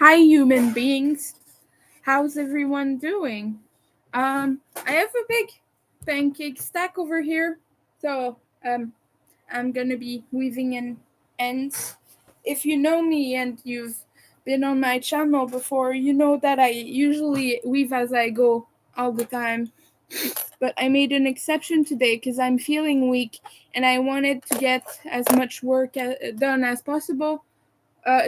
Hi, human beings. How's everyone doing? I have a big pancake stack over here, so I'm gonna be weaving in ends. If you know me and you've been on my channel before, you know that I usually weave as I go all the time. But I made an exception today because I'm feeling weak and I wanted to get as much work done as possible.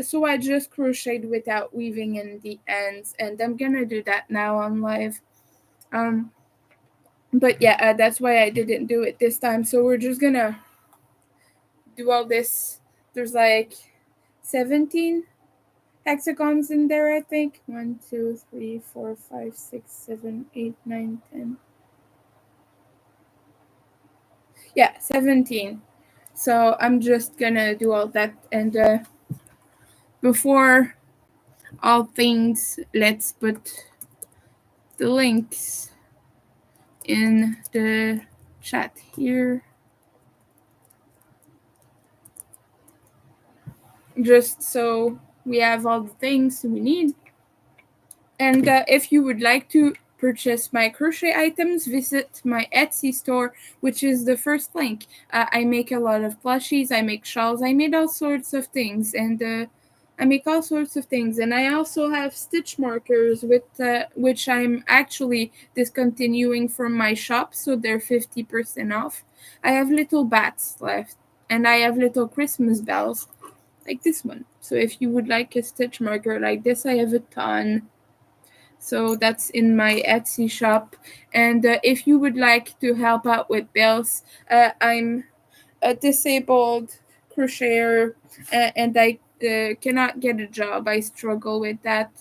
So I just crocheted without weaving in the ends, and I'm gonna do that now on live. Um, but yeah, that's why I didn't do it this time. So we're just gonna do all this. There's like 17 hexagons in there, I think. 1, 2, 3, 4, 5, 6, 7, 8, 9, 10. Yeah, 17. So I'm just gonna do all that, and before all things, let's put the links in the chat here, just so we have all the things we need. And if you would like to purchase my crochet items, visit my Etsy store, which is the first link. I make a lot of plushies, I make shawls, I made all sorts of things, and I make all sorts of things. And I also have stitch markers with which I'm actually discontinuing from my shop, so they're 50% off. I have little bats left, and I have little Christmas bells like this one. So if you would like a stitch marker like this, I have a ton. So that's in my Etsy shop. And if you would like to help out with bills, I'm a disabled crocheter, and I cannot get a job. I struggle with that.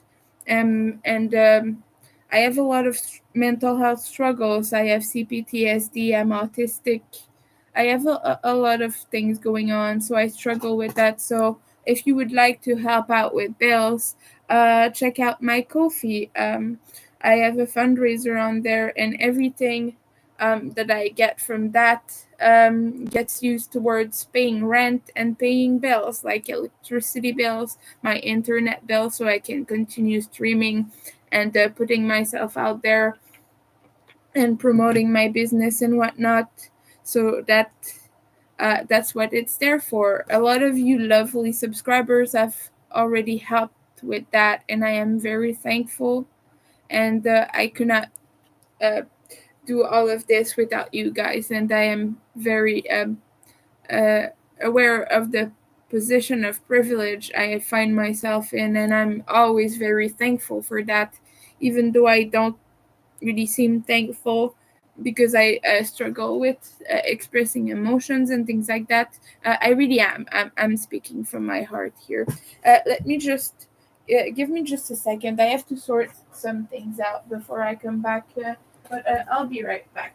And I have a lot of mental health struggles. I have CPTSD, I'm autistic. I have a lot of things going on, so I struggle with that. So if you would like to help out with bills, check out my Ko-fi. I have a fundraiser on there, and everything that I get from that gets used towards paying rent and paying bills like electricity bills, my internet bill, so I can continue streaming and putting myself out there and promoting my business and whatnot. So that's what it's there for. A lot of you lovely subscribers have already helped with that, and I am very thankful. And I could not uh, do all of this without you guys, and I am very uh, aware of the position of privilege I find myself in, and I'm always very thankful for that, even though I don't really seem thankful because I struggle with expressing emotions and things like that. I really am. I'm speaking from my heart here. Let me just give me just a second. I have to sort some things out before I come back, but I'll be right back.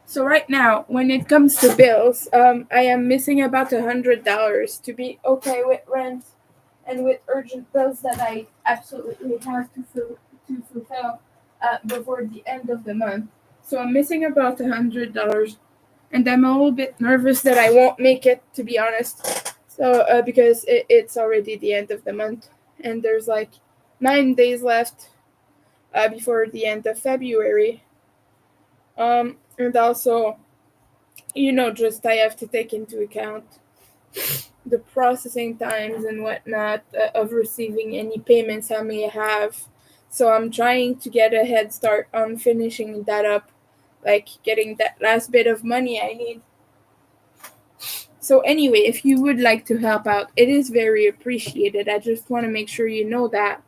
So right now, when it comes to bills, I am missing about $100 to be okay with rent and with urgent bills that I absolutely have to fulfill before the end of the month. So I'm missing about $100, and I'm a little bit nervous that I won't make it, to be honest. So because it's already the end of the month, and there's like 9 days left before the end of February. And also, just I have to take into account the processing times and whatnot of receiving any payments I may have. So I'm trying to get a head start on finishing that up, like getting that last bit of money I need. So anyway, if you would like to help out, it is very appreciated. I just want to make sure you know that.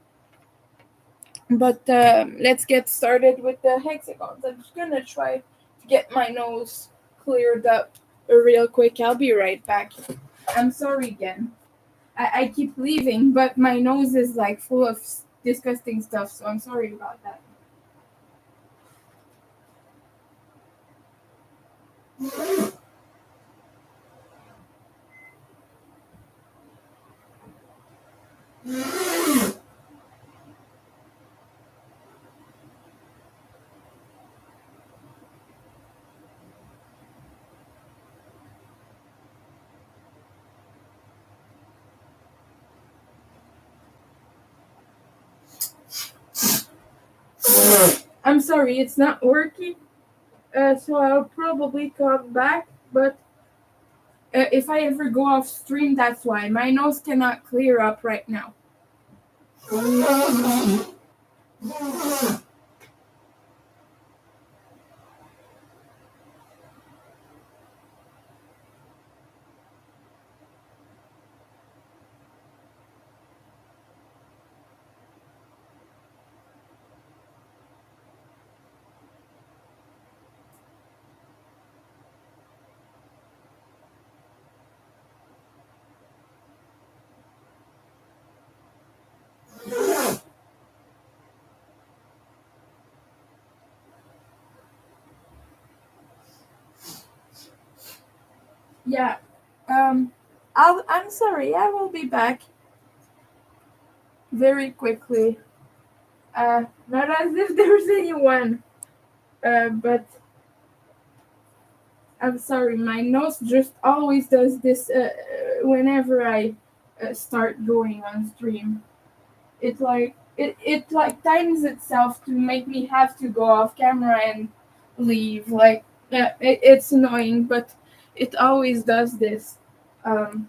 But let's get started with the hexagons. I'm just gonna try to get my nose cleared up real quick. I'll be right back. I'm sorry again. I keep leaving, but my nose is like full of disgusting stuff, so I'm sorry about that. I'm sorry, it's not working, so I'll probably come back, but if I ever go off stream, that's why. My nose cannot clear up right now. Yeah. Um, I'm sorry, I will be back very quickly. Not as if there's anyone, but I'm sorry, my nose just always does this whenever I start going on stream. It like times itself to make me have to go off camera and leave. Like it's annoying, but it always does this. Um,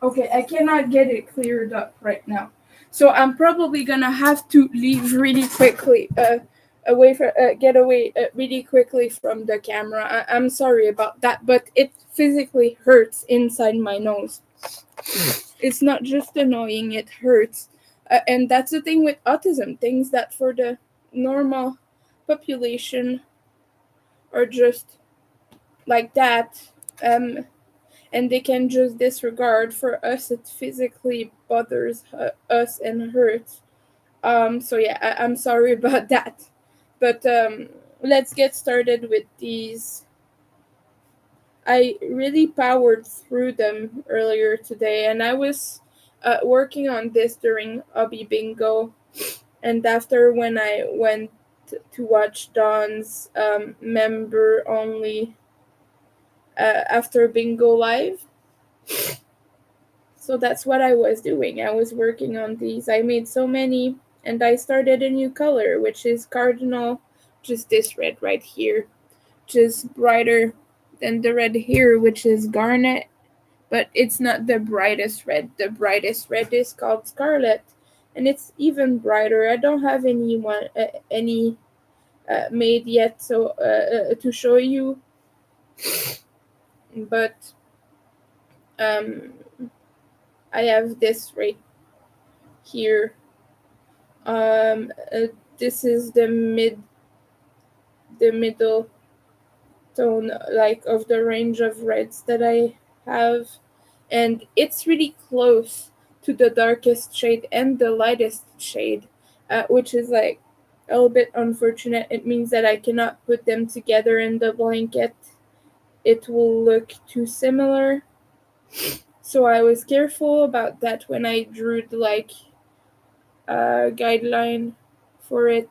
Okay, I cannot get it cleared up right now. So I'm probably gonna have to leave really quickly, get away really quickly from the camera. I'm sorry about that, but it physically hurts inside my nose. It's not just annoying, it hurts. And that's the thing with autism. Things that for the normal population are just like that. And they can just disregard. For us, it physically bothers us and hurts. So yeah, I'm sorry about that. But let's get started with these. I really powered through them earlier today, and I was working on this during Hobby Bingo. And after, when I went to watch Dawn's member only after Bingo Live, so that's what I was doing. I was working on these. I made so many, and I started a new color, which is cardinal, just this red right here, which is brighter than the red here, which is garnet, but it's not the brightest red. The brightest red is called scarlet, and it's even brighter. I don't have any made yet, so to show you, but um, I have this right here. This is the middle tone, like, of the range of reds that I have, and it's really close to the darkest shade and the lightest shade, which is like a little bit unfortunate. It means that I cannot put them together in the blanket. It will look too similar. So I was careful about that when I drew the guideline for it,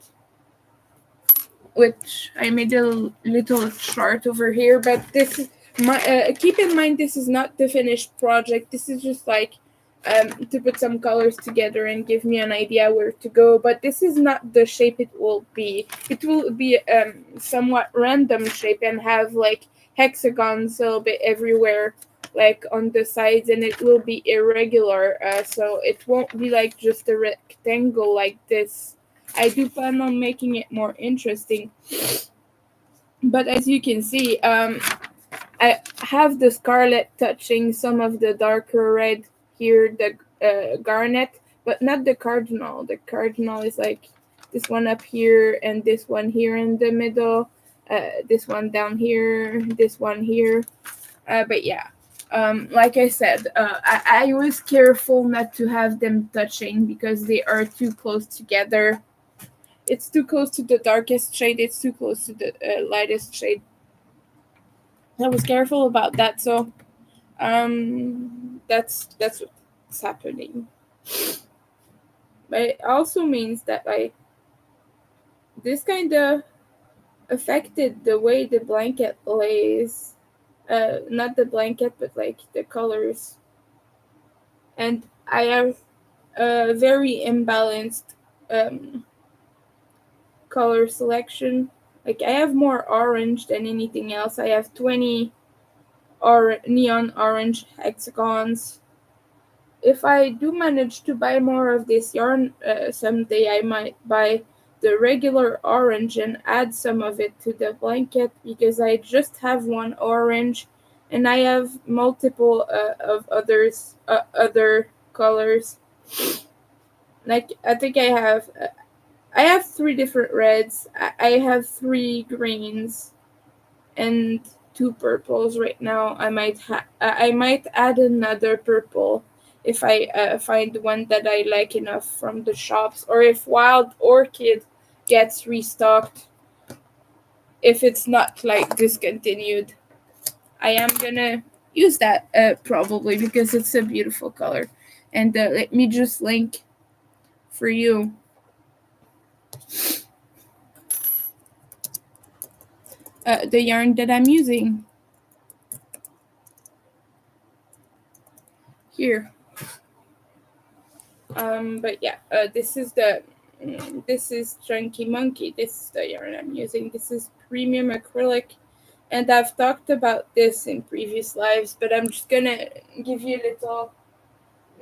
which I made a little chart over here. But this is my keep in mind, this is not the finished project. This is just to put some colors together and give me an idea where to go. But this is not the shape it will be. It will be somewhat random shape and have like hexagons a little bit everywhere, like on the sides, and it will be irregular. So it won't be like just a rectangle like this. I do plan on making it more interesting. But as you can see, I have the scarlet touching some of the darker red here, the garnet, but not the cardinal. The cardinal is like this one up here and this one here in the middle, this one down here, this one here. But yeah, like I said, I was careful not to have them touching because they are too close together. It's too close to the darkest shade. It's too close to the lightest shade. I was careful about that, so that's what's happening. But it also means that like this kind of affected the way the blanket lays. Not the blanket, but like the colors. And I have a very imbalanced um, color selection. Like I have more orange than anything else. I have 20 neon orange hexagons. If I do manage to buy more of this yarn someday, I might buy the regular orange and add some of it to the blanket because I just have one orange and I have multiple of other colors. Like I have three different reds. I have three greens and two purples right now. I might add another purple if I find one that I like enough from the shops, or if Wild Orchid gets restocked. If it's not like discontinued, I am gonna use that probably because it's a beautiful color. And let me just link for you the yarn that I'm using here. But yeah, this is Chunky Monkey. This is the yarn I'm using. This is premium acrylic, and I've talked about this in previous lives, but I'm just gonna give you a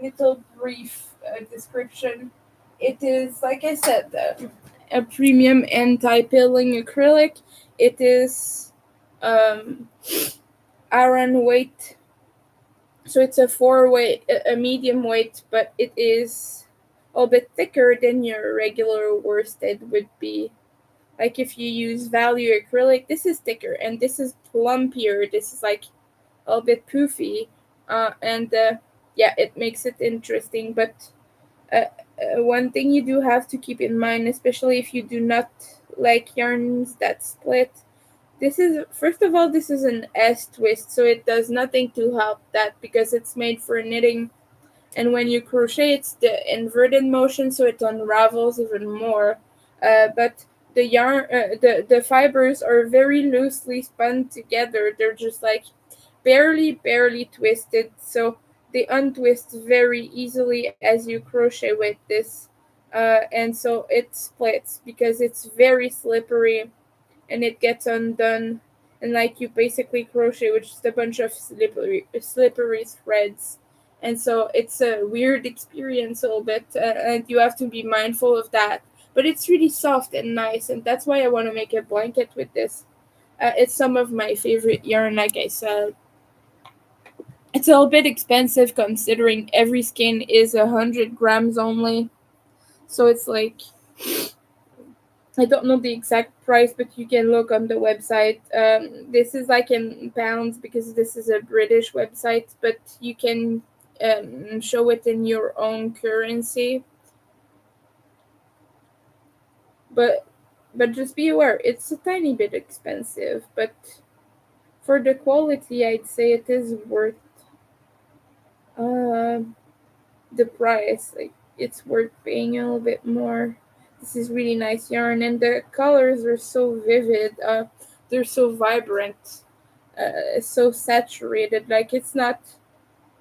little brief description. It is, like I said, a premium anti-pilling acrylic. It is um, iron weight, so it's a four weight, a medium weight, but it is a bit thicker than your regular worsted would be. Like if you use value acrylic, this is thicker, and this is plumpier. This is like a bit poofy, and yeah, it makes it interesting. But one thing you do have to keep in mind, especially if you do not like yarns that split, this is, first of all, this is an S twist, so it does nothing to help that because it's made for knitting. And when you crochet, it's the inverted motion, so it unravels even more. But the yarn, the fibers are very loosely spun together. They're just like barely twisted, so they untwist very easily as you crochet with this. And so it splits because it's very slippery and it gets undone, and like you basically crochet with just a bunch of slippery threads, and so it's a weird experience a little bit, and you have to be mindful of that. But it's really soft and nice, and that's why I want to make a blanket with this. It's some of my favorite yarn, like I said. It's a little bit expensive considering every skein is 100 grams only, so it's like, I don't know the exact price, but you can look on the website. This is like in pounds because this is a British website, but you can show it in your own currency. But just be aware, it's a tiny bit expensive, but for the quality, I'd say it is worth. Um, the price, like it's worth paying a little bit more. This is really nice yarn, and the colors are so vivid. They're so vibrant. It's so saturated. Like it's not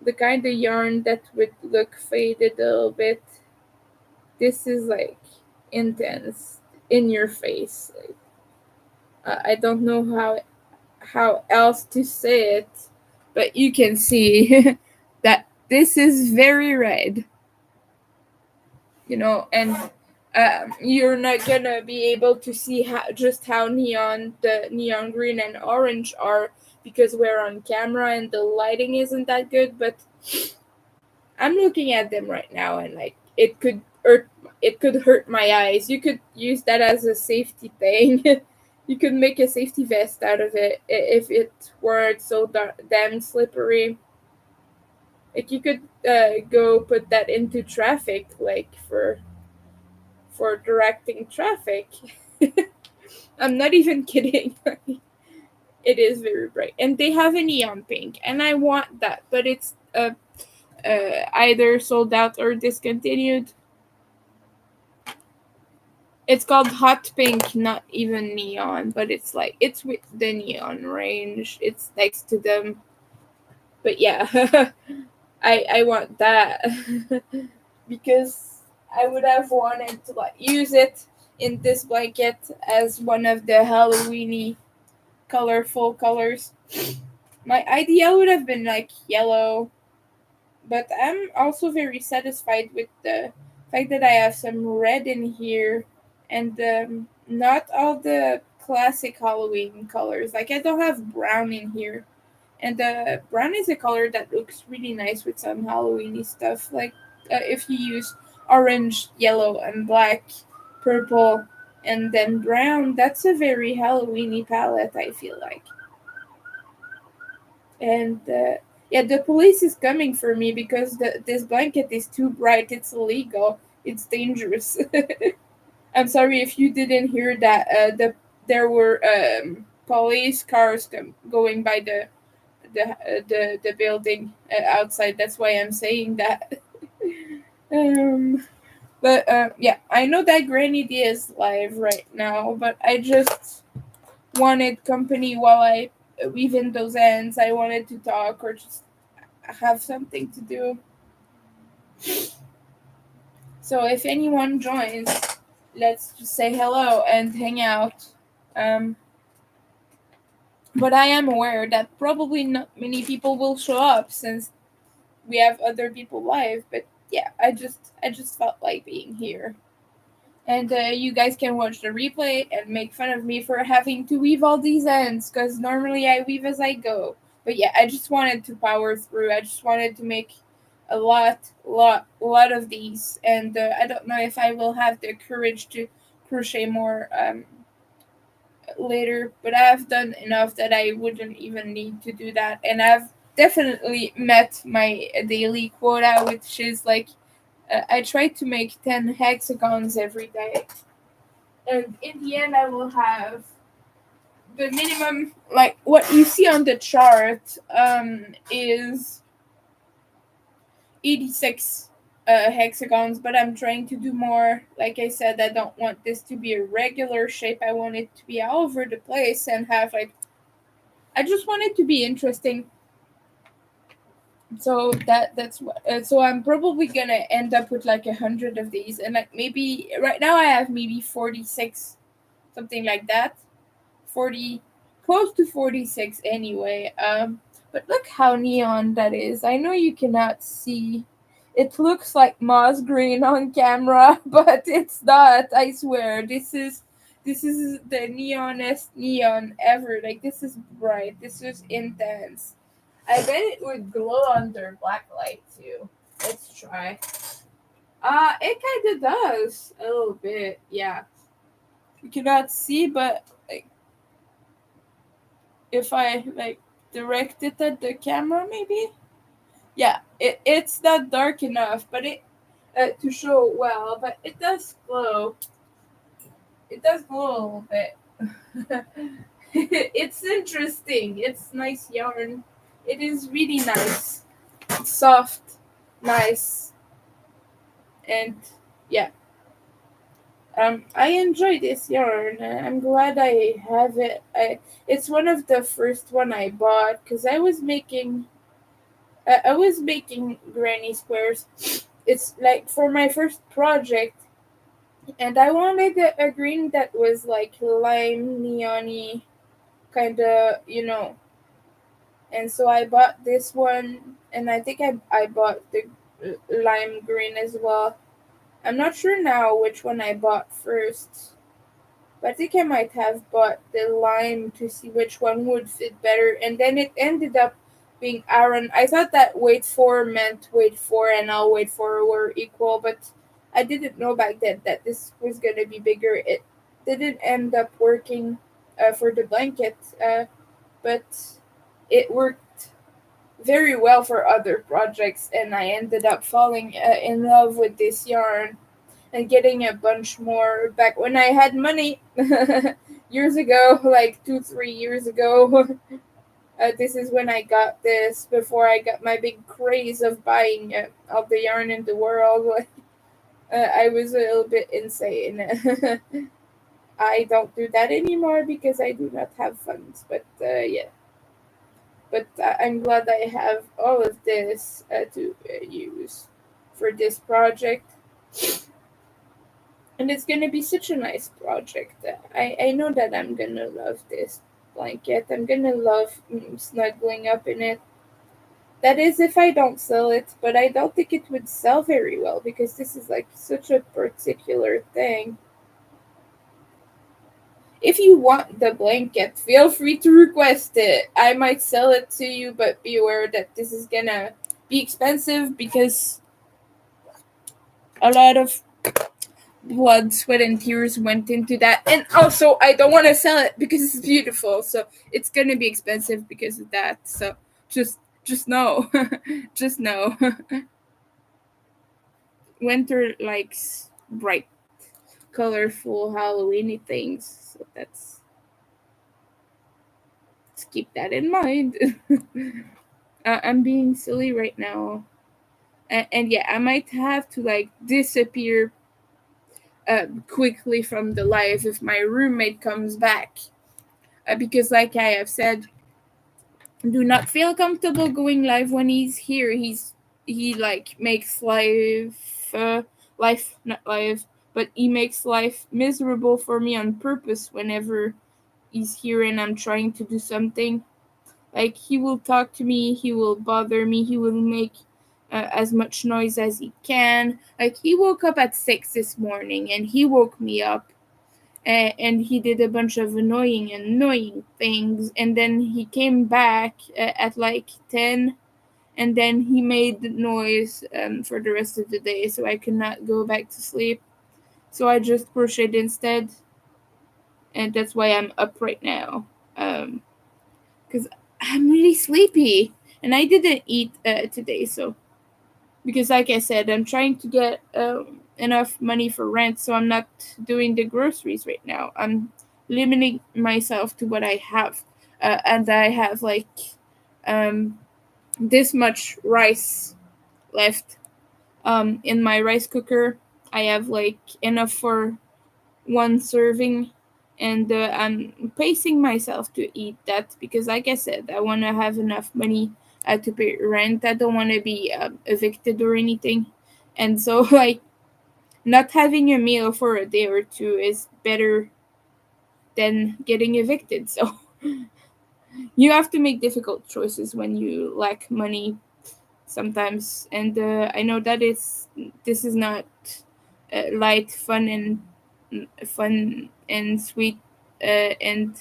the kind of yarn that would look faded a little bit. This is like intense, in your face. Like, I don't know how else to say it, but you can see that this is very red, and you're not gonna be able to see how neon the neon green and orange are because we're on camera and the lighting isn't that good. But I'm looking at them right now, and like it could hurt my eyes. You could use that as a safety thing. You could make a safety vest out of it if it weren't so damn slippery. Like you could go put that into traffic, like for directing traffic. I'm not even kidding. It is very bright, and they have a neon pink, and I want that, but it's either sold out or discontinued. It's called hot pink, not even neon, but it's with the neon range. It's next to them. But yeah, I want that because I would have wanted to like use it in this blanket as one of the Halloweeny colorful colors. My idea would have been like yellow, but I'm also very satisfied with the fact that I have some red in here and not all the classic Halloween colors. Like I don't have brown in here, and brown is a color that looks really nice with some Halloweeny stuff. Like if you use orange, yellow, and black, purple, and then brown, that's a very Halloweeny palette. I feel like. And yeah, the police is coming for me because this blanket is too bright. It's illegal. It's dangerous. I'm sorry if you didn't hear that. There were police cars going by the building outside. That's why I'm saying that. um, but yeah, I know that Granny D is live right now, but I just wanted company while I weave in those ends. I wanted to talk or just have something to do. So if anyone joins, let's just say hello and hang out. Um, but I am aware that probably not many people will show up since we have other people live. But yeah, I just felt like being here. And you guys can watch the replay and make fun of me for having to weave all these ends because normally I weave as I go. But yeah, I just wanted to power through. I just wanted to make a lot of these, and I don't know if I will have the courage to crochet more later. But I have done enough that I wouldn't even need to do that, and I've definitely met my daily quota, which is like I try to make 10 hexagons every day. And in the end, I will have the minimum, like what you see on the chart, is 86 hexagons, but I'm trying to do more. Like I said, I don't want this to be a regular shape. I want it to be all over the place and have like, I just want it to be interesting. So that's what. So I'm probably gonna end up with like 100 of these, and like maybe right now I have maybe 46, something like that. 40, close to 46 anyway. But look how neon that is. I know you cannot see. It looks like moss green on camera, but it's not. I swear. This is the neonest neon ever. Like this is bright. This is intense. I bet it would glow under black light too. Let's try. It kind of does a little bit. Yeah, you cannot see, but like if I like direct it at the camera, maybe. Yeah, it's not dark enough, but it to show well, but it does glow. It does glow a little bit. It's interesting. It's nice yarn. It is really nice. It's soft. nice. And yeah, I enjoy this yarn. I'm glad I have it. It's one of the first one I bought because I was making granny squares. It's like for my first project, and I wanted a green that was like lime neon-y kind of, And so I bought this one, and I think I bought the lime green as well. I'm not sure now which one I bought first, but I think I might have bought the lime to see which one would fit better. And then it ended up being Aaron. I thought that wait for meant wait for and I'll wait for were equal, but I didn't know back then that this was going to be bigger. It didn't end up working for the blanket, but it worked very well for other projects, and I ended up falling in love with this yarn and getting a bunch more back when I had money years ago, like 2, 3 years ago. This is when I got this before I got my big craze of buying all the yarn in the world. I was a little bit insane. I don't do that anymore because I do not have funds. But yeah, but I'm glad I have all of this to use for this project. And it's gonna be such a nice project. I know that I'm gonna love this blanket. I'm gonna love snuggling up in it. That is if I don't sell it, but I don't think it would sell very well because this is like such a particular thing. If you want the blanket, feel free to request it. I might sell it to you, but be aware that this is gonna be expensive because a lot of blood, sweat, and tears went into that. And also, I don't want to sell it because it's beautiful. So it's gonna be expensive because of that. So just know, just know. Winter likes bright, colorful, Halloweeny things. So let's keep that in mind. I'm being silly right now, and yeah, I might have to like disappear quickly from the live if my roommate comes back. Because, like I have said, do not feel comfortable going live when he's here. He like makes life not live, but he makes life miserable for me on purpose whenever he's here and I'm trying to do something. Like he will talk to me, he will bother me, he will make as much noise as he can. Like he woke up at 6 this morning and he woke me up and he did a bunch of annoying things, and then he came back at like 10, and then he made noise for the rest of the day, so I could not go back to sleep. So I just crocheted instead, and that's why I'm up right now. Because I'm really sleepy, and I didn't eat today, so because like I said, I'm trying to get enough money for rent, so I'm not doing the groceries right now. I'm limiting myself to what I have, and I have like um, this much rice left in my rice cooker. I have like enough for one serving, and I'm pacing myself to eat that because, like I said, I want to have enough money to pay rent. I don't want to be evicted or anything, and so like not having a meal for a day or two is better than getting evicted. So you have to make difficult choices when you lack money sometimes, and I know that this is not light, fun and sweet and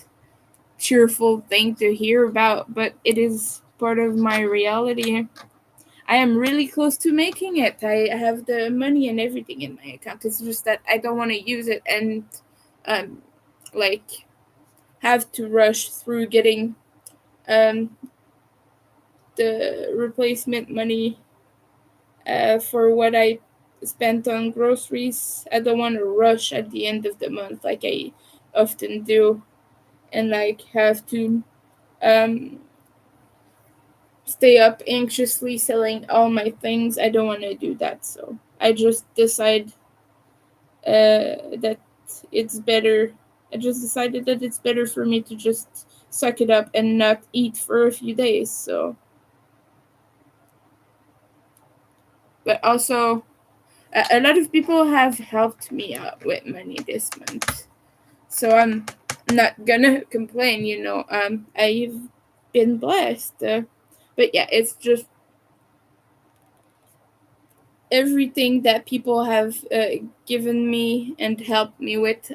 cheerful thing to hear about, but it is part of my reality. I am really close to making it. I have the money and everything in my account. It's just that I don't want to use it and um, like have to rush through getting um, the replacement money for what I spent on groceries. I don't want to rush at the end of the month like I often do, and like have to um, stay up anxiously selling all my things. I don't want to do that. So I just decide that it's better. I just decided that it's better for me to just suck it up and not eat for a few days. So, but also, a lot of people have helped me out with money this month. So I'm not gonna complain, you know. I've been blessed. But yeah, it's just everything that people have given me and helped me with.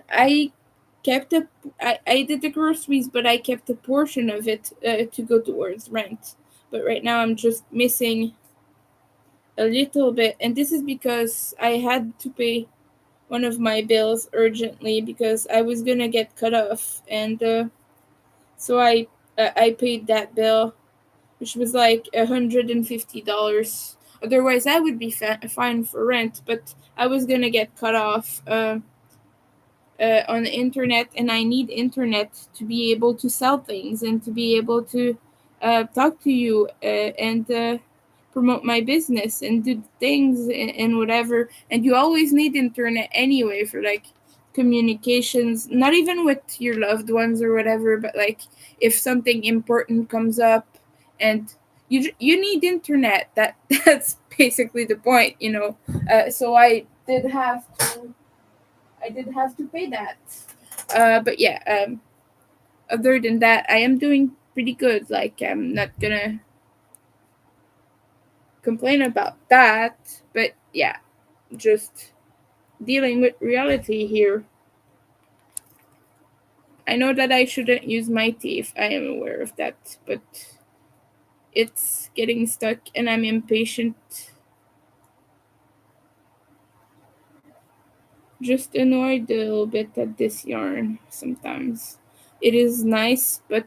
Kept a, I did the groceries, but I kept a portion of it to go towards rent. But right now I'm just missing a little bit, and this is because I had to pay one of my bills urgently because I was gonna get cut off, and so I paid that bill, which was like $150. Otherwise, I would be fine for rent, but I was gonna get cut off on the internet, and I need internet to be able to sell things and to be able to talk to you and promote my business and do things and whatever. And you always need internet anyway for like communications, not even with your loved ones or whatever, but like if something important comes up and you need internet. That's basically the point, you know. So I did have to pay that. But yeah, other than that, I am doing pretty good. Like, I'm not gonna complain about that. But yeah, just dealing with reality here. I know that I shouldn't use my teeth. I am aware of that. But it's getting stuck and I'm impatient. Just annoyed a little bit at this yarn sometimes. It is nice, but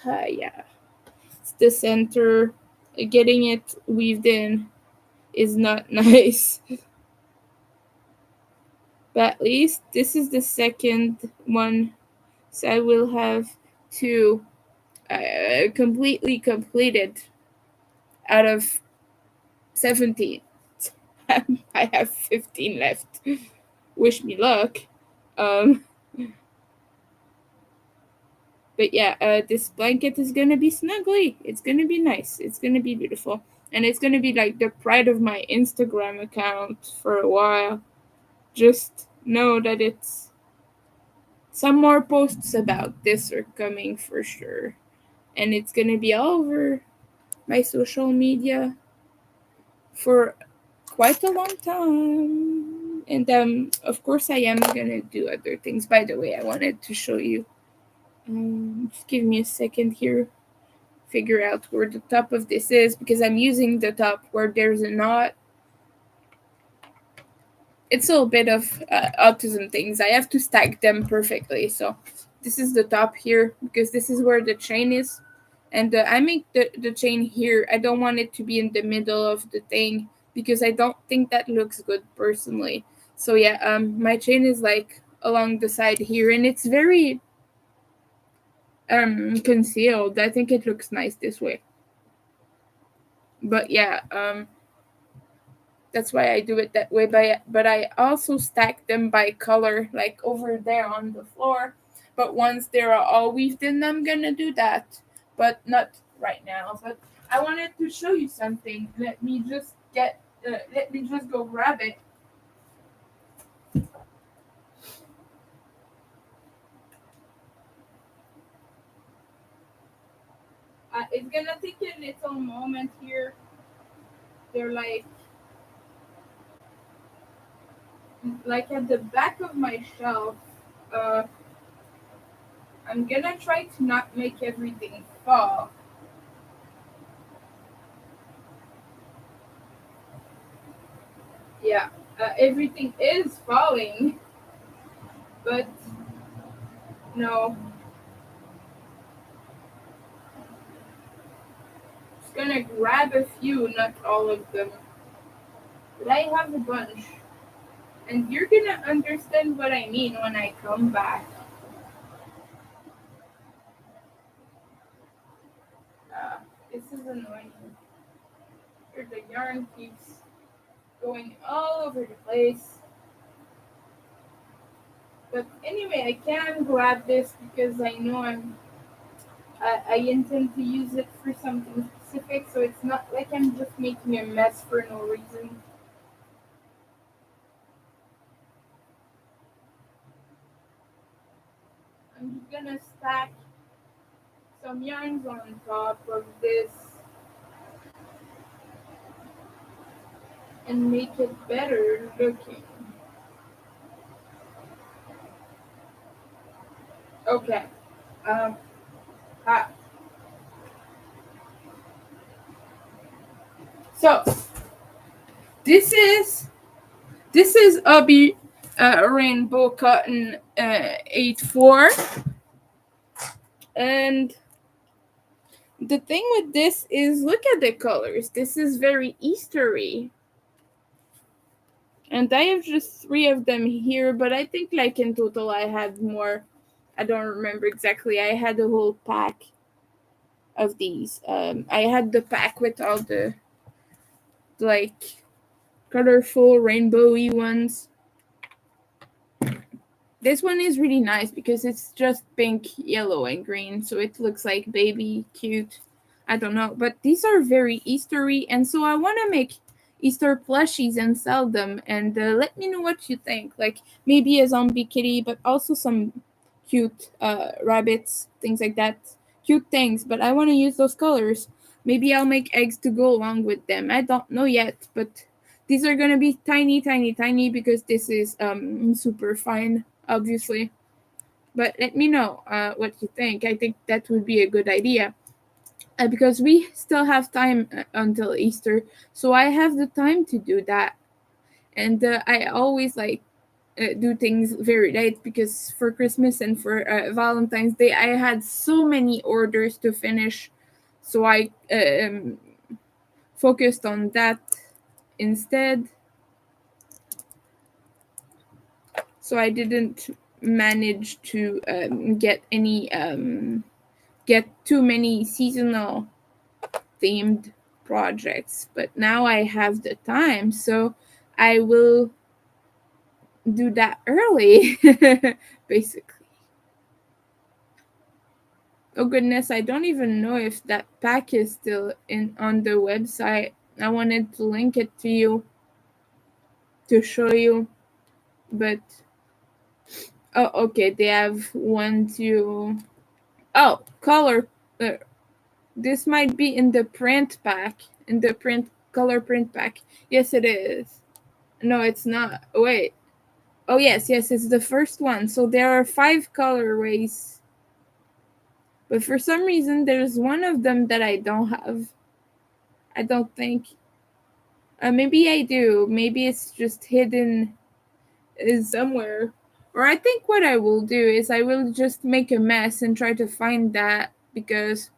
yeah. The center, getting it weaved in is not nice. But at least this is the second one, so I will have two completely completed out of 17. I have 15 left. Wish me luck. Um, but yeah, this blanket is gonna be snuggly. It's gonna be nice. It's gonna be beautiful. And it's gonna be like the pride of my Instagram account for a while. Just know that it's some more posts about this are coming for sure. And it's gonna be all over my social media for quite a long time. And of course I am gonna do other things. By the way, I wanted to show you. Just give me a second here. Figure out where the top of this is because I'm using the top where there's a knot. It's a little bit of autism things. I have to stack them perfectly. So this is the top here because this is where the chain is. And I make the chain here. I don't want it to be in the middle of the thing because I don't think that looks good personally. So yeah, my chain is like along the side here and it's very concealed. I think it looks nice this way. But yeah, that's why I do it that way. But I also stack them by color, like over there on the floor. But once they're all weaved in, I'm gonna do that. But not right now. But I wanted to show you something. Let me just go grab it. It's gonna take a little moment here. They're like at the back of my shelf. Uh, I'm gonna try to not make everything fall. Yeah, everything is falling, but no, just gonna grab a few, not all of them. But I have a bunch, and you're gonna understand what I mean when I come back. annoying. Here the yarn keeps going all over the place. But anyway, I can grab this because I know I intend to use it for something specific, so it's not like I'm just making a mess for no reason. I'm just gonna stack some yarns on top of this and make it better looking. Okay. Um, ah, so this is Ubby Rainbow Cotton 8-4, and the thing with this is look at the colors. This is very Eastery. And I have just 3 of them here, but I think like in total I had more. I don't remember exactly. I had a whole pack of these. I had the pack with all the like colorful rainbowy ones. This one is really nice because it's just pink, yellow, and green, so it looks like baby cute. I don't know, but these are very Eastery, and so I want to make Easter plushies and sell them. And let me know what you think. Like maybe a zombie kitty, but also some cute rabbits, things like that. Cute things, but I want to use those colors. Maybe I'll make eggs to go along with them. I don't know yet, but these are gonna be tiny, tiny, tiny because this is super fine, obviously. But let me know what you think. I think that would be a good idea because we still have time until Easter, so I have the time to do that. And I always like do things very late because for Christmas and for Valentine's Day, I had so many orders to finish, so I focused on that instead. So I didn't manage to get too many seasonal themed projects, but now I have the time, so I will do that early. Basically. Oh goodness, I don't even know if that pack is still in on the website. I wanted to link it to you to show you, but oh okay, they have one, two. Oh, color. This might be in the print pack, in the print color print pack. Yes, it is. No, it's not. Wait. Oh, yes, yes, it's the first one. So there are 5 colorways. But for some reason, there's one of them that I don't have. I don't think. Maybe I do. Maybe it's just hidden somewhere. Or I think what I will do is I will just make a mess and try to find that because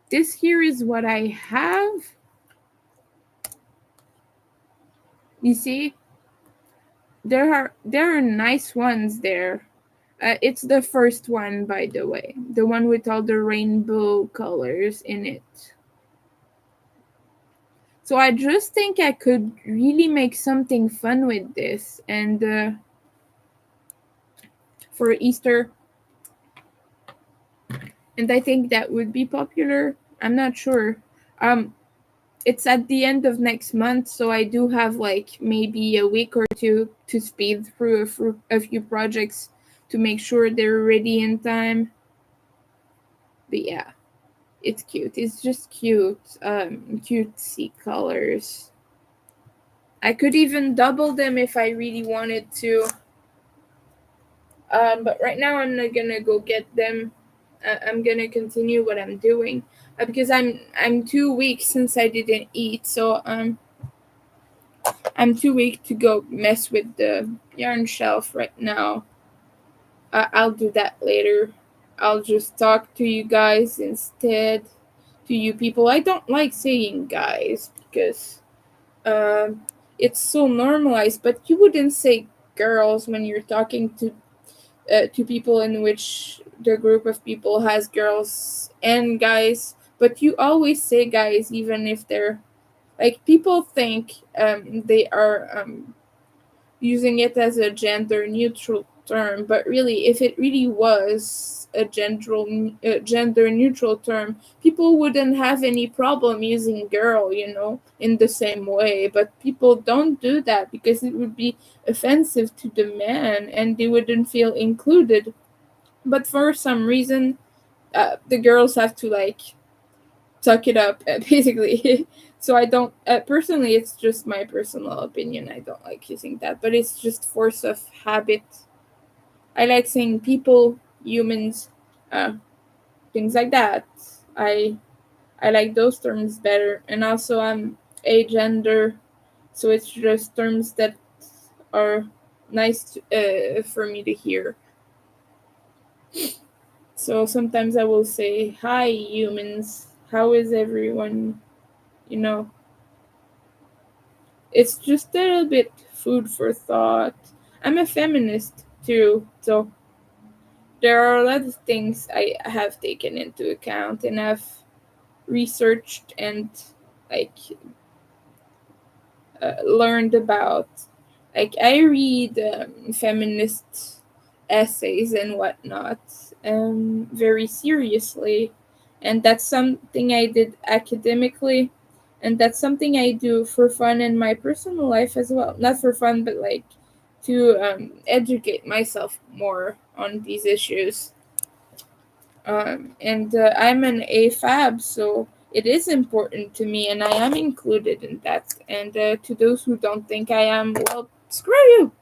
this here is what I have. You see? There are nice ones there. It's the first one, by the way, the one with all the rainbow colors in it. So I just think I could really make something fun with this, and for Easter, and I think that would be popular. I'm not sure. It's at the end of next month, so I do have like maybe a week or two to speed through a few projects to make sure they're ready in time. But yeah, it's cute. It's just cute. Cutesy colors. I could even double them if I really wanted to. But right now I'm not gonna go get them. I'm gonna continue what I'm doing because I'm too weak since I didn't eat. So I'm too weak to go mess with the yarn shelf right now. I'll do that later. I'll just talk to you guys instead. To you people, I don't like saying guys because it's so normalized. But you wouldn't say girls when you're talking to people in which the group of people has girls and guys, but you always say guys even if they're like people think they are using it as a gender neutral term, but really, if it really was a gender neutral term, people wouldn't have any problem using girl, in the same way. But people don't do that because it would be offensive to the man and they wouldn't feel included. But for some reason, the girls have to like suck it up, basically. So I don't personally. It's just my personal opinion. I don't like using that, but it's just force of habit. I like saying people, humans, uh, things like that. I I like those terms better, and also I'm agender, so it's just terms that are nice for me to hear. So sometimes I will say, "Hi, humans. How is everyone?" You know, it's just a little bit food for thought. I'm a feminist too, so there are a lot of things I have taken into account and have researched and like learned about. Like I read feminist essays and whatnot very seriously, and that's something I did academically, and that's something I do for fun in my personal life as well. Not for fun, but like to educate myself more on these issues. And I'm an AFAB, so it is important to me, and I am included in that. And to those who don't think I am, well, screw you.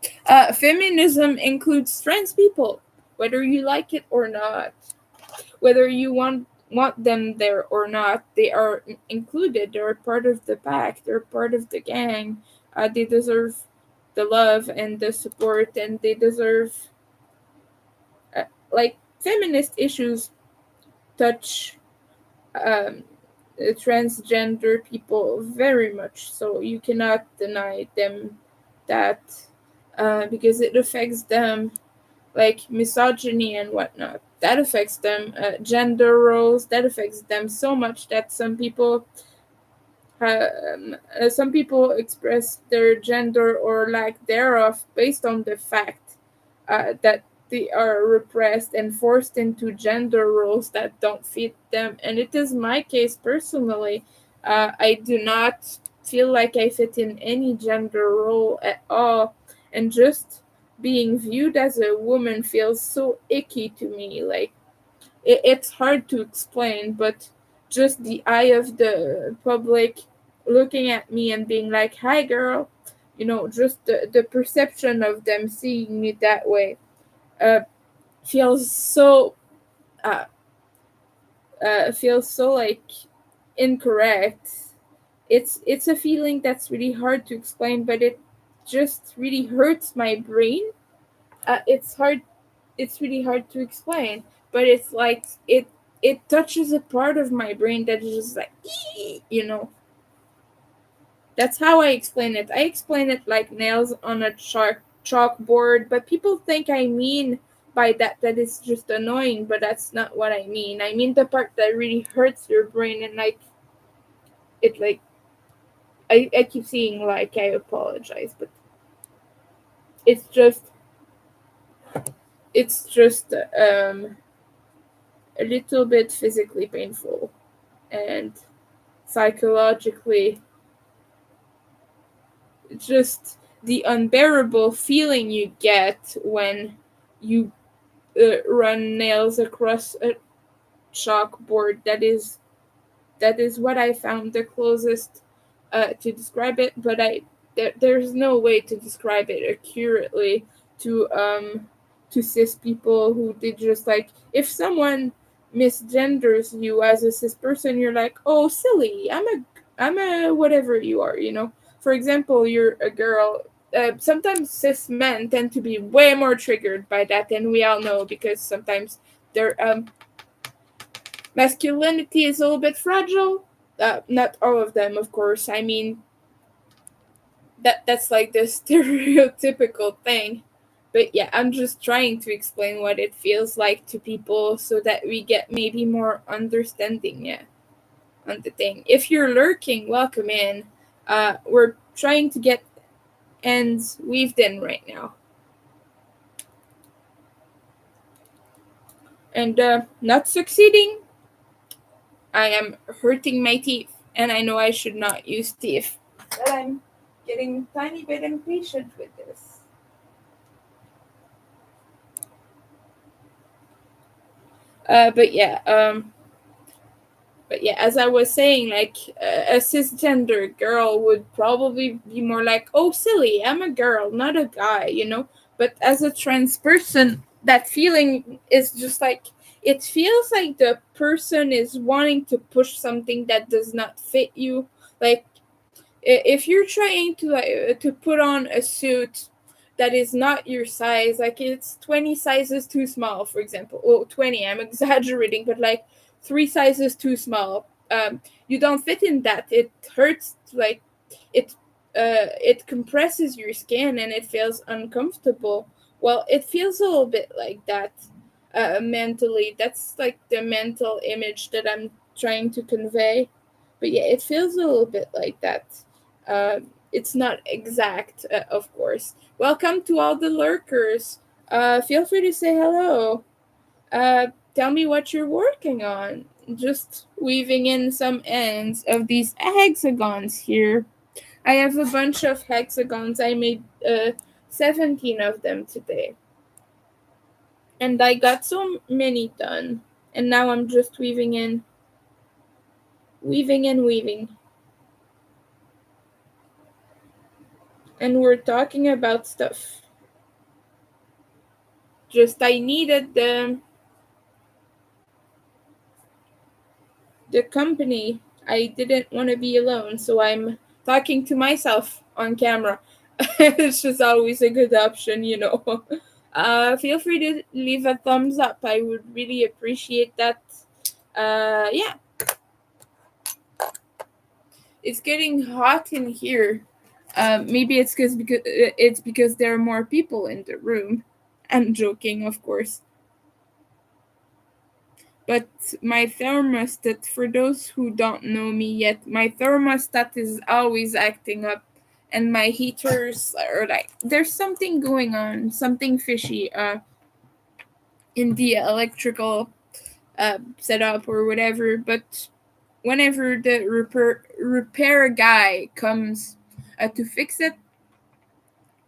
Feminism includes trans people, whether you like it or not, whether you want them there or not. They are included. They're part of the pack. They're part of the gang. They deserve the love and the support, and they deserve like feminist issues touch um, transgender people very much. So you cannot deny them that because it affects them, like misogyny and whatnot. That affects them. Gender roles that affects them so much that some people express their gender or lack thereof based on the fact that they are repressed and forced into gender roles that don't fit them. And it is my case personally. I do not feel like I fit in any gender role at all. And just being viewed as a woman feels so icky to me. Like, it's hard to explain, but just the eye of the public looking at me and being like, "Hi, girl," just the perception of them seeing me that way uh, feels so uh, like incorrect. It's a feeling that's really hard to explain, but it just really hurts my brain. It's really hard to explain, but it's like it touches a part of my brain that is just like that's how I explain it. I explain it like nails on a chalkboard, but people think I mean by that it's just annoying, but that's not what I mean. I mean the part that really hurts your brain, and like it like I keep seeing like I apologize, but it's just it's just a little bit physically painful and psychologically just the unbearable feeling you get when you run nails across a chalkboard. That is what I found the closest to describe it, but there's no way to describe it accurately to cis people who did just like if someone misgenders you as a cis person, you're like, oh, silly, I'm a whatever you are, For example, you're a girl. Sometimes cis men tend to be way more triggered by that, and we all know because sometimes they're masculinity is a little bit fragile. Not all of them, of course. I mean, that's like the stereotypical thing, But yeah, I'm just trying to explain what it feels like to people so that we get maybe more understanding, yeah, on the thing. If you're lurking, welcome in. We're trying to get ends weaved in right now. And not succeeding, I am hurting my teeth. And I know I should not use teeth. But I'm getting a tiny bit impatient with this. Uh, but yeah, um, but yeah, as I was saying, like a cisgender girl would probably be more like, "Oh, silly, I'm a girl, not a guy," you know. But as a trans person, that feeling is just like it feels like the person is wanting to push something that does not fit you. Like if you're trying to to put on a suit that is not your size, like it's 20 sizes too small, for example. Oh, 20, I'm exaggerating, but like 3 sizes too small. You don't fit in that. It hurts, like it it compresses your skin and it feels uncomfortable. Well, it feels a little bit like that mentally. That's like the mental image that I'm trying to convey. But yeah, it feels a little bit like that. It's not exact, of course. Welcome to all the lurkers. Feel free to say hello. Tell me what you're working on. Just weaving in some ends of these hexagons here. I have a bunch of hexagons. I made 17 of them today. And I got so many done. And now I'm just weaving. And we're talking about stuff. Just I needed the company. I didn't want to be alone, so I'm talking to myself on camera. It's just always a good option, you know. Feel free to leave a thumbs up. I would really appreciate that. Yeah, it's getting hot in here. Maybe it's because there are more people in the room. I'm joking, of course. But my thermostat, for those who don't know me yet, my thermostat is always acting up, and my heaters are like, there's something going on, something fishy in the electrical setup or whatever. But whenever the repair guy comes to fix it,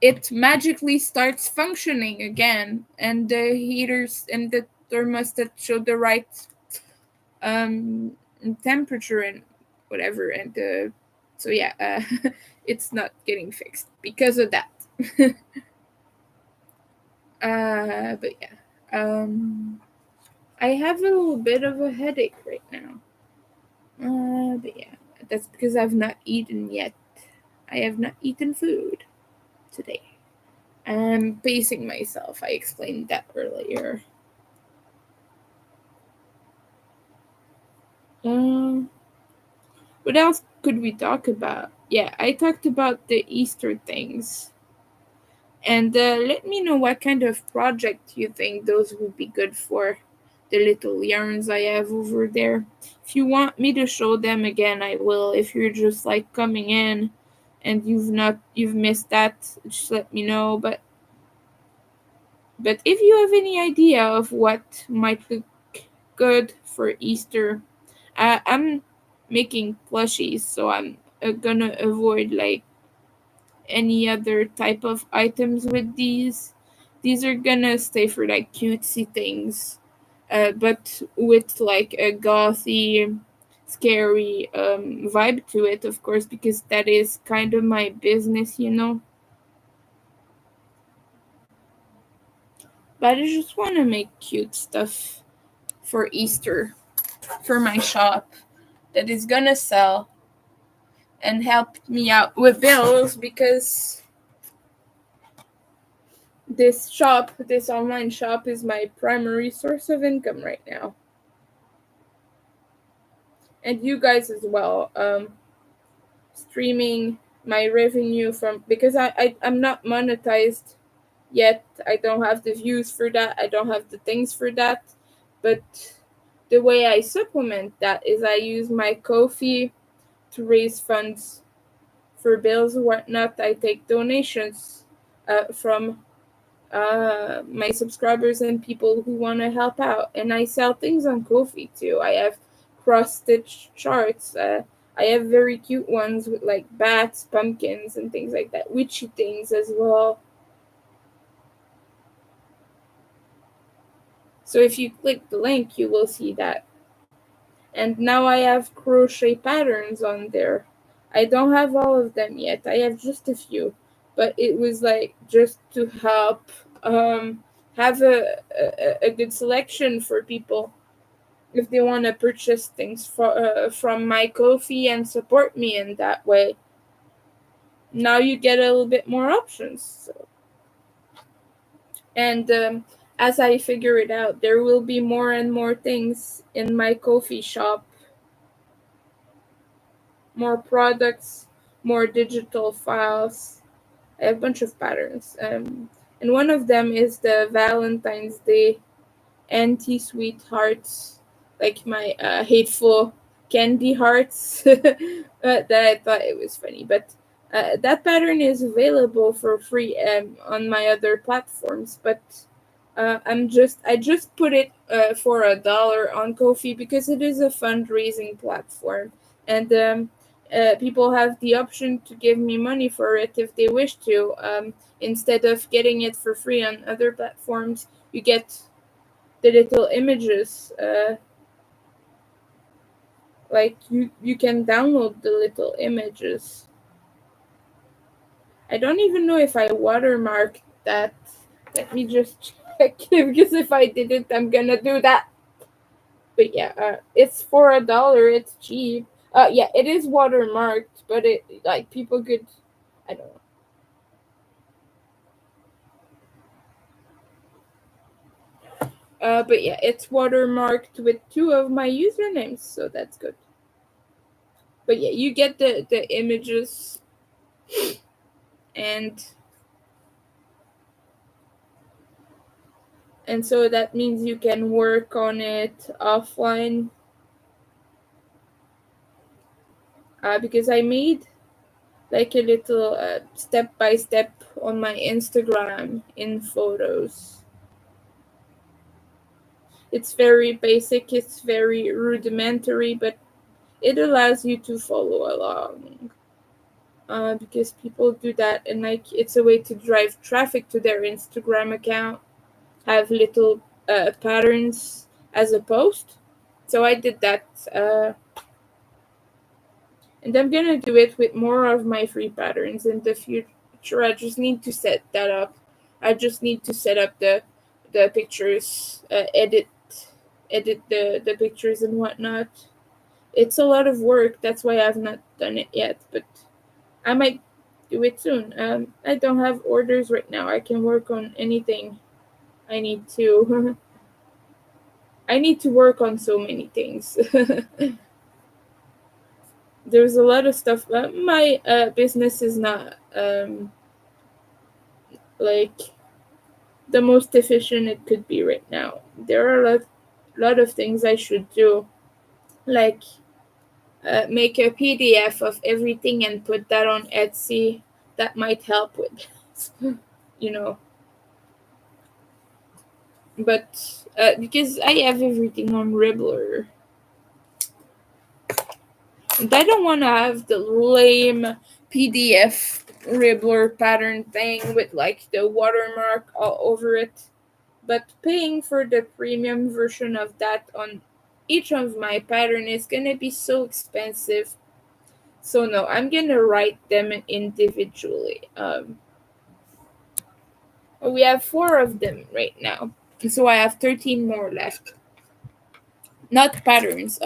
it magically starts functioning again, and the heaters and the thermostat show the right um temperature and whatever, and so yeah, it's not getting fixed because of that. But yeah, I have a little bit of a headache right now, but yeah, that's because I've not eaten yet. I have not eaten food today. I'm pacing myself. I explained that earlier. um what else could we talk about? Yeah, I talked about the Easter things. And let me know what kind of project you think those would be good for, the little yarns I have over there. If you want me to show them again, I will. If you're just like coming in and you've missed that, just let me know. But if you have any idea of what might look good for Easter, I'm making plushies, so I'm gonna avoid like any other type of items with these. These are gonna stay for like cutesy things, but with like a gothy, scary vibe to it, of course, because that is kind of my business, you know. But I just want to make cute stuff for Easter for my shop that is gonna sell and help me out with bills because this online shop is my primary source of income right now. And you guys as well. Streaming my revenue from, because I'm not monetized yet. I don't have the views for that. I don't have the things for that. But the way I supplement that is I use my Ko-fi to raise funds for bills or whatnot. I take donations from my subscribers and people who want to help out. And I sell things on Ko-fi too. I have cross-stitch charts. I have very cute ones with like bats, pumpkins, and things like that. Witchy things as well. So if you click the link, you will see that. And now I have crochet patterns on there. I don't have all of them yet. I have just a few, but it was like just to help have a good selection for people if they want to purchase things from my Ko-fi and support me in that way. Now you get a little bit more options. So. And as I figure it out, there will be more and more things in my Ko-fi shop, more products, more digital files. I have a bunch of patterns. And one of them is the Valentine's Day anti-sweet hearts, like my hateful candy hearts. That I thought it was funny. But that pattern is available for free on my other platforms. But I just put it for $1 on Ko-fi because it is a fundraising platform, and people have the option to give me money for it if they wish to. Instead of getting it for free on other platforms, you get the little images. Like you can download the little images. I don't even know if I watermarked that. Let me just check because if I didn't, I'm gonna do that. But yeah, it's for $1. It's cheap. Yeah, it is watermarked, but it like people could. I don't know. But yeah, it's watermarked with two of my usernames, so that's good. But yeah, you get the images, and so that means you can work on it offline. Because I made like a little step by step on my Instagram in photos. It's very basic, it's very rudimentary, but it allows you to follow along. Because people do that, and like it's a way to drive traffic to their Instagram account, have little patterns as a post. So I did that, and I'm gonna do it with more of my free patterns in the future. I just need to set that up. I just need to set up the pictures, edit the pictures and whatnot. It's a lot of work. That's why I've not done it yet, but I might do it soon. I don't have orders right now. I can work on anything I need to. I need to work on so many things. There's a lot of stuff. My business is not like the most efficient it could be right now. There are lot of things I should do, like make a PDF of everything and put that on Etsy. That might help with this, you know. But because I have everything on Ribbler, and I don't want to have the lame PDF Ribbler pattern thing with like the watermark all over it. But paying for the premium version of that on each of my pattern is gonna be so expensive. So no, I'm gonna write them individually. We have 4 of them right now, so I have 13 more left. Not patterns,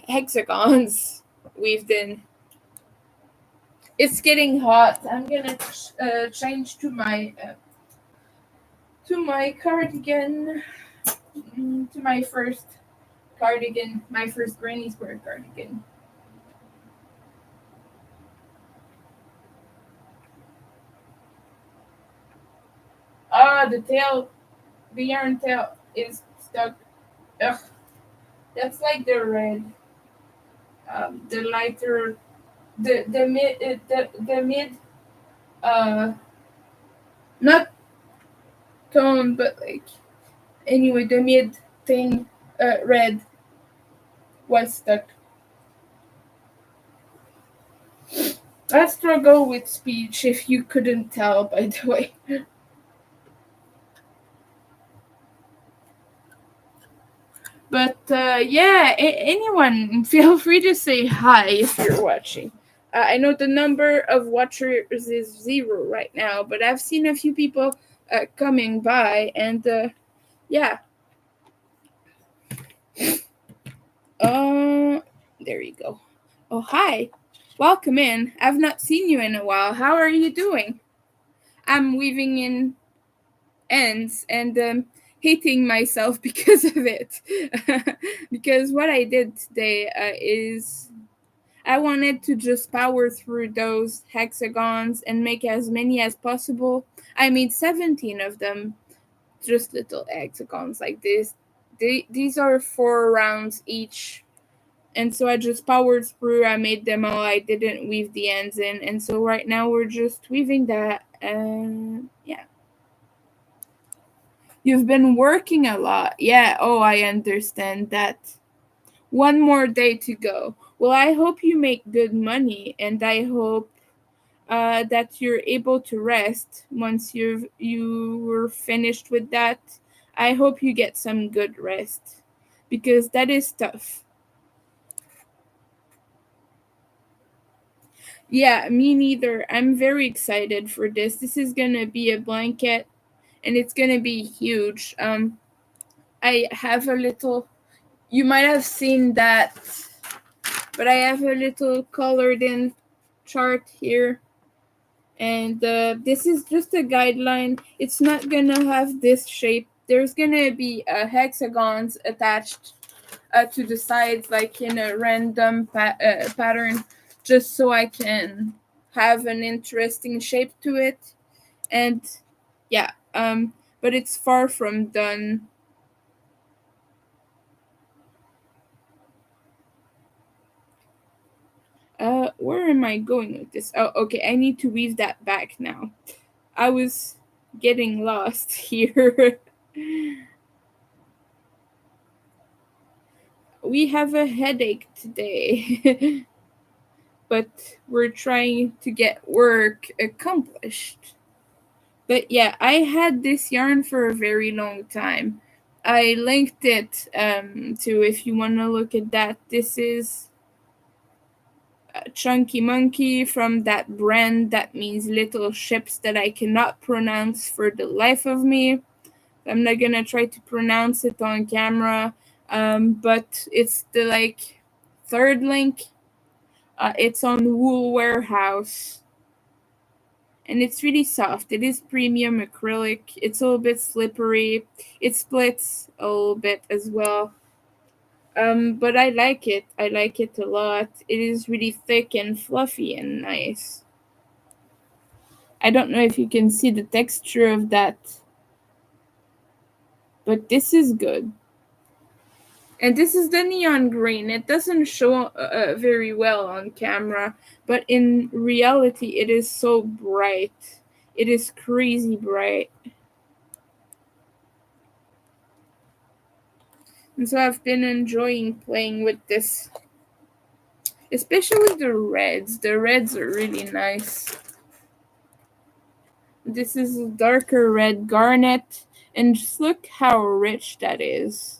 hexagons weaved in. It's getting hot. I'm gonna change to my cardigan, to my first cardigan, my first granny square cardigan. The tail, the yarn tail is stuck. Ugh, that's like the red, the lighter, the mid, uh, not tone, but like anyway, the mid thing, red was stuck. I struggle with speech if you couldn't tell, by the way. But yeah, anyone, feel free to say hi if you're watching. I know the number of watchers is 0 right now, but I've seen a few people coming by, and yeah. Uh, there you go. Oh, hi. Welcome in. I've not seen you in a while. How are you doing? I'm weaving in ends and hating myself because of it. Because what I did today is I wanted to just power through those hexagons and make as many as possible. I made 17 of them, just little hexagons like this. These are 4 rounds each. And so I just powered through. I made them all. I didn't weave the ends in. And so right now we're just weaving that. And yeah. You've been working a lot. Yeah. Oh, I understand that. One more day to go. Well, I hope you make good money, and I hope that you're able to rest once you were finished with that. I hope you get some good rest because that is tough. Yeah, me neither. I'm very excited for this. This is gonna be a blanket, and it's gonna be huge. I have a little. You might have seen that, but I have a little colored in chart here, and this is just a guideline. It's not gonna have this shape. There's gonna be hexagons attached to the sides, like in a random pattern, just so I can have an interesting shape to it. And yeah, but it's far from done. Where am I going with this? Oh, okay, I need to weave that back now. I was getting lost here. We have a headache today, but we're trying to get work accomplished. But yeah, I had this yarn for a very long time. I linked it to if you want to look at that. This is Chunky Monkey from that brand that means little ships that I cannot pronounce for the life of me. I'm not gonna try to pronounce it on camera, but it's the like third link. It's on Wool Warehouse, and it's really soft. It is premium acrylic. It's a little bit slippery. It splits a little bit as well. But I like it. I like it a lot. It is really thick and fluffy and nice. I don't know if you can see the texture of that, but this is good. And this is the neon green. It doesn't show very well on camera, but in reality, it is so bright. It is crazy bright. And so I've been enjoying playing with this, especially the reds. The reds are really nice. This is a darker red garnet, and just look how rich that is.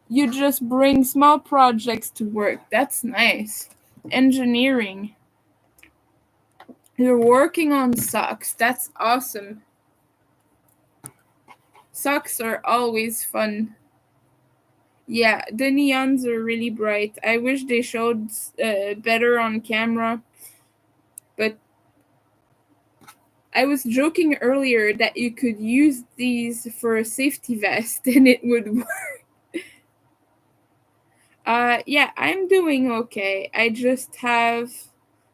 You just bring small projects to work. That's nice. Engineering. You're working on socks. That's awesome. Socks are always fun. Yeah, the neons are really bright. I wish they showed better on camera, but I was joking earlier that you could use these for a safety vest and it would work. Yeah, I'm doing okay. I just have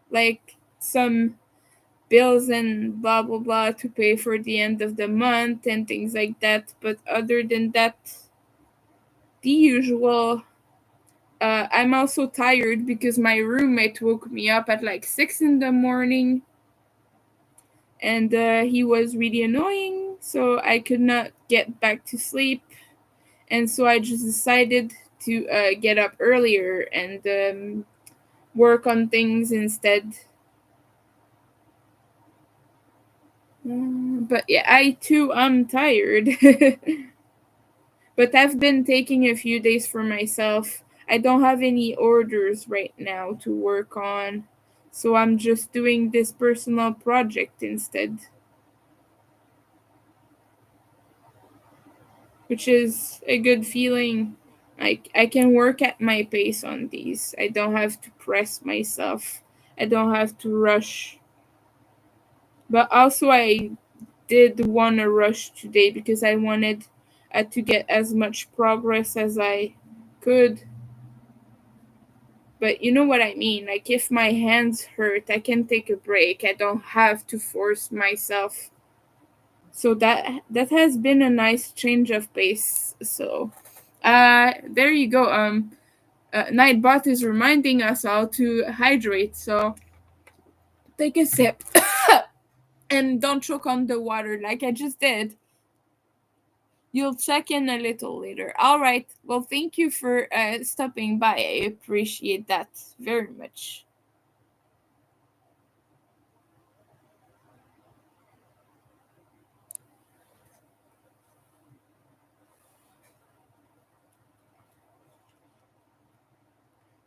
like some bills and blah blah blah to pay for the end of the month and things like that. But other than that, the usual. I'm also tired because my roommate woke me up at like 6 in the morning, and he was really annoying, so I could not get back to sleep, and so I just decided to get up earlier and work on things instead. But yeah, I too am tired. But I've been taking a few days for myself. I don't have any orders right now to work on, so I'm just doing this personal project instead, which is a good feeling. I can work at my pace on these. I don't have to press myself. I don't have to rush. But also I did want to rush today because I wanted to get as much progress as I could. But you know what I mean? Like, if my hands hurt, I can take a break. I don't have to force myself. So that has been a nice change of pace. So, there you go. Nightbot is reminding us all to hydrate. So take a sip and don't choke on the water like I just did. You'll check in a little later. All right. Well, thank you for stopping by. I appreciate that very much.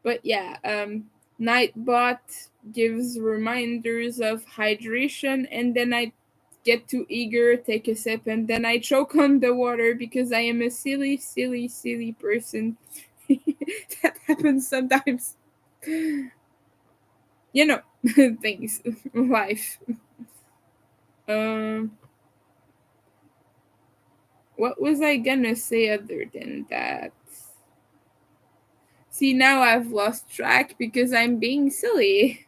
But yeah, Nightbot gives reminders of hydration, and then I get too eager, take a sip, and then I choke on the water because I am a silly, silly, silly person. That happens sometimes. You know, things, life. Um, what was I gonna say other than that? See, now I've lost track because I'm being silly.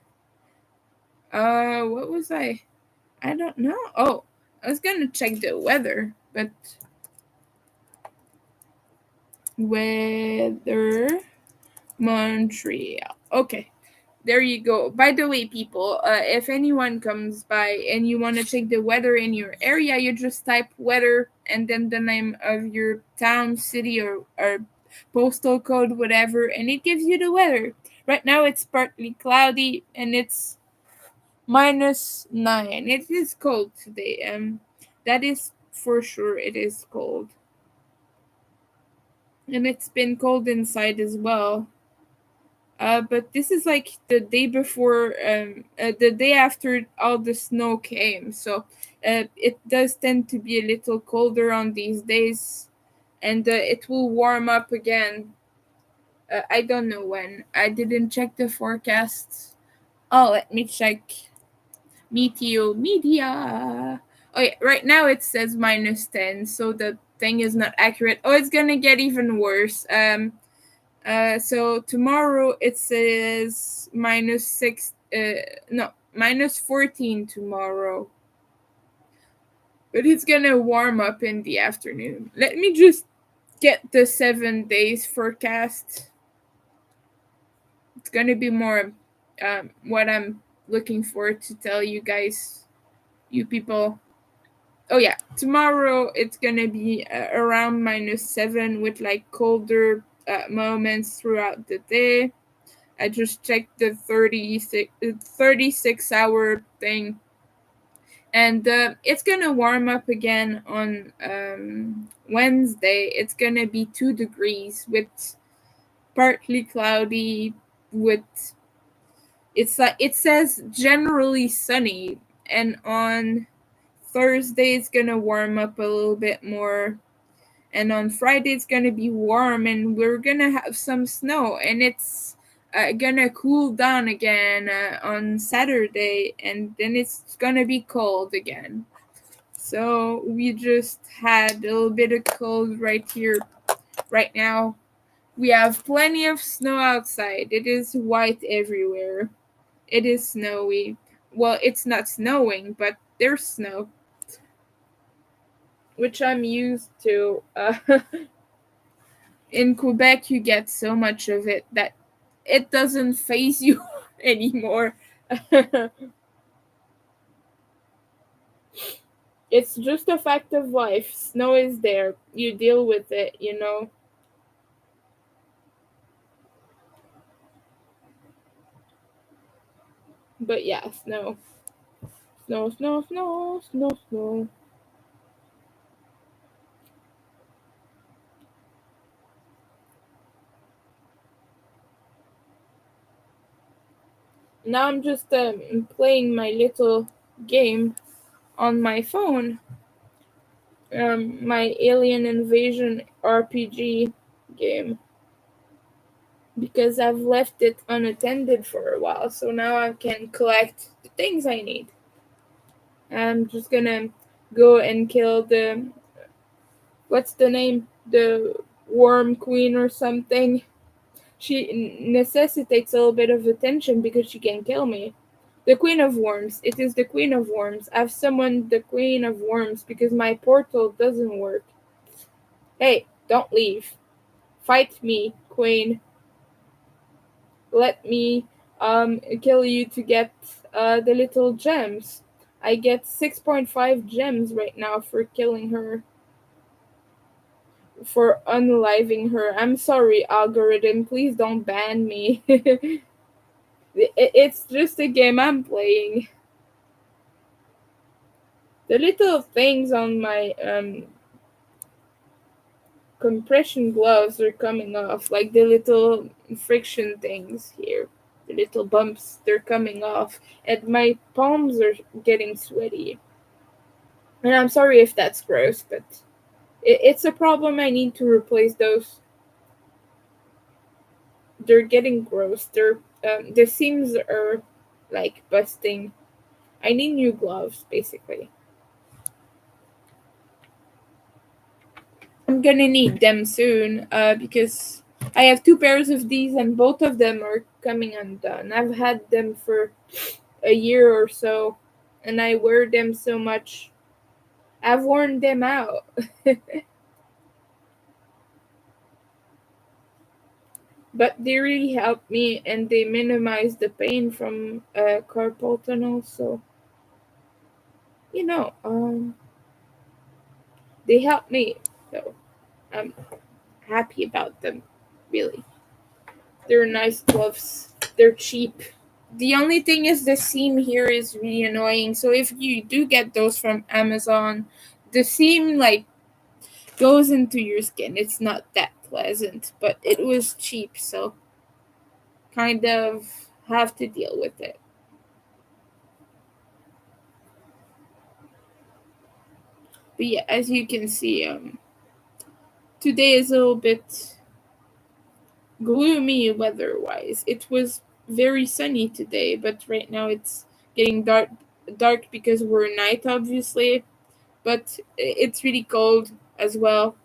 What was I don't know. Oh, I was gonna check the weather, but weather Montreal. Okay, there you go. By the way, people, if anyone comes by and you want to check the weather in your area, you just type weather and then the name of your town, city, or postal code, whatever, and it gives you the weather. Right now, it's partly cloudy and it's -9. It is cold today. That is for sure. It is cold, and it's been cold inside as well. But this is like the day before, the day after all the snow came. So, it does tend to be a little colder on these days, and it will warm up again. I don't know when. I didn't check the forecast. Oh, let me check. Meteo media. Oh yeah, right now it says -10, so the thing is not accurate. Oh, it's gonna get even worse. So tomorrow it says -6. No, -14 tomorrow. But it's gonna warm up in the afternoon. Let me just get the 7 days forecast. It's gonna be more what I'm looking for to tell you guys, you people. Oh yeah, tomorrow it's gonna be around -7 with like colder moments throughout the day. I just checked the 36 hour thing, and it's gonna warm up again on Wednesday. It's gonna be 2 degrees with partly cloudy. With it's like it says generally sunny, and on Thursday it's gonna warm up a little bit more, and on Friday it's gonna be warm, and we're gonna have some snow, and it's gonna cool down again on Saturday, and then it's gonna be cold again. So we just had a little bit of cold right here, right now. We have plenty of snow outside. It is white everywhere. It is snowy. Well, it's not snowing, but there's snow, which I'm used to. In Quebec, you get so much of it that it doesn't phase you anymore. It's just a fact of life. Snow is there. You deal with it. But yeah, snow. Snow, snow, snow, snow, snow. Now I'm just playing my little game on my phone. My Alien Invasion RPG game. Because I've left it unattended for a while, so now I can collect the things I need. I'm just gonna go and kill the what's the name? The worm queen or something. She necessitates a little bit of attention because she can kill me. The queen of worms. It is the queen of worms. I've summoned the queen of worms because my portal doesn't work. Hey, don't leave. Fight me, queen. Let me kill you to get the little gems. I get 6.5 gems right now for killing her, for unaliving her. I'm sorry, algorithm. Please don't ban me. It's just a game I'm playing. The little things on my compression gloves are coming off, like the little friction things here. The little bumps, they're coming off, and my palms are getting sweaty. And I'm sorry if that's gross, but it's a problem. I need to replace those. They're getting gross. The seams are like busting. I need new gloves, basically. I'm gonna need them soon, because I have two pairs of these, and both of them are coming undone. I've had them for a year or so, and I wear them so much. I've worn them out. But they really help me, and they minimize the pain from carpal tunnel. So they help me. So I'm happy about them. Really, they're nice gloves. They're cheap. The only thing is the seam here is really annoying. So if you do get those from Amazon, the seam like goes into your skin. It's not that pleasant, but it was cheap, so kind of have to deal with it. But yeah, as you can see, today is a little bit gloomy weather-wise. It was very sunny today, but right now it's getting dark because we're night, obviously. But it's really cold as well.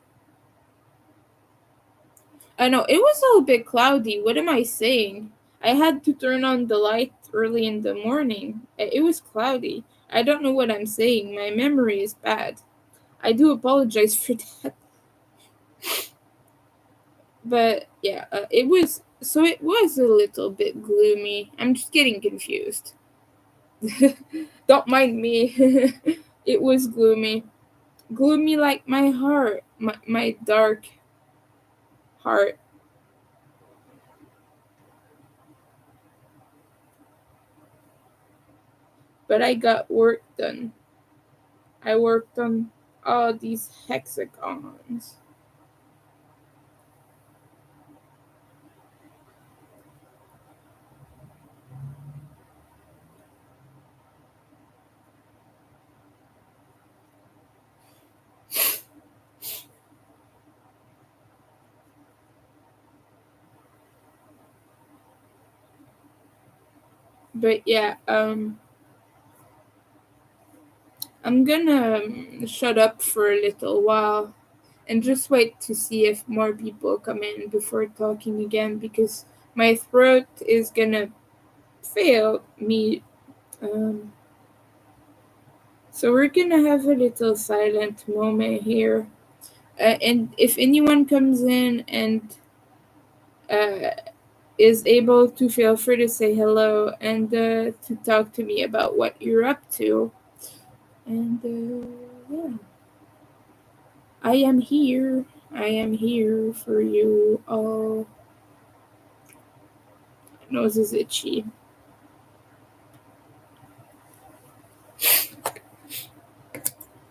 I know it was a little bit cloudy. What am I saying? I had to turn on the light early in the morning. It was cloudy. I don't know what I'm saying. My memory is bad. I do apologize for that. But yeah, it was a little bit gloomy. I'm just getting confused. Don't mind me. It was gloomy. Gloomy like my heart, my dark heart. But I got work done. I worked on all these hexagons. But yeah, I'm gonna shut up for a little while and just wait to see if more people come in before talking again, because my throat is gonna fail me Um, so we're gonna have a little silent moment here. And if anyone comes in and uh, is able to, feel free to say hello and to talk to me about what you're up to. And yeah, I am here. I am here for you all. Nose is itchy.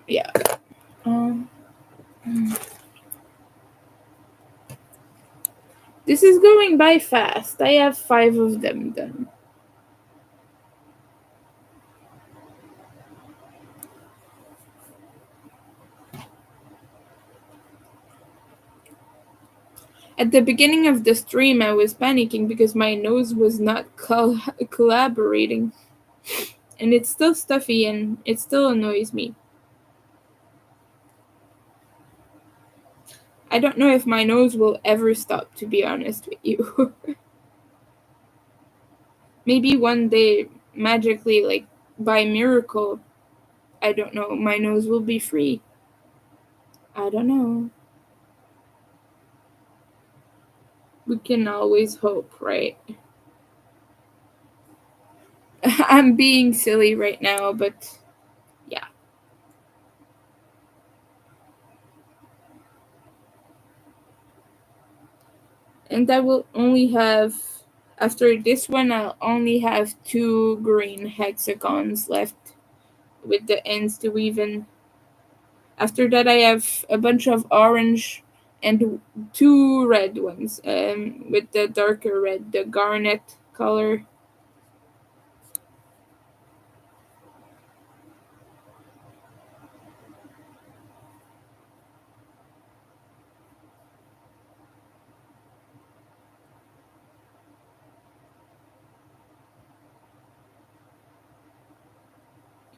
Yeah. Um, this is going by fast. I have 5 of them done. At the beginning of the stream, I was panicking because my nose was not collaborating. And it's still stuffy and it still annoys me. I don't know if my nose will ever stop, to be honest with you. Maybe one day, magically, like by miracle, I don't know, my nose will be free. I don't know. We can always hope, right? I'm being silly right now, but yeah. And I will only have, after this one, I'll only have 2 green hexagons left with the ends to weave in. After that, I have a bunch of orange and 2 red ones, with the darker red, the garnet color.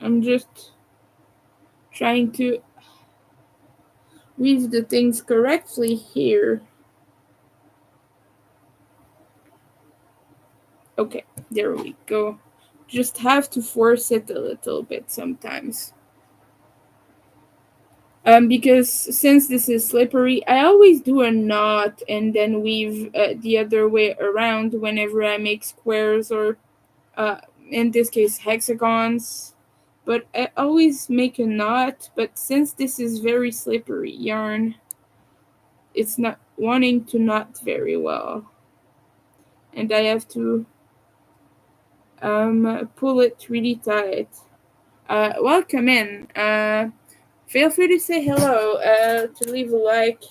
I'm just trying to weave the things correctly here. Okay, there we go. Just have to force it a little bit sometimes. Because since this is slippery, I always do a knot and then weave the other way around whenever I make squares or, uh, in this case, hexagons. But I always make a knot, but since this is very slippery yarn, it's not wanting to knot very well. And I have to pull it really tight. Welcome in. Feel free to say hello, to leave a like,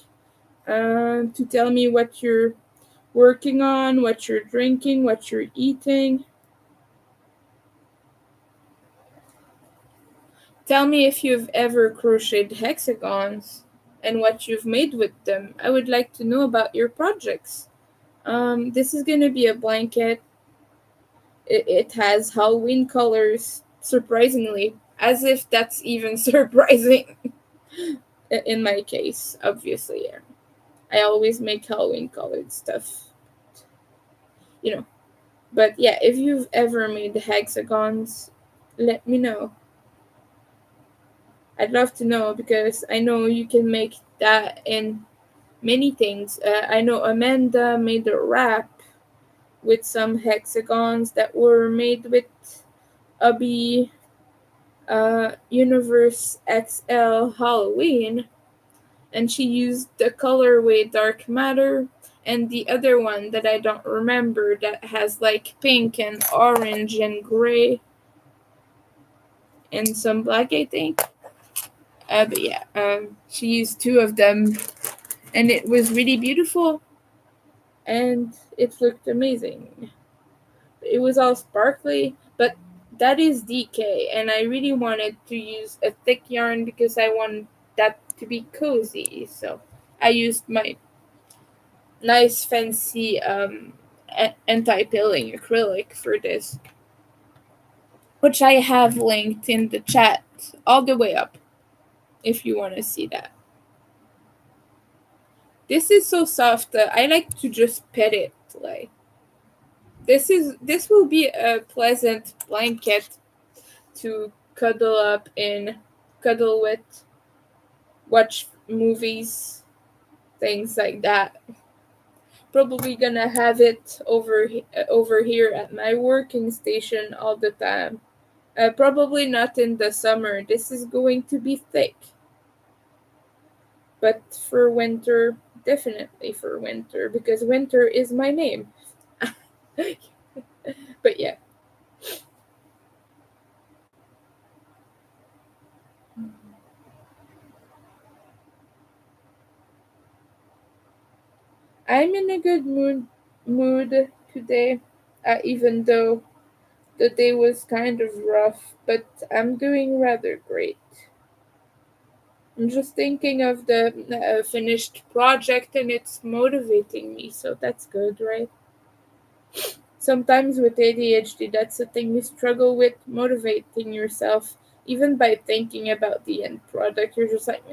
to tell me what you're working on, what you're drinking, what you're eating. Tell me if you've ever crocheted hexagons and what you've made with them. I would like to know about your projects. This is going to be a blanket. It has Halloween colors, surprisingly, as if that's even surprising in my case, obviously. Yeah. I always make Halloween colored stuff, you know. But yeah, if you've ever made the hexagons, let me know. I'd love to know because I know you can make that in many things. I know Amanda made a wrap with some hexagons that were made with Ubby Universe XL Halloween, and she used the colorway Dark Matter and the other one that I don't remember that has like pink and orange and gray and some black, I think. But yeah, she used 2 of them, and it was really beautiful, and it looked amazing. It was all sparkly, but that is DK, and I really wanted to use a thick yarn because I want that to be cozy. So I used my nice fancy anti-pilling acrylic for this, which I have linked in the chat all the way up if you want to see that. This is so soft. I like to just pet it. Like this will be a pleasant blanket to cuddle up and cuddle with, watch movies, things like that. Probably gonna have it over here at my working station all the time. Probably not in the summer. This is going to be thick. But for winter, definitely for winter, because winter is my name. But yeah. I'm in a good mood today, even though the day was kind of rough, but I'm doing rather great. I'm just thinking of the finished project and it's motivating me, so that's good, right? Sometimes with ADHD, that's the thing you struggle with, motivating yourself. Even by thinking about the end product, you're just like,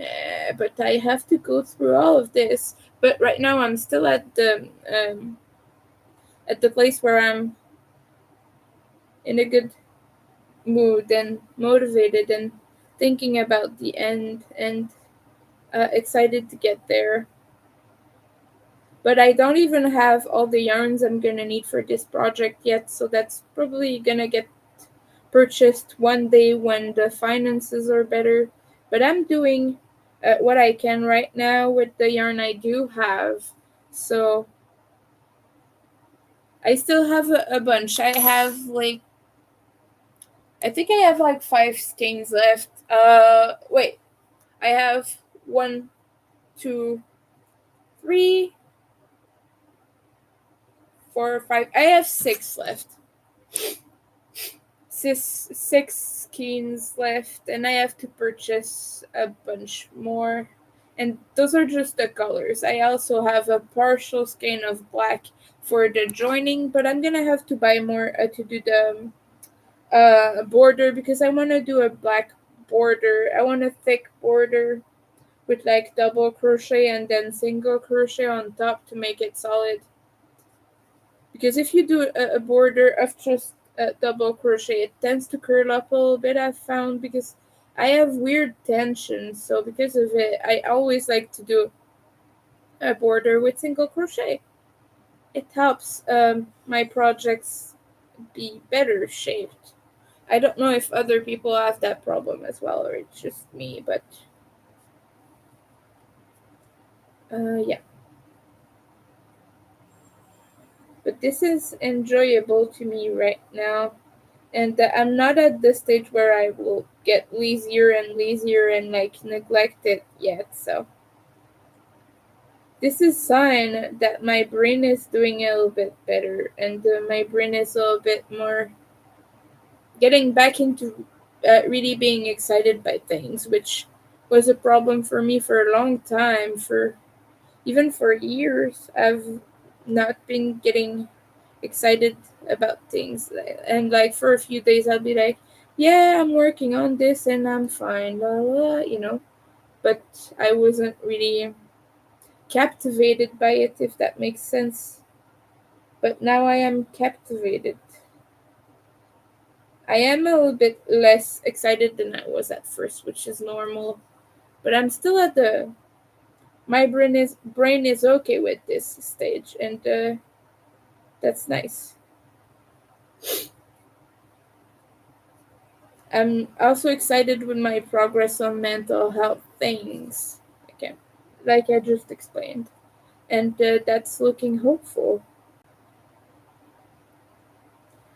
but I have to go through all of this. But right now, I'm still at the place where I'm in a good mood and motivated and thinking about the end and excited to get there. But I don't even have all the yarns I'm gonna need for this project yet, so that's probably gonna get purchased one day when the finances are better. But I'm doing what I can right now with the yarn I do have. So I still have a bunch. I have like, I think I have like five skeins left. Wait, I have one, two, three, four, five. I have six left. Six skins left, and I have to purchase a bunch more. And those are just the colors. I also have a partial skein of black for the joining, but I'm gonna have to buy more to do the border because I want to do a black border. I want a thick border with like double crochet and then single crochet on top to make it solid. Because if you do a border of just double crochet, it tends to curl up a little bit, I've found, because I have weird tension. So because of it, I always like to do a border with single crochet. It helps my projects be better shaped. I don't know if other people have that problem as well, or it's just me, but yeah. But this is enjoyable to me right now. And I'm not at the stage where I will get lazier and lazier and like neglect it yet. So this is sign that my brain is doing a little bit better, and my brain is a little bit more getting back into really being excited by things, which was a problem for me for a long time. For even for years, I've not been getting excited about things, and like for a few days I'll be like, yeah, I'm working on this and I'm fine, blah, blah, but I wasn't really captivated by it, if that makes sense. But now I am captivated. I am a little bit less excited than I was at first, which is normal, but I'm still at the my brain is okay with this stage, and that's nice. I'm also excited with my progress on mental health things. Okay, like I just explained, and that's looking hopeful.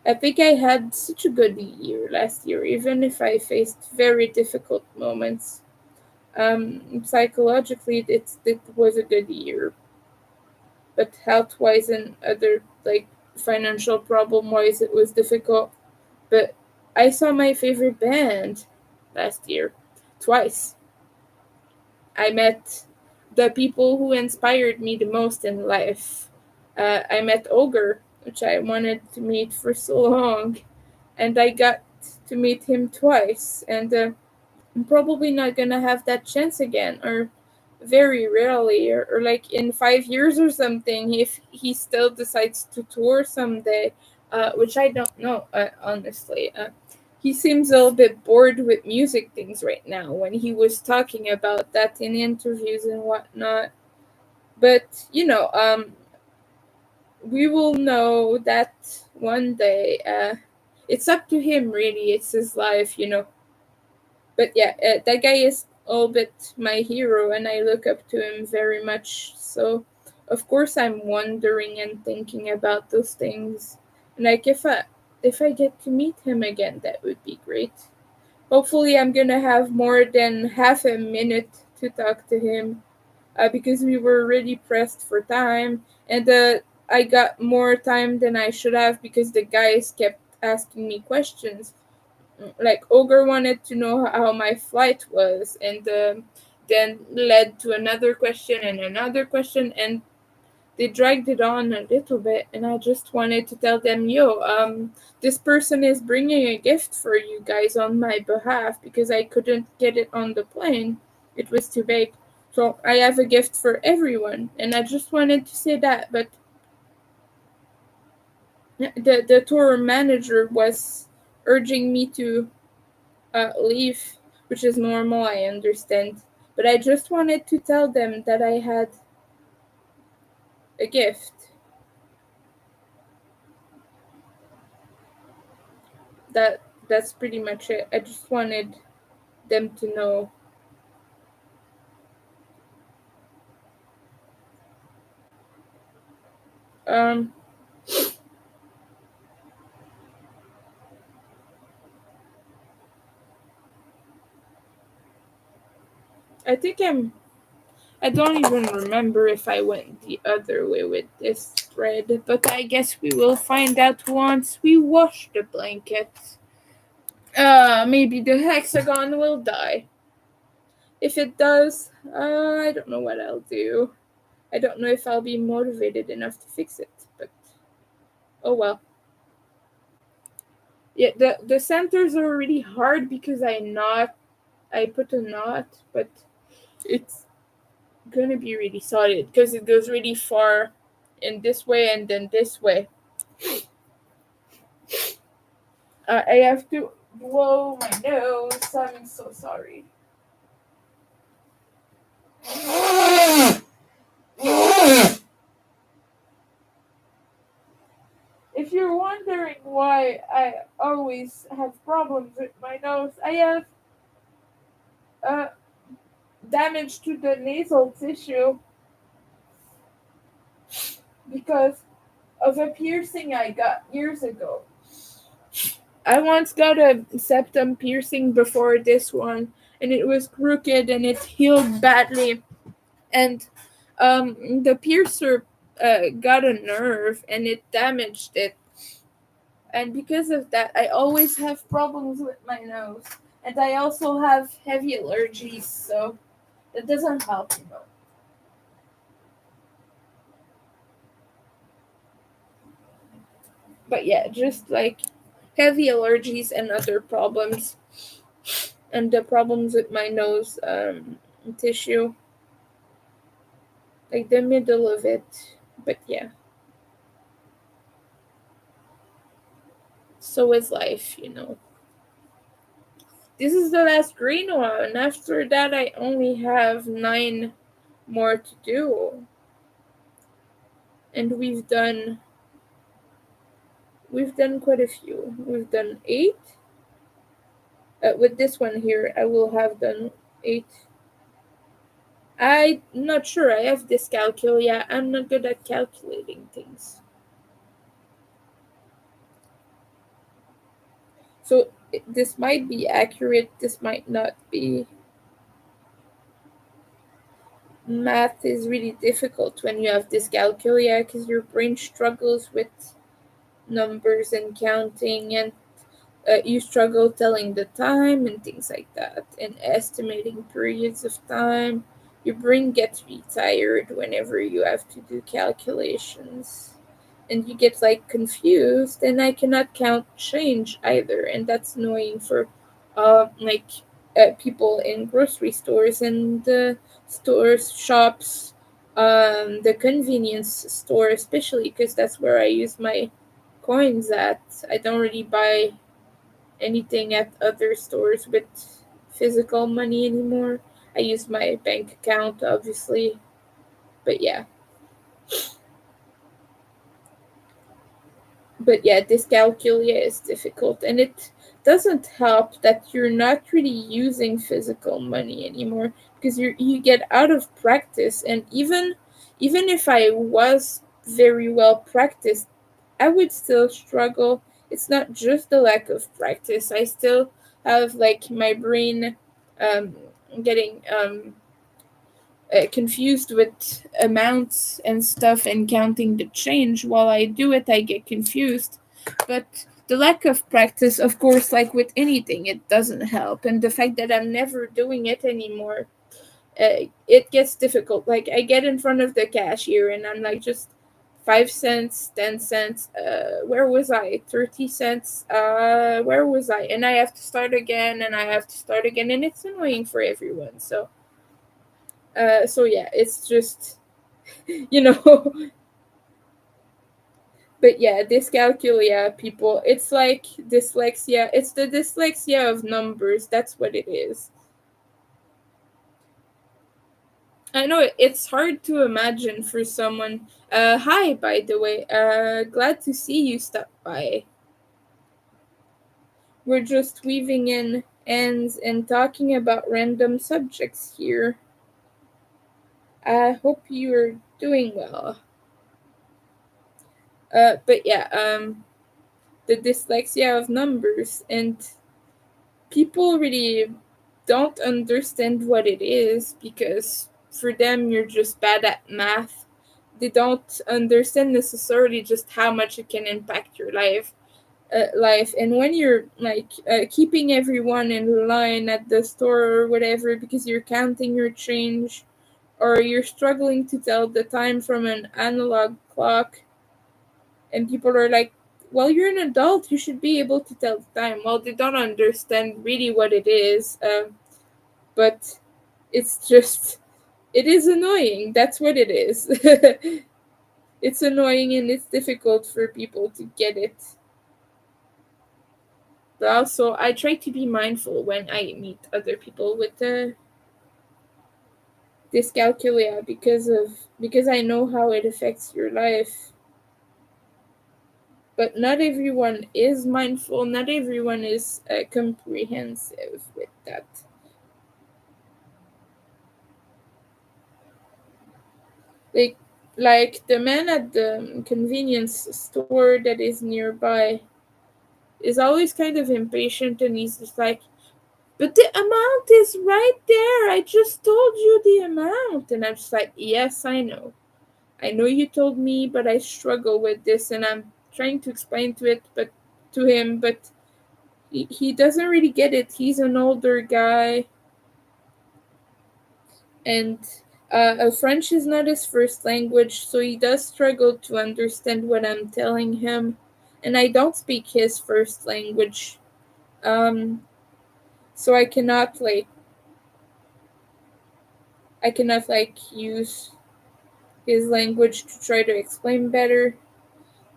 I think I had such a good year last year, even if I faced very difficult moments. Psychologically, it was a good year, but health wise and other like financial problem wise, it was difficult. But I saw my favorite band last year twice. I met the people who inspired me the most in life. I met Ogre, which I wanted to meet for so long, and I got to meet him twice. And I'm probably not gonna have that chance again, or very rarely, or like in 5 years or something, if he still decides to tour someday, which I don't know, honestly. He seems a little bit bored with music things right now when he was talking about that in interviews and whatnot. But we will know that one day. It's up to him, really. It's his life. But yeah, that guy is a little bit my hero, and I look up to him very much. So, of course, I'm wondering and thinking about those things. And like, if I get to meet him again, that would be great. Hopefully, I'm gonna have more than half a minute to talk to him, because we were really pressed for time, and I got more time than I should have because the guys kept asking me questions. Like Ogre wanted to know how my flight was, and then led to another question and another question, and they dragged it on a little bit, and I just wanted to tell them, yo, this person is bringing a gift for you guys on my behalf because I couldn't get it on the plane. It was too big. So I have a gift for everyone, and I just wanted to say that. But the tour manager was urging me to leave, which is normal, I understand. But I just wanted to tell them that I had a gift. That's pretty much it. I just wanted them to know. Um, I think I don't even remember if I went the other way with this thread, but I guess we will find out once we wash the blankets. Maybe the hexagon will die. If it does, I don't know what I'll do. I don't know if I'll be motivated enough to fix it, but oh well. Yeah, the centers are really hard because I put a knot, but it's gonna be really solid because it goes really far in this way and then this way. I have to blow my nose. I'm so sorry. If you're wondering why I always have problems with my nose, I have uh, damage to the nasal tissue because of a piercing I got years ago. I once got a septum piercing before this one, and it was crooked and it healed badly. And the piercer got a nerve and it damaged it. And because of that, I always have problems with my nose. And I also have heavy allergies, so that doesn't help. But yeah, just like heavy allergies and other problems, and the problems with my nose tissue, like the middle of it. But yeah, so is life. This is the last green one. After that, I only have 9 more to do, and we've done quite a few. We've done 8. With this one here, I will have done 8. I'm not sure. I have dyscalculia. I'm not good at calculating things. So this might be accurate. This might not be. Math is really difficult when you have dyscalculia because your brain struggles with numbers and counting, and you struggle telling the time and things like that, and estimating periods of time. Your brain gets really tired whenever you have to do calculations, and you get like confused. And I cannot count change either, and that's annoying for like people in grocery stores and stores, shops, the convenience store, especially because that's where I use my coins at. I don't really buy anything at other stores with physical money anymore. I use my bank account, obviously, but yeah. But yeah, dyscalculia is difficult, and it doesn't help that you're not really using physical money anymore because you get out of practice. And even if I was very well practiced, I would still struggle. It's not just the lack of practice. I still have like my brain um, getting confused with amounts and stuff and counting the change. While I do it, I get confused. But the lack of practice, of course, like with anything, it doesn't help. And the fact that I'm never doing it anymore, it gets difficult. Like I get in front of the cashier and I'm like, just 5 cents, 10 cents. Where was I? 30 cents. Where was I? And I have to start again, and I have to start again, and it's annoying for everyone. So yeah, it's just you know. But yeah, dyscalculia, people, it's like dyslexia. It's the dyslexia of numbers. That's what it is. I know it's hard to imagine for someone. Hi, by the way. Glad to see you stop by. We're just weaving in ends and talking about random subjects here. I hope you're doing well. But yeah, the dyslexia of numbers, and people really don't understand what it is because for them you're just bad at math. They don't understand necessarily just how much it can impact your life. And when you're like keeping everyone in line at the store or whatever because you're counting your change, or you're struggling to tell the time from an analog clock, and people are like, well, you're an adult, you should be able to tell the time. Well, they don't understand really what it is. But it's just, it is annoying. That's what it is. It's annoying and it's difficult for people to get it. But also, I try to be mindful when I meet other people with dyscalculia because I know how it affects your life. But not everyone is mindful. Not everyone is comprehensive with that. Like, like the man at the convenience store that is nearby is always kind of impatient, and he's just like, but the amount is right there. I just told you the amount. And I'm just like, yes, I know. I know you told me, but I struggle with this, and I'm trying to explain to him, but he doesn't really get it. He's an older guy, and French is not his first language, so he does struggle to understand what I'm telling him. And I don't speak his first language, um, so I cannot like use his language to try to explain better.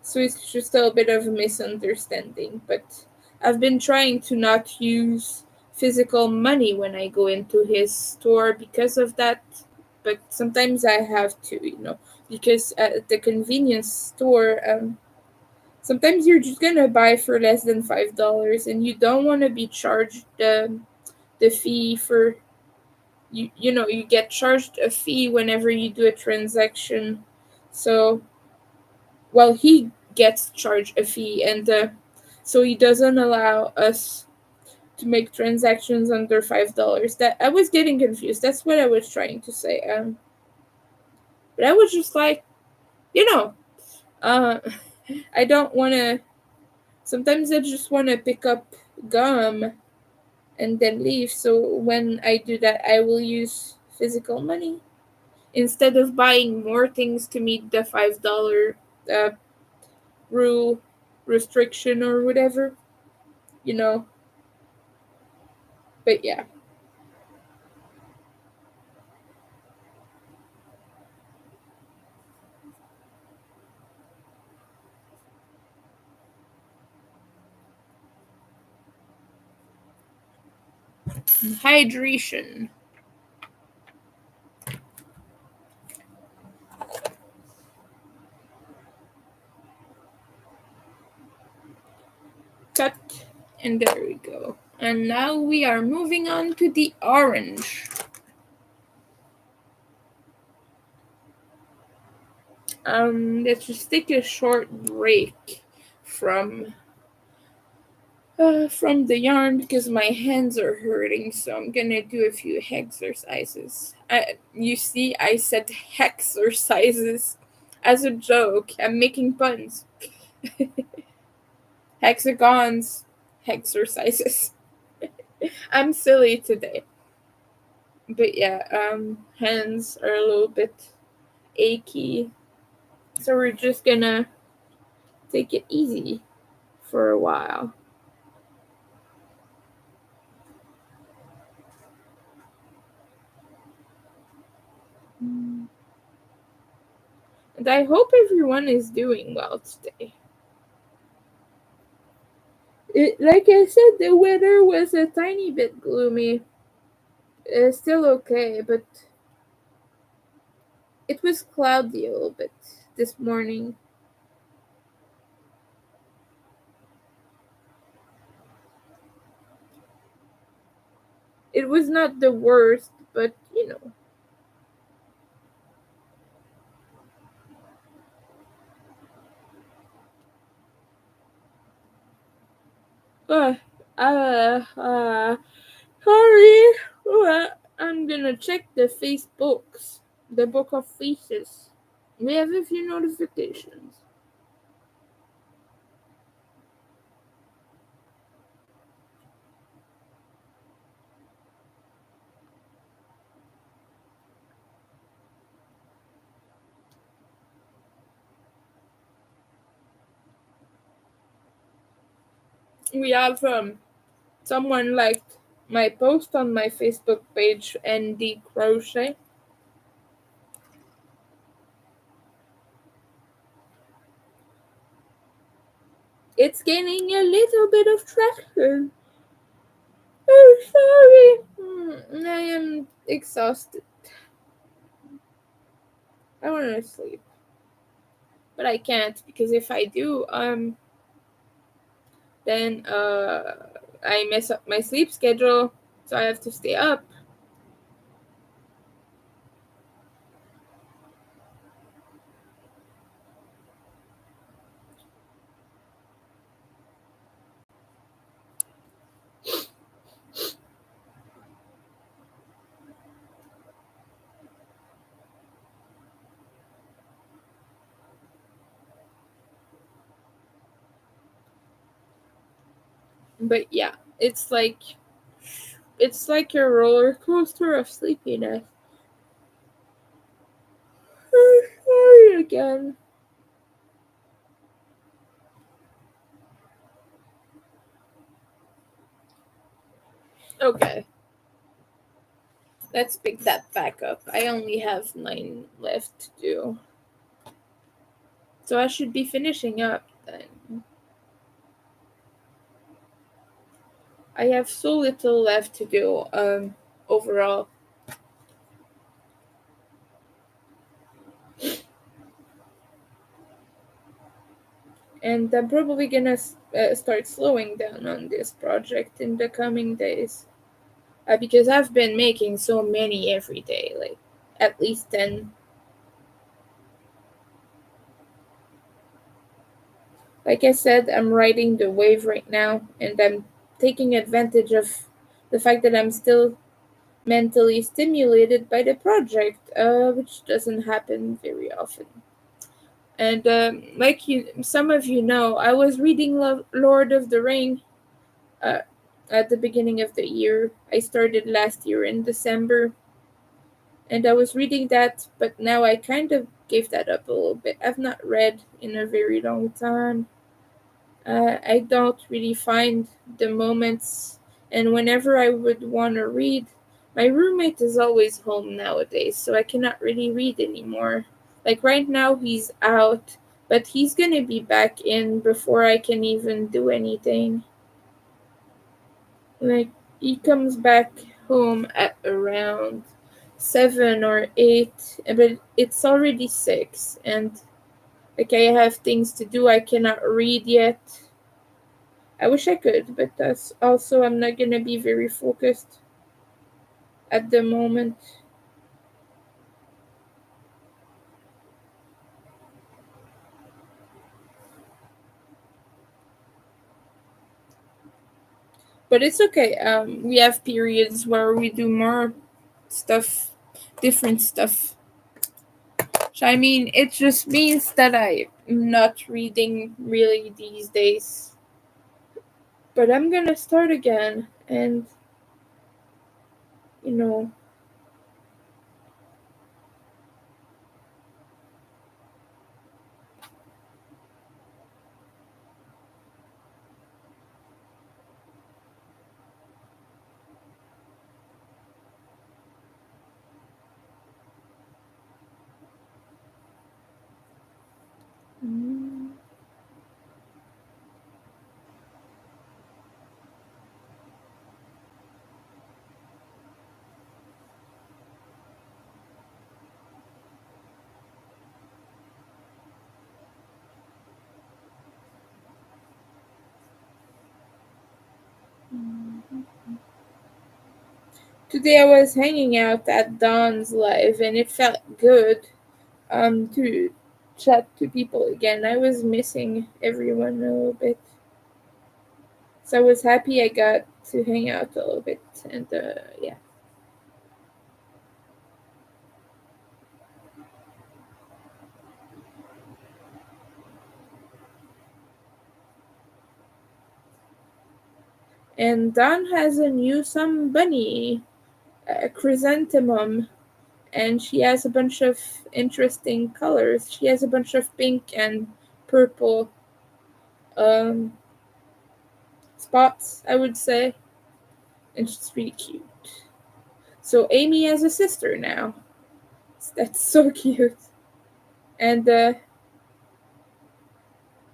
So it's just a bit of a misunderstanding. But I've been trying to not use physical money when I go into his store because of that. But sometimes I have to, because at the convenience store, sometimes you're just gonna buy for less than $5, and you don't want to be charged the fee for you get charged a fee whenever you do a transaction. So, well, he gets charged a fee, and so he doesn't allow us to make transactions under $5. That I was getting confused. That's what I was trying to say. But I was just like, you know, uh, I don't want to. Sometimes I just want to pick up gum and then leave. So when I do that, I will use physical money instead of buying more things to meet the $5 uh, rule restriction or whatever, you know. But yeah. hydration. Cut. And there we go. And now we are moving on to the orange. Let's just take a short break from the yarn because my hands are hurting, so I'm gonna do a few exercises. You see, I said exercises as a joke. I'm making puns. Hexagons, exercises. I'm silly today. But yeah, hands are a little bit achy. So we're just gonna take it easy for a while. And I hope everyone is doing well today. Like I said, the weather was a tiny bit gloomy. It's still okay, but it was cloudy a little bit this morning. It was not the worst, but you know. Uh, uh, Sorry. I'm gonna check the Facebooks, the book of faces. We have a few notifications. We have someone liked my post on my Facebook page and the crochet. It's gaining a little bit of traction. I'm sorry. I am exhausted. I want to sleep, but I can't because if I do, then I mess up my sleep schedule, so I have to stay up. But yeah, it's like a roller coaster of sleepiness. Sorry again. Okay, let's pick that back up. I only have 9 left to do. So I should be finishing up then. I have so little left to do overall. And I'm probably gonna start slowing down on this project in the coming days. Because I've been making so many every day, like at least 10. Like I said, I'm riding the wave right now, and I'm taking advantage of the fact that I'm still mentally stimulated by the project, which doesn't happen very often. And like some of you know, I was reading Lord of the Ring uh, at the beginning of the year. I started last year in December, and I was reading that, but now I kind of gave that up a little bit. I've not read in a very long time. I don't really find the moments, and whenever I would want to read, my roommate is always home nowadays, so I cannot really read anymore. Like right now, he's out, but he's gonna be back in before I can even do anything. Like, he comes back home at around 7 or 8, but it's already 6, and like I have things to do. I cannot read yet. I wish I could, but that's also I'm not gonna be very focused at the moment. But it's okay. We have periods where we do more stuff, different stuff. So, I mean, it just means that I'm not reading really these days. But I'm gonna start again, and you know, mm, today I was hanging out at Dawn's live, and it felt good. To chat to people again. I was missing everyone a little bit, so I was happy I got to hang out a little bit, and yeah. And Dawn has a new some bunny, a chrysanthemum, and she has a bunch of interesting colors. She has a bunch of pink and purple um, spots, I would say, and she's really cute. So Amy has a sister now. That's so cute. And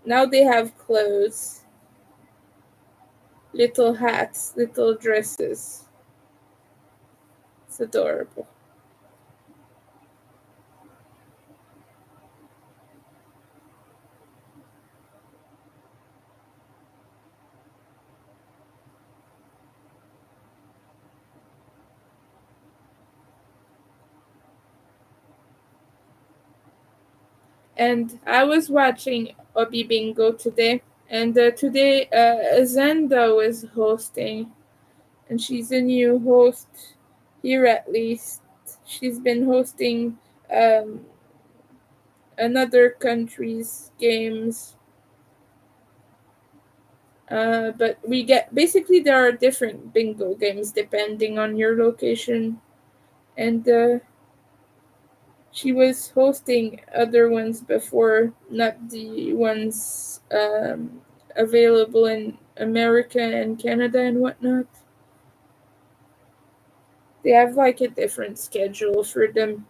now they have clothes, little hats, little dresses. It's adorable. And I was watching Obi Bingo today, and today Zenda was hosting, and she's a new host here at least. She's been hosting um, another country's games, but we get basically there are different bingo games depending on your location, and she was hosting other ones before, not the ones available in America and Canada and whatnot. They have like a different schedule for them,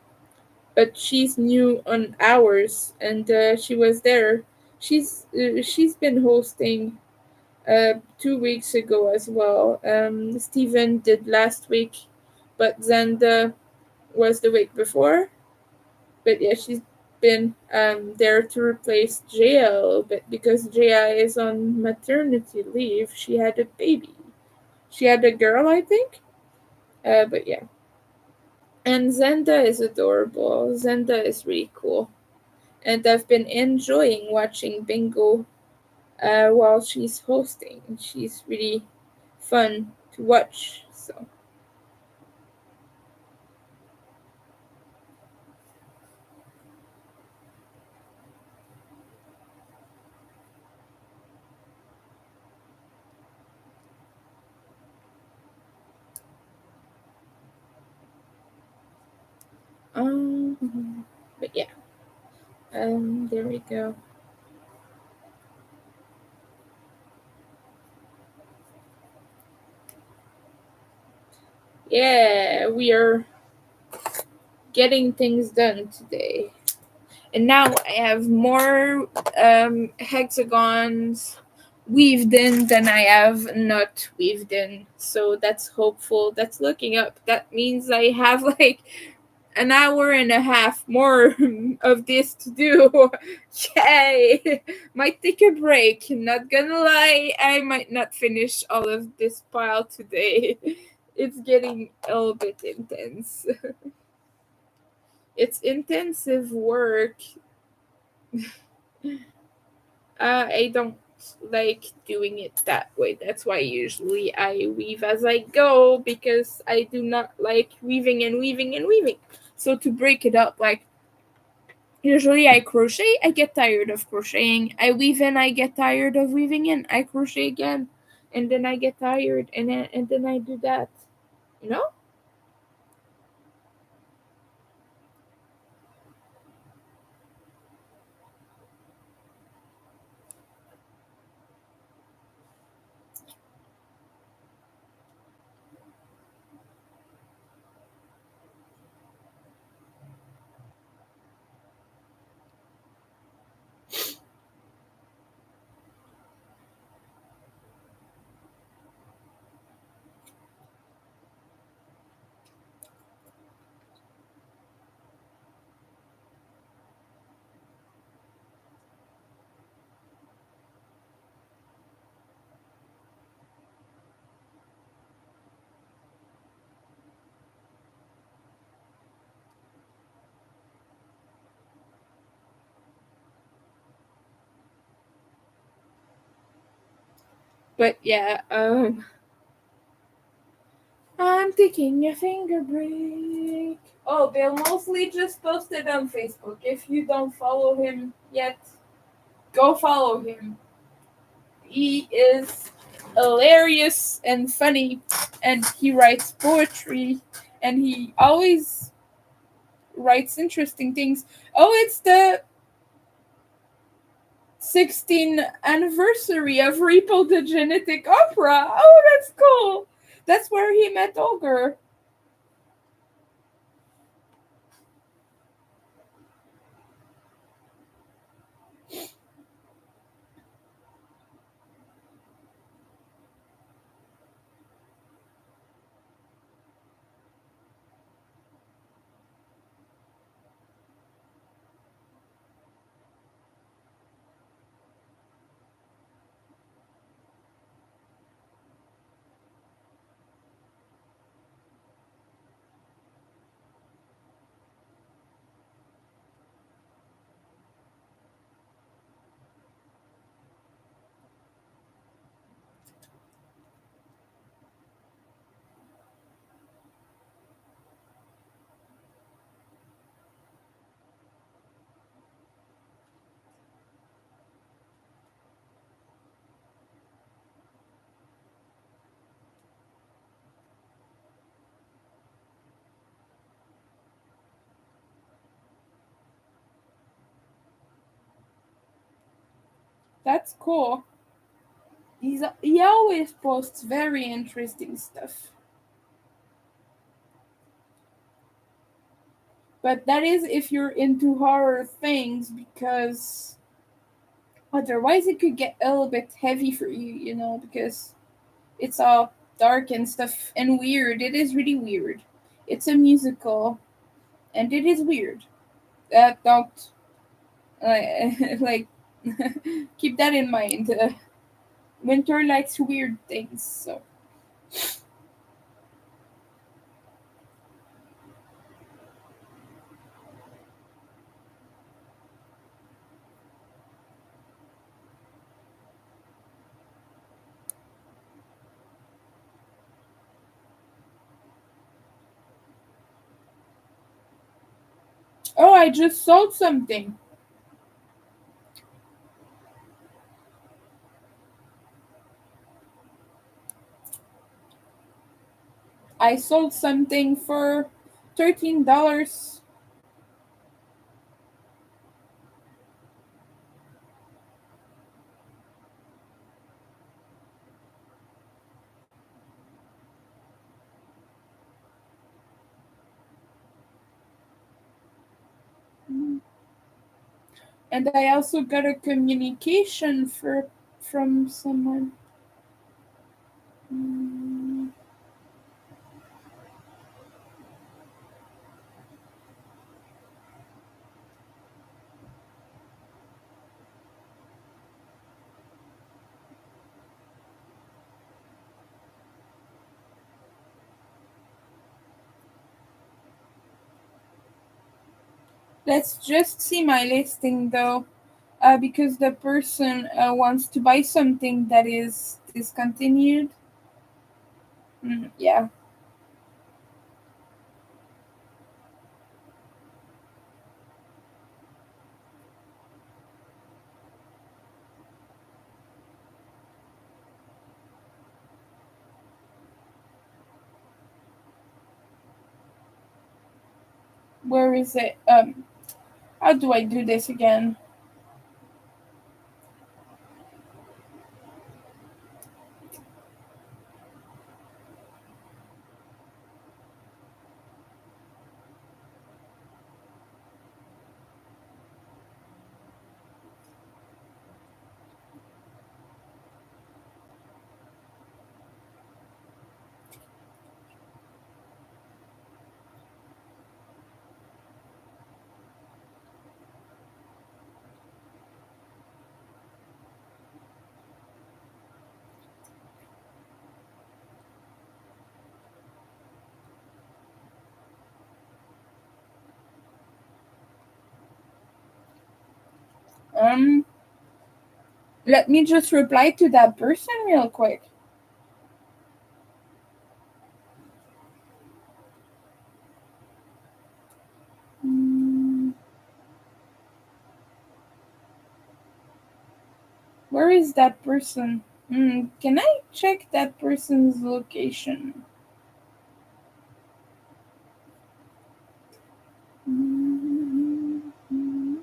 but she's new on ours, and she was there. She's been hosting 2 weeks ago as well. Steven did last week, but Zanda was the week before. But yeah, she's been there to replace Jaya a little bit because Jaya is on maternity leave. She had a baby. She had a girl, I think. But yeah. And Zenda is adorable. Zenda is really cool. And I've been enjoying watching Bingo while she's hosting. She's really fun to watch. So, but yeah, there we go. Yeah, we are getting things done today. And now I have more hexagons, weaved in than I have not weaved in. So that's hopeful. That's looking up. That means I have like an hour and a half more of this to do. Yay! Might take a break. Not gonna lie, I might not finish all of this pile today. It's getting a little bit intense. It's intensive work. I don't like doing it that way. That's why usually I weave as I go because I do not like weaving and weaving and weaving. So to break it up, like usually I crochet, I get tired of crocheting. I weave in, I get tired of weaving in. I crochet again, and then I get tired, and then I do that. You know? But yeah, I'm taking a finger break. Oh, Bill Mosley just posted on Facebook. If you don't follow him yet, go follow him. He is hilarious and funny, and he writes poetry, and he always writes interesting things. Oh, it's the 16th anniversary of Repo the Genetic Opera. Oh, that's cool. That's where he met Ogre. That's cool. He always posts very interesting stuff. But that is if you're into horror things, because otherwise it could get a little bit heavy for you, because it's all dark and stuff and weird. It is really weird. It's a musical, and it is weird. Don't like keep that in mind. Winter likes weird things, so. Oh, I just sold something. I sold something for $13. And I also got a communication for from someone. Mm, let's just see my listing though, because the person wants to buy something that is discontinued. Yeah. Where is it? How do I do this again? Um, Let me just reply to that person real quick. Mm, where is that person? Can I check that person's location? Mm, mm,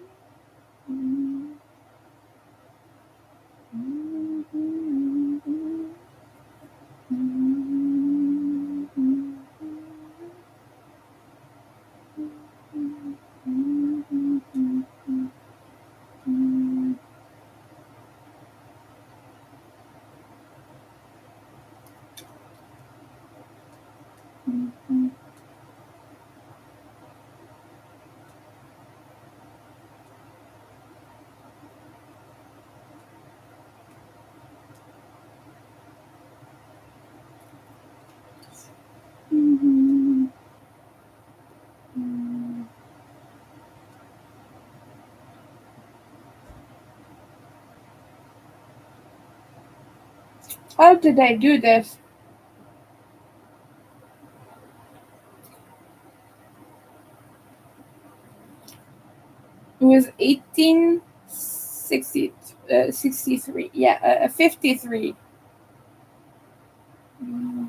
mm, mm, mm, mm, mm, mm. How did I do this? It was 1860, 63. Yeah, 53. Mm,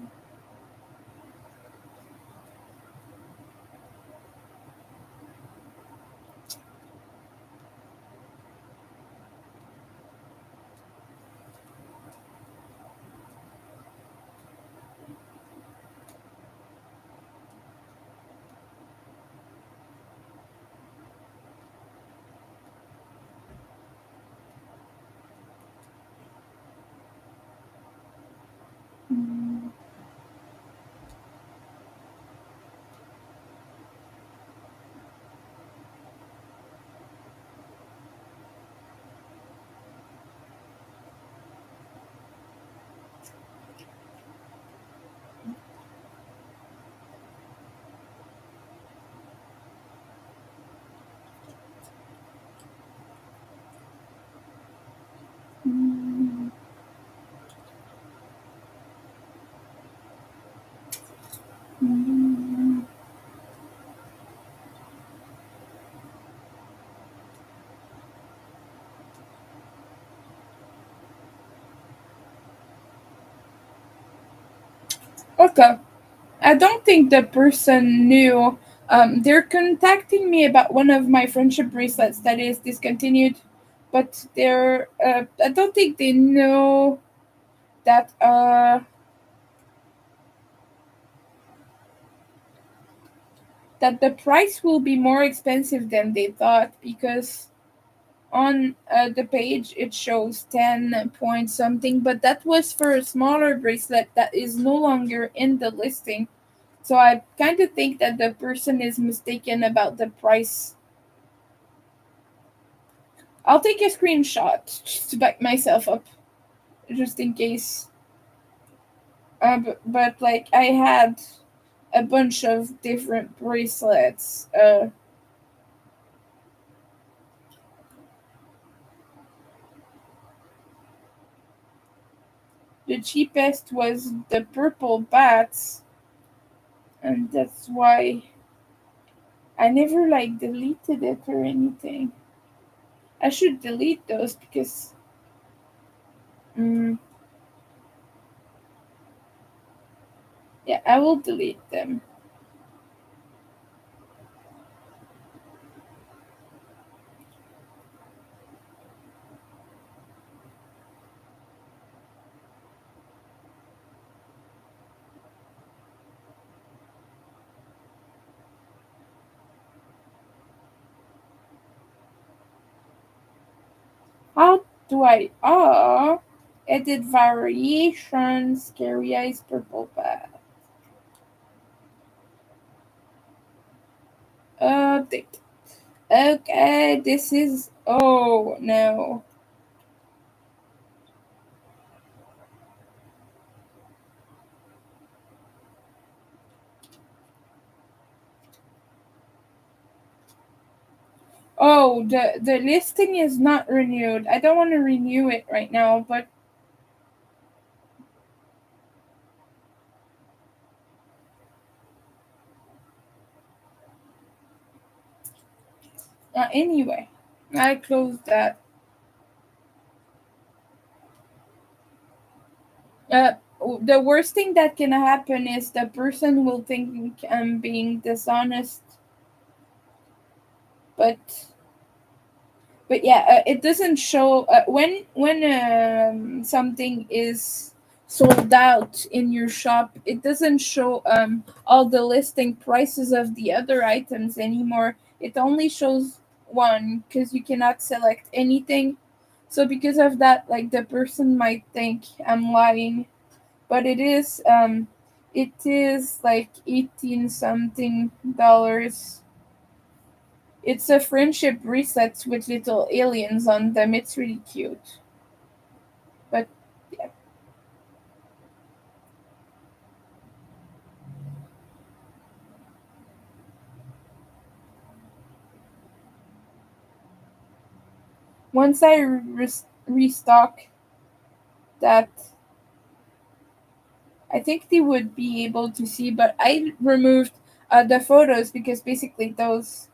mm, mm, mm. Okay. I don't think the person knew. They're contacting me about one of my friendship bracelets that is discontinued, but I don't think they know that that the price will be more expensive than they thought because On the page it shows 10 point something, but that was for a smaller bracelet that is no longer in the listing. So I kind of think that the person is mistaken about the price. I'll take a screenshot just to back myself up, just in case. But like I had a bunch of different bracelets. The cheapest was the purple bats, and that's why I never like deleted it or anything. I should delete those because mm, yeah, I will delete them. How do I edit variations, scary eyes, purple bat. Update. Okay, this is oh no. Oh, the listing is not renewed. I don't want to renew it right now, but anyway, I closed that. Uh, the worst thing that can happen is the person will think I'm being dishonest, but yeah, it doesn't show when something is sold out in your shop. It doesn't show all the listing prices of the other items anymore. It only shows one because you cannot select anything. So because of that, like the person might think I'm lying, but it is like 18 something dollars. It's a friendship bracelet with little aliens on them. It's really cute. But yeah, once I restock that, I think they would be able to see. But I removed the photos because basically those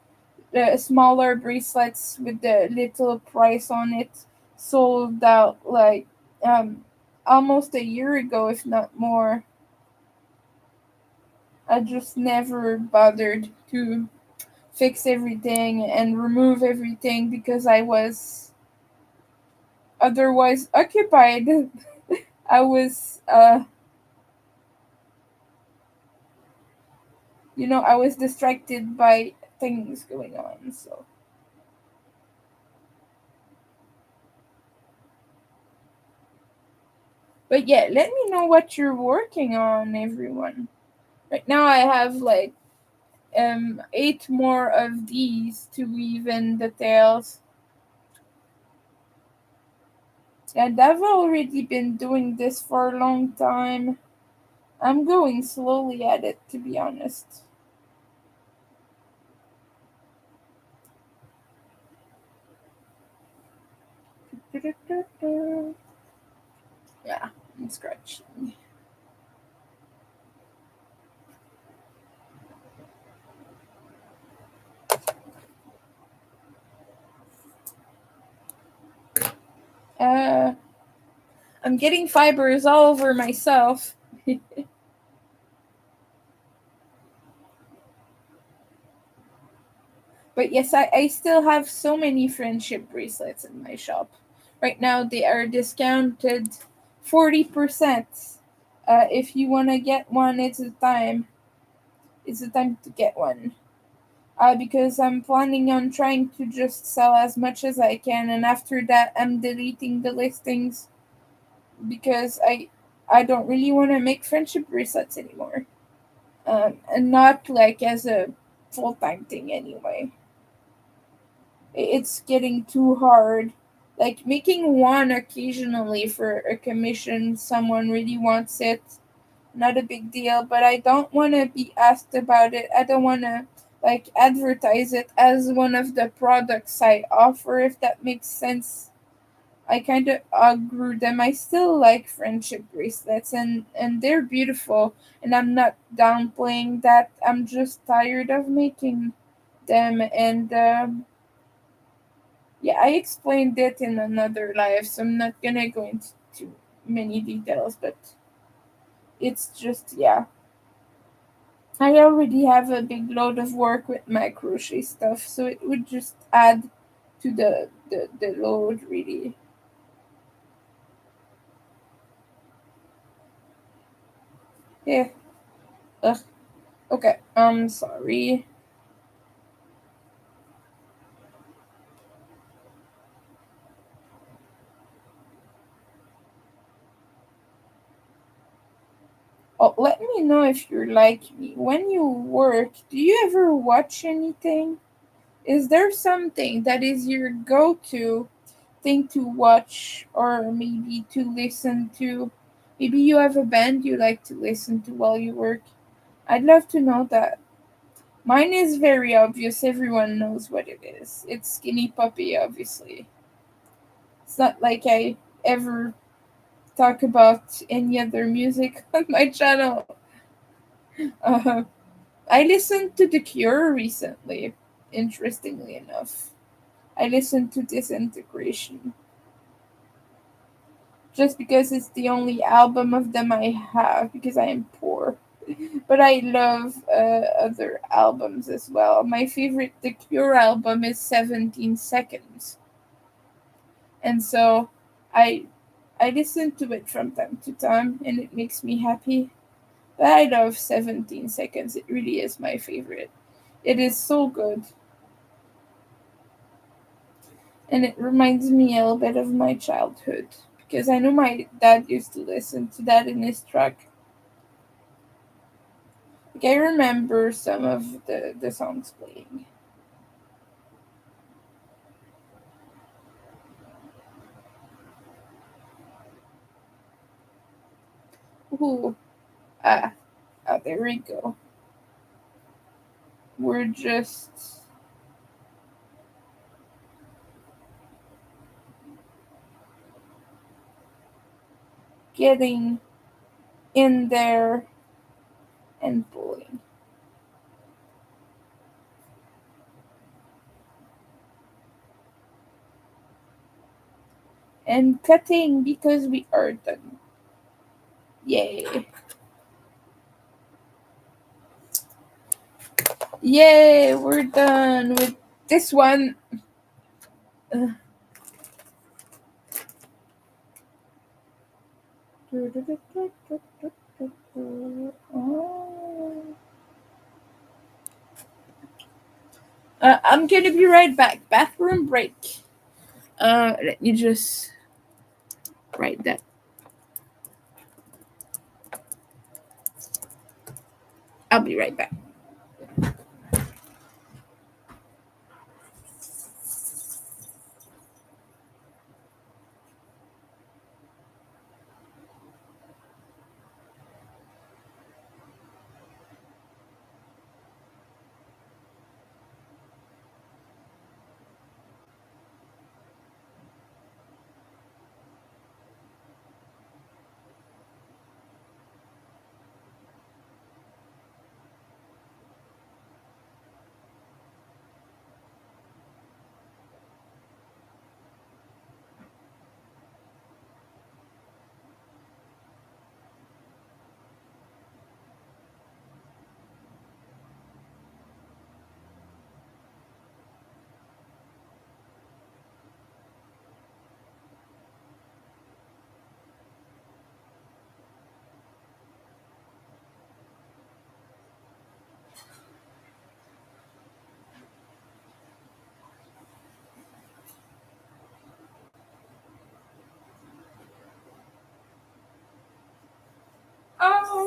the smaller bracelets with the little price on it sold out like um almost a year ago, if not more. I just never bothered to fix everything and remove everything because I was otherwise occupied. I was I was distracted by things going on. So but yeah, let me know what you're working on, everyone. Right now I have like eight more of these to weave in the tails. And I've already been doing this for a long time. I'm going slowly at it, to be honest. Yeah, I'm scratching. Uh, I'm getting fibers all over myself. But yes, I still have so many friendship bracelets in my shop. Right now, they are discounted 40%. If you want to get one, it's the time. It's the time to get one. because I'm planning on trying to just sell as much as I can, and after that, I'm deleting the listings because I don't really want to make friendship bracelets anymore, and not like as a full time thing anyway. It's getting too hard. Like making one occasionally for a commission, someone really wants it, not a big deal, but I don't want to be asked about it. I don't want to like advertise it as one of the products I offer, if that makes sense. I kind of outgrew them. I still like friendship bracelets, and they're beautiful, and I'm not downplaying that. I'm just tired of making them, and yeah, I explained it in another live, so I'm not gonna go into too many details, but it's just, yeah. I already have a big load of work with my crochet stuff, so it would just add to the load, really. Yeah. Ugh. Okay. I'm sorry. Oh, let me know if you're like me. When you work, do you ever watch anything? Is there something that is your go to thing to watch or maybe to listen to? Maybe you have a band you like to listen to while you work. I'd love to know that. Mine is very obvious. Everyone knows what it is. It's Skinny Puppy, obviously. It's not like I ever talk about any other music on my channel. Uh, I listened to The Cure recently, interestingly enough. I listened to Disintegration just because it's the only album of them I have because I am poor. But I love other albums as well. My favorite The Cure album is 17 Seconds. And so I I listen to it from time to time and it makes me happy. But I love 17 Seconds. It really is my favorite. It is so good. And it reminds me a little bit of my childhood because I know my dad used to listen to that in his truck. Like I remember some of the songs playing. Ooh, ah, there we go. We're just getting in there and pulling and cutting because we are done. Yay! Yay! We're done with this one. Uh, I'm gonna be right back. Bathroom break. Let me just write that. I'll be right back.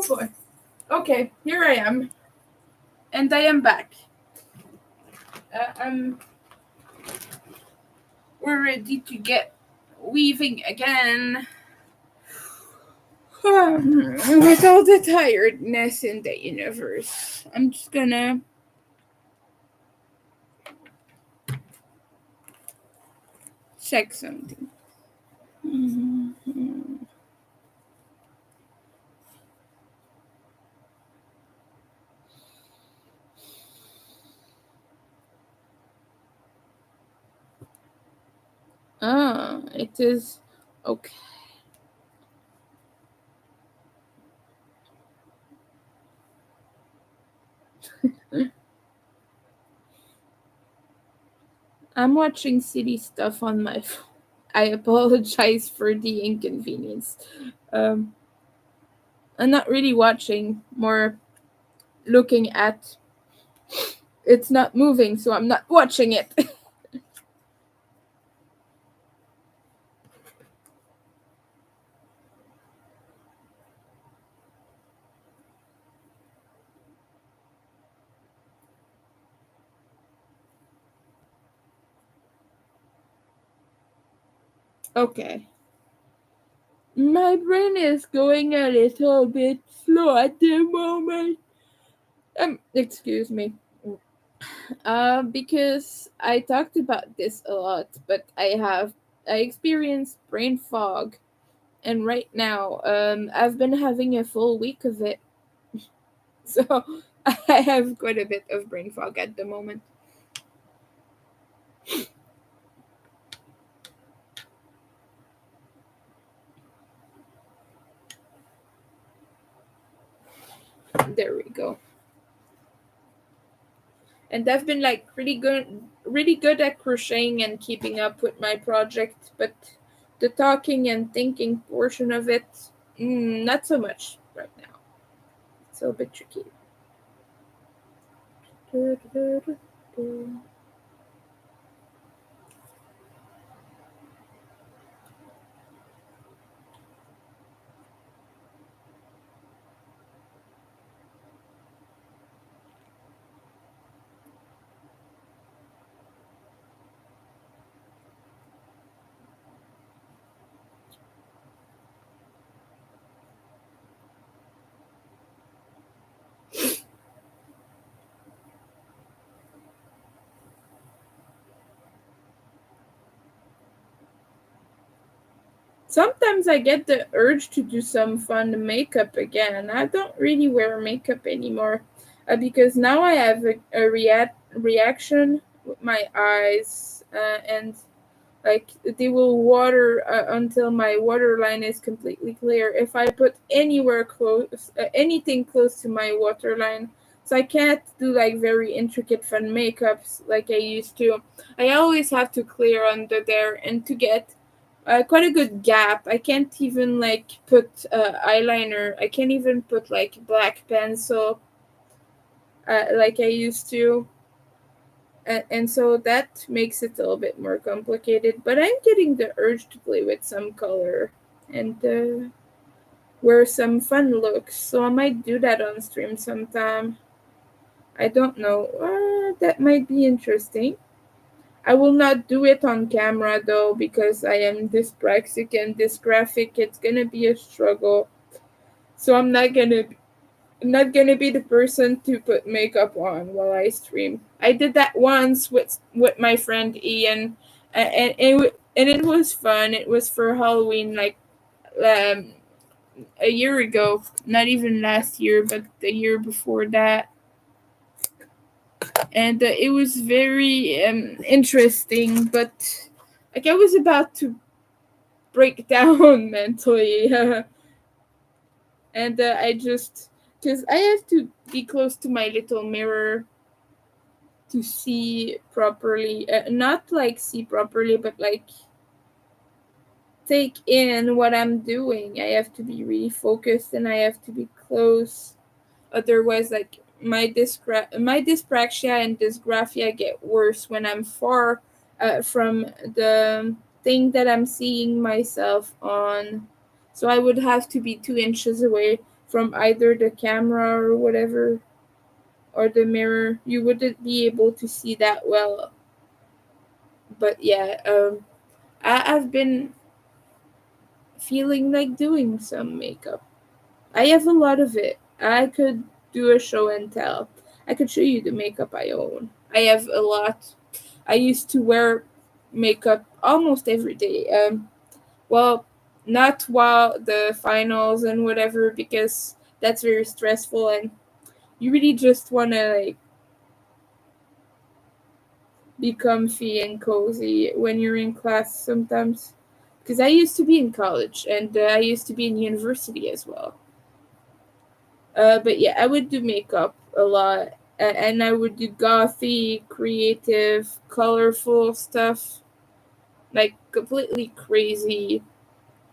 boy. Okay, here I am, and I am back. I'm We're ready to get weaving again. With all the tiredness in the universe, I'm just gonna check something. Ah, it is okay. I'm watching city stuff on my phone. I apologize for the inconvenience. Um, I'm not really watching, more looking at. It's not moving, so I'm not watching it. Okay. My brain is going a little bit slow at the moment. Excuse me. Because I talked about this a lot, but I experienced brain fog, and right now, I've been having a full week of it, so I have quite a bit of brain fog at the moment. There we go. And I've been like really good at crocheting and keeping up with my project, but the talking and thinking portion of it, not so much right now. It's a bit tricky. Sometimes I get the urge to do some fun makeup again. I don't really wear makeup anymore, because now I have reaction with my eyes, and like they will water until my waterline is completely clear if I put anywhere close, anything close to my waterline. So I can't do like very intricate fun makeups like I used to. I always have to clear under there, and to get quite a good gap. I can't even like put eyeliner. I can't even put like black pencil like I used to. And so that makes it a little bit more complicated. But I'm getting the urge to play with some color and wear some fun looks. So I might do that on stream sometime. I don't know. That might be interesting. I will not do it on camera though because I am dyspraxic and dysgraphic. It's gonna be a struggle. So I'm not gonna be the person to put makeup on while I stream. I did that once with my friend Ian, and it was fun. It was for Halloween, like um, a year ago. Not even last year, but the year before that, and it was very interesting. But like I was about to break down mentally, and I just because I have to be close to my little mirror to see properly, not like see properly, but like take in what I'm doing. I have to be really focused and I have to be close. Otherwise, like my dyspraxia and dysgraphia get worse when I'm far from the thing that I'm seeing myself on. So I would have to be 2 inches away from either the camera or whatever, or the mirror, you wouldn't be able to see that well. But yeah, I've been feeling like doing some makeup. I have a lot of it. I could do a show and tell. I could show you the makeup I own. I have a lot. I used to wear makeup almost every day. Well, not while the finals and whatever, because that's very stressful, and you really just want to like be comfy and cozy when you're in class sometimes. Because I used to be in college, and I used to be in university as well. But yeah, I would do makeup a lot, and I would do gothy, creative, colorful stuff, like completely crazy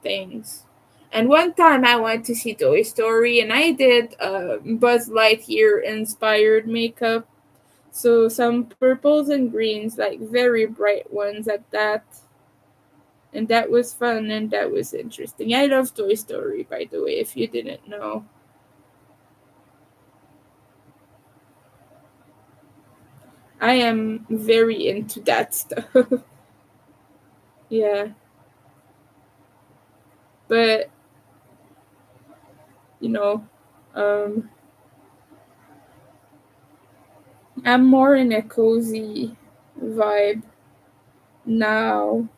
things. And one time I went to see Toy Story, and I did Buzz Lightyear inspired makeup. So some purples and greens, like very bright ones at that. And that was fun and that was interesting. I love Toy Story, by the way, if you didn't know. I am very into that stuff. Yeah. But, you know, um, I'm more in a cozy vibe now.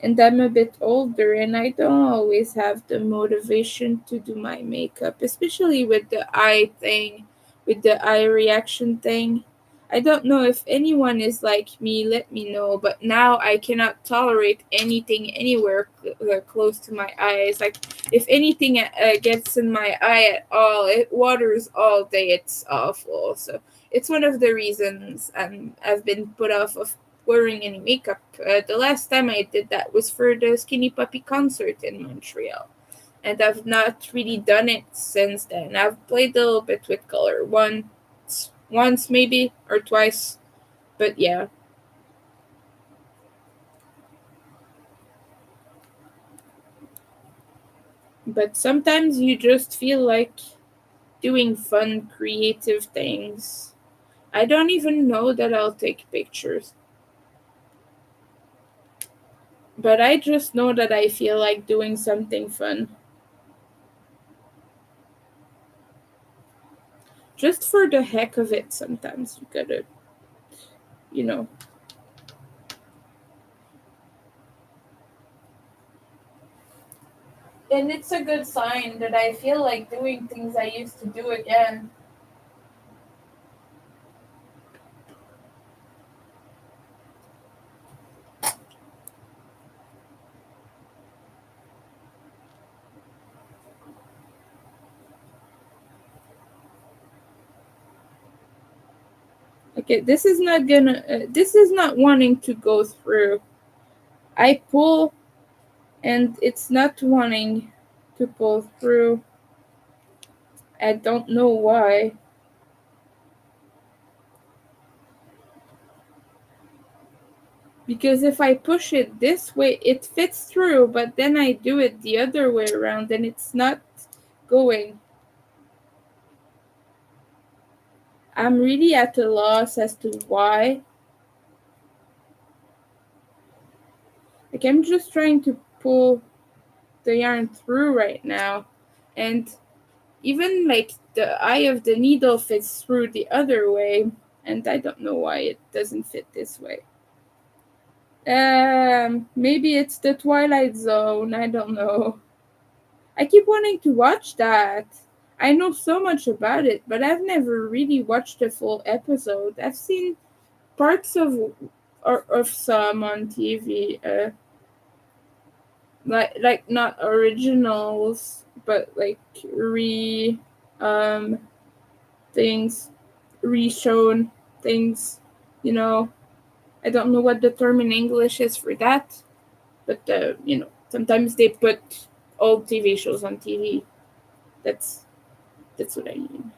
And I'm a bit older and I don't always have the motivation to do my makeup, especially with the eye thing, with the eye reaction thing. I don't know if anyone is like me, let me know, but now I cannot tolerate anything anywhere close to my eyes. Like, if anything gets in my eye at all, it waters all day. It's awful. So, it's one of the reasons I've been put off of wearing any makeup. The last time I did that was for the Skinny Puppy concert in Montreal. And I've not really done it since then. I've played a little bit with color once maybe, or twice. But yeah. But sometimes you just feel like doing fun, creative things. I don't even know that I'll take pictures. But I just know that I feel like doing something fun. Just for the heck of it, sometimes you gotta, you know. And it's a good sign that I feel like doing things I used to do again. Okay, this is not wanting to go through. I pull and it's not wanting to pull through. I don't know why. Because if I push it this way, it fits through, but then I do it the other way around and it's not going. I'm really at a loss as to why. Like, I'm just trying to pull the yarn through right now, and even like the eye of the needle fits through the other way, and I don't know why it doesn't fit this way. Maybe it's the Twilight Zone, I don't know. I keep wanting to watch that. I know so much about it, but I've never really watched a full episode. I've seen parts of some on TV, like not originals, but like um things, reshown things. You know, I don't know what the term in English is for that, but sometimes they put old TV shows on TV. That's that's what I mean.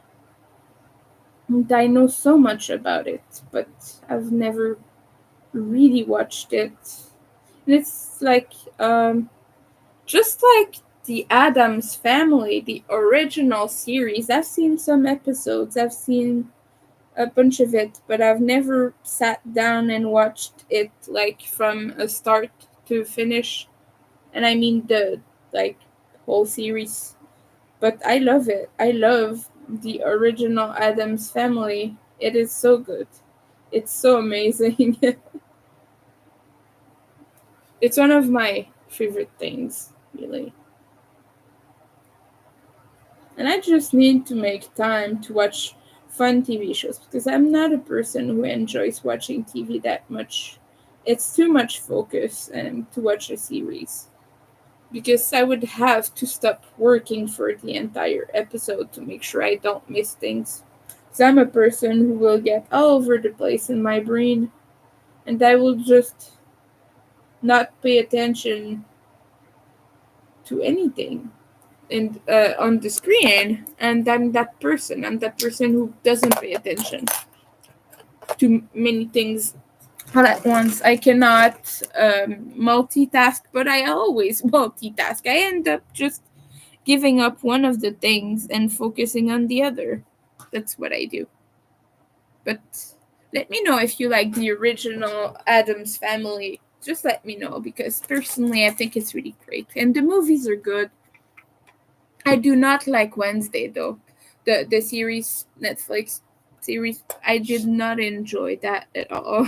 And I know so much about it, but I've never really watched it. And it's like just like the Addams Family, the original series. I've seen some episodes. I've seen a bunch of it, but I've never sat down and watched it like from a start to finish. And I mean the like whole series. But I love it. I love the original Addams Family. It is so good. It's so amazing. It's one of my favorite things, really. And I just need to make time to watch fun TV shows because I'm not a person who enjoys watching TV that much. It's too much focus and to watch a series because I would have to stop working for the entire episode to make sure I don't miss things. Because I'm a person who will get all over the place in my brain and I will just not pay attention to anything and on the screen, and I'm that person who doesn't pay attention to many things all at once. I cannot multitask, but I always multitask. I end up just giving up one of the things and focusing on the other. That's what I do. But let me know if you like the original Addams Family. Just let me know because personally I think it's really great and the movies are good. I do not like Wednesday though. The series Netflix series, I did not enjoy that at all.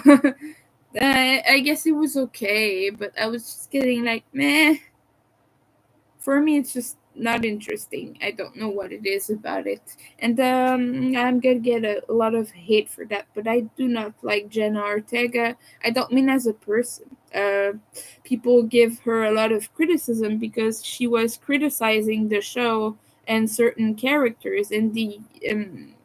I guess it was okay, but I was just getting like meh. For me, it's just not interesting. I don't know what it is about it, and I'm gonna get a lot of hate for that. But I do not like Jenna Ortega. I don't mean as a person. People give her a lot of criticism because she was criticizing the show and certain characters and the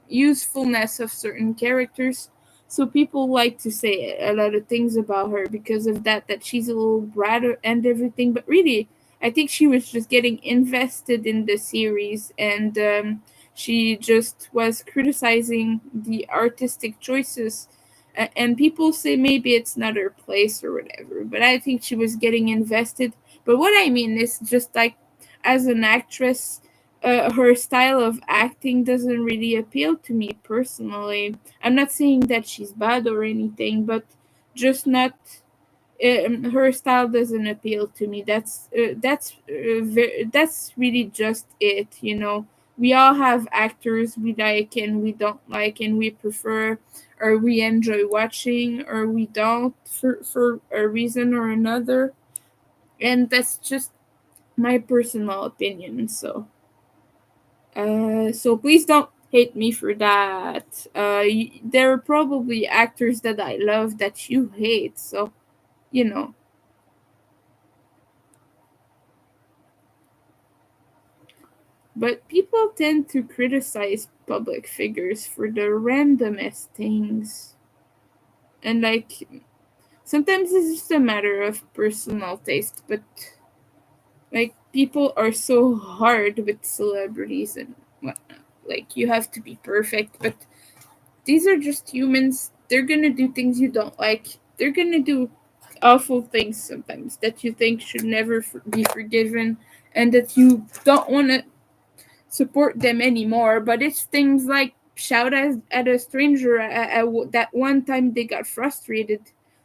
usefulness of certain characters. So people like to say a lot of things about her because of that. That she's a little brat and everything, but really I think she was just getting invested in the series and she just was criticizing the artistic choices. And people say maybe it's not her place or whatever, but I think she was getting invested. But what I mean is just like as an actress, her style of acting doesn't really appeal to me personally. I'm not saying that she's bad or anything, but just not her style doesn't appeal to me. That's really just it. We all have actors we like and we don't like and we prefer or we enjoy watching or we don't for a reason or another, and that's just my personal opinion. So please don't hate me for that. There are probably actors that I love that you hate, so you know. But people tend to criticize public figures for the randomest things. And like sometimes it's just a matter of personal taste, but like people are so hard with celebrities and whatnot. Like you have to be perfect, but these are just humans. They're gonna do things you don't like. They're gonna do awful things sometimes that you think should never be forgiven and that you don't want to support them anymore. But it's things like shout at a stranger that one time they got frustrated,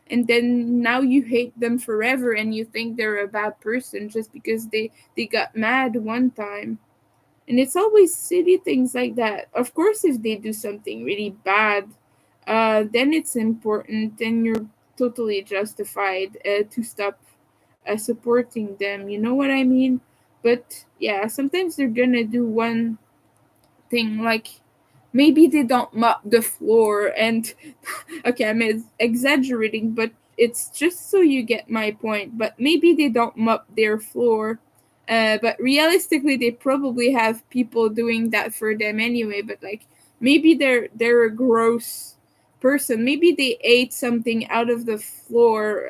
and then now you hate them forever and you think they're a bad person just because they got mad one time. And it's always silly things like that. Of course, if they do something really bad, then it's important and you're totally justified to stop supporting them. You know what I mean? But yeah, sometimes they're gonna do one thing like maybe they don't mop the floor and okay, I'm exaggerating, but it's just so you get my point. But maybe they don't mop their floor, but realistically they probably have people doing that for them anyway. But like maybe they're a gross person. Maybe they ate something out of the floor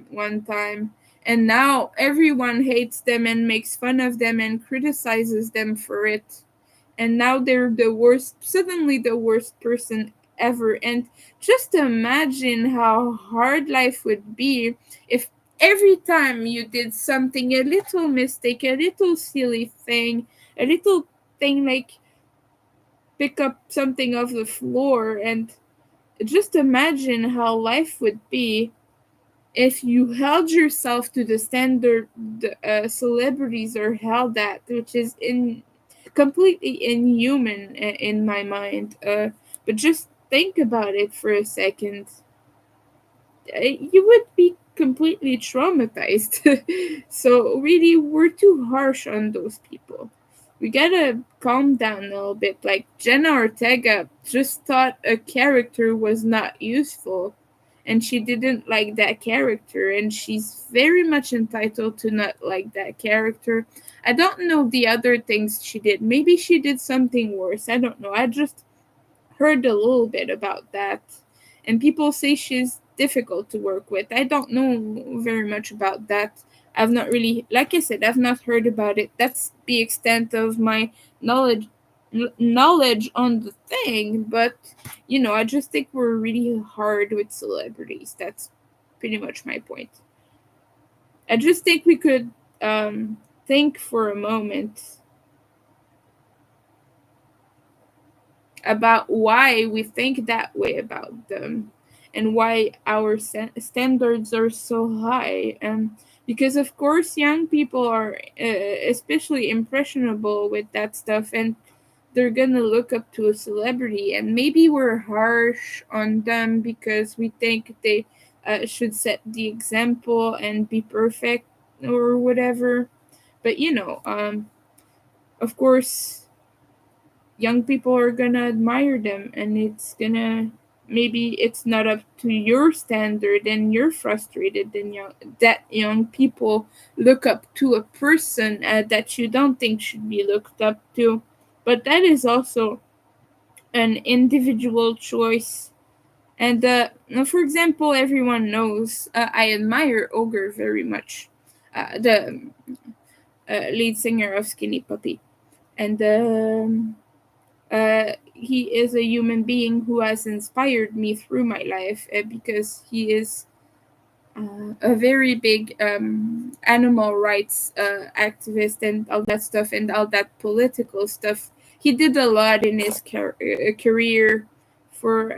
one time, and now everyone hates them and makes fun of them and criticizes them for it, and now they're suddenly the worst person ever. And just imagine how hard life would be if every time you did something, a little mistake, a little silly thing, a little thing like pick up something off the floor, and just imagine how life would be if you held yourself to the standard celebrities are held at, which is in completely inhuman in my mind. But just think about it for a second. You would be completely traumatized. So really, we're too harsh on those people. We gotta calm down a little bit. Like Jenna Ortega just thought a character was not useful, and she didn't like that character, and she's very much entitled to not like that character. I don't know the other things she did. Maybe she did something worse. I don't know. I just heard a little bit about that. And people say she's difficult to work with. I don't know very much about that. I've not really, like I said, I've not heard about it. That's the extent of my knowledge knowledge on the thing, but I just think we're really hard with celebrities. That's pretty much my point. I just think we could think for a moment about why we think that way about them and why our standards are so high. Because, of course, young people are especially impressionable with that stuff, and they're gonna look up to a celebrity, and maybe we're harsh on them because we think they should set the example and be perfect or whatever. But, of course, young people are gonna admire them, and it's gonna, maybe it's not up to your standard and you're frustrated and that young people look up to a person that you don't think should be looked up to. But that is also an individual choice. And now, for example, everyone knows I admire Ogre very much, the lead singer of Skinny Puppy. And he is a human being who has inspired me through my life because he is a very big animal rights activist and all that stuff and all that political stuff. He did a lot in his career for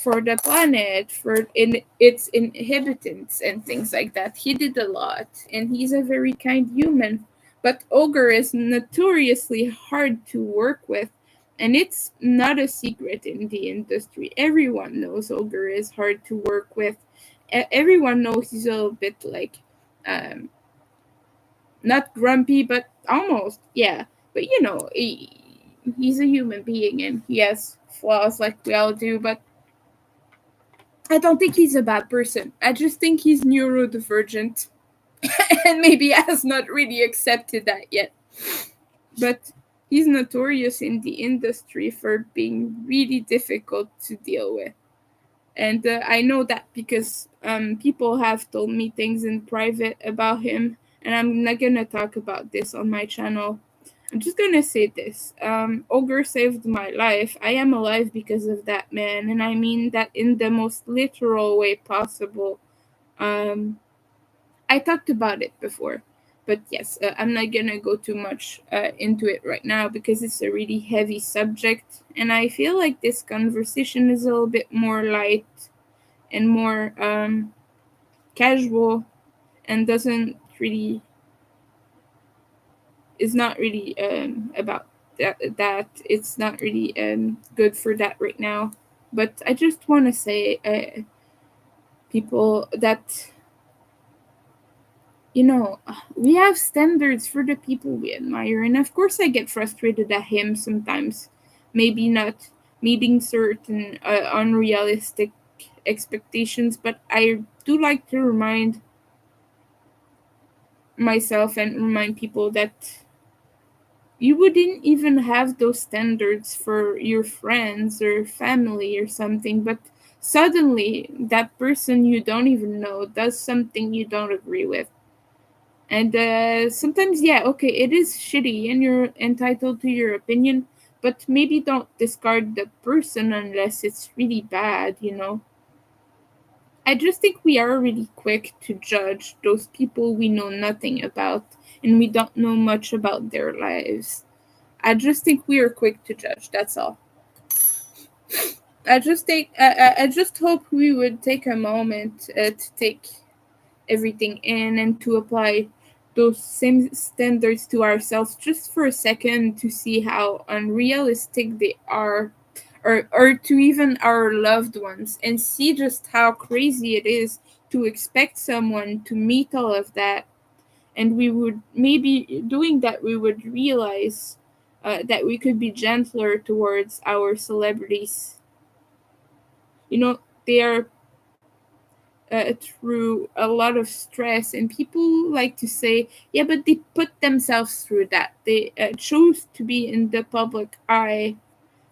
the planet, for in its inhabitants and things like that. He did a lot, and he's a very kind human. But Ogre is notoriously hard to work with, and it's not a secret in the industry. Everyone knows Ogre is hard to work with. Everyone knows he's a little bit like, not grumpy, but almost, yeah. But he's a human being, and he has flaws like we all do. But I don't think he's a bad person. I just think he's neurodivergent and maybe has not really accepted that yet. But he's notorious in the industry for being really difficult to deal with. And I know that because people have told me things in private about him, and I'm not gonna talk about this on my channel. I'm just gonna say this. Ogre saved my life. I am alive because of that man, and I mean that in the most literal way possible. Um, I talked about it before, but yes, I'm not gonna go too much into it right now because it's a really heavy subject, and I feel like this conversation is a little bit more light and more casual, and doesn't really is not really about that it's not really good for that right now. But I just want to say people that we have standards for the people we admire, and of course I get frustrated at him sometimes, maybe not meeting certain unrealistic expectations, but I do like to remind myself and remind people that you wouldn't even have those standards for your friends or family or something, but suddenly that person you don't even know does something you don't agree with. And sometimes, yeah, okay, it is shitty and you're entitled to your opinion, but maybe don't discard the person unless it's really bad. I just think we are really quick to judge those people we know nothing about and we don't know much about their lives. I just think we are quick to judge. That's all. I just hope we would take a moment to take everything in and to apply those same standards to ourselves just for a second to see how unrealistic they are, or to even our loved ones, and see just how crazy it is to expect someone to meet all of that. And we would maybe doing that we would realize that we could be gentler towards our celebrities. You know, they are through a lot of stress, and people like to say, yeah, but they put themselves through that. They chose to be in the public eye,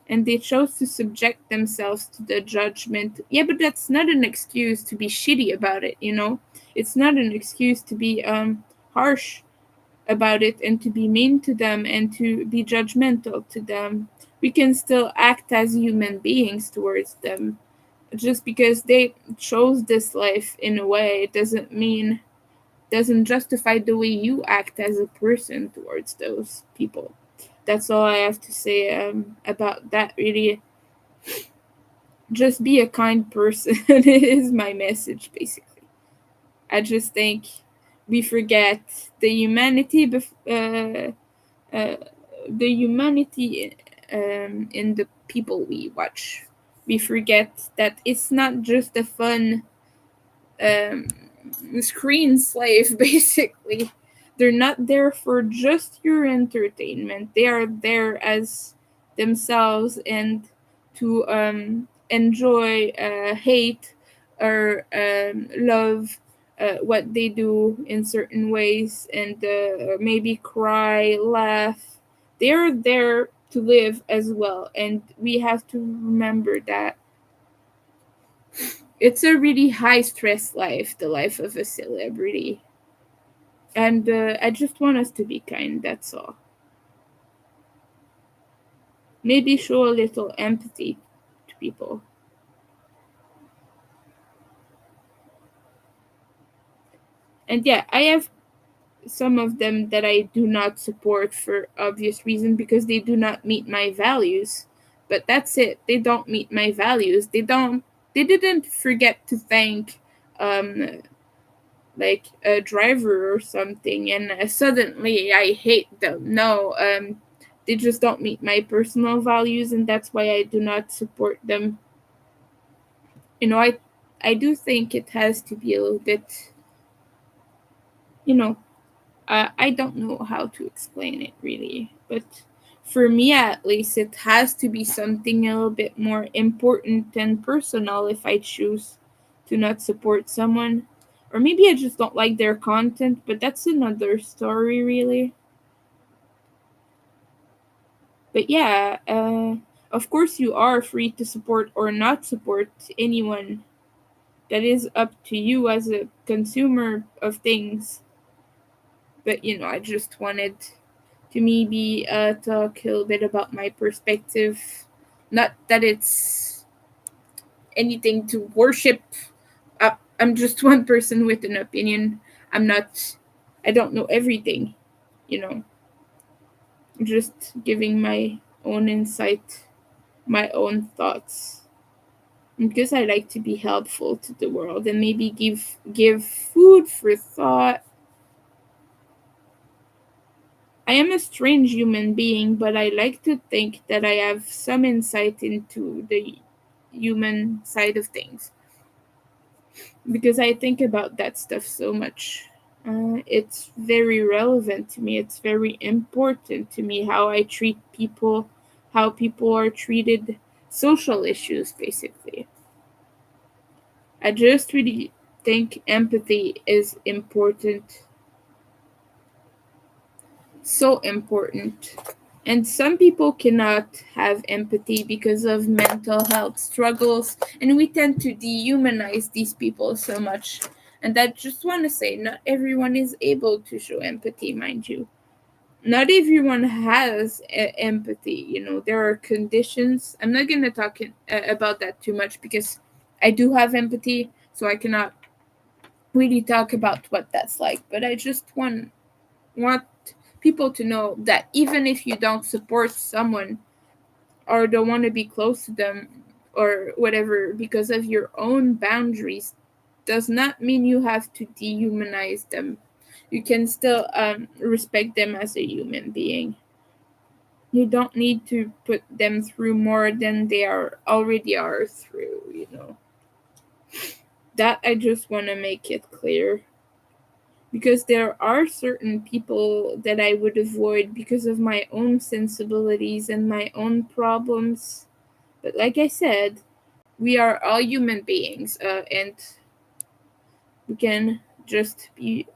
and they chose to subject themselves to the judgment. Yeah, but that's not an excuse to be shitty about it, you know? It's not an excuse to be harsh about it and to be mean to them and to be judgmental to them. We can still act as human beings towards them. Just because they chose this life in a way doesn't justify the way you act as a person towards those people. That's all I have to say about that. Really, just be a kind person is my message. Basically, I just think we forget the humanity, uh, the humanity in the people we watch. We forget that it's not just a fun um, screen slave, basically. They're not there for just your entertainment. They are there as themselves and to enjoy, hate, or love what they do in certain ways, and maybe cry, laugh. They're there to live as well, and we have to remember that it's a really high stress life, the life of a celebrity. And I just want us to be kind, that's all. Maybe show a little empathy to people. And yeah, I have some of them that I do not support for obvious reason because they do not meet my values. But that's it. They don't meet my values. They didn't forget to thank um like a driver or something, and suddenly I hate them. No, they just don't meet my personal values, and that's why I do not support them. You know, I do think it has to be a little bit, you know, I don't know how to explain it really, but for me at least, it has to be something a little bit more important and personal if I choose to not support someone. Or maybe I just don't like their content, but that's another story, really. But yeah, of course, you are free to support or not support anyone. That is up to you as a consumer of things. But you know, I just wanted to maybe talk a little bit about my perspective. Not that it's anything to worship. I'm just one person with an opinion. I'm not, I don't know everything, you know, just giving my own insight, my own thoughts. Because I like to be helpful to the world and maybe give food for thought. I am a strange human being, but I like to think that I have some insight into the human side of things because I think about that stuff so much. It's very relevant to me. It's very important to me how I treat people, how people are treated, social issues, basically. I just really think empathy is important, so important. And some people cannot have empathy because of mental health struggles, and we tend to dehumanize these people so much. And I just want to say, not everyone is able to show empathy, mind you. Not everyone has empathy. You know, there are conditions. I'm not going to talk about that too much because I do have empathy. so I cannot really talk about what that's like. But I just want people to know that even if you don't support someone or don't want to be close to them or whatever because of your own boundaries, does not mean you have to dehumanize them. You can still respect them as a human being. You don't need to put them through more than they are already are through. That I just want to make it clear. Because there are certain people that I would avoid because of my own sensibilities and my own problems. But like I said, we are all human beings, and we can just be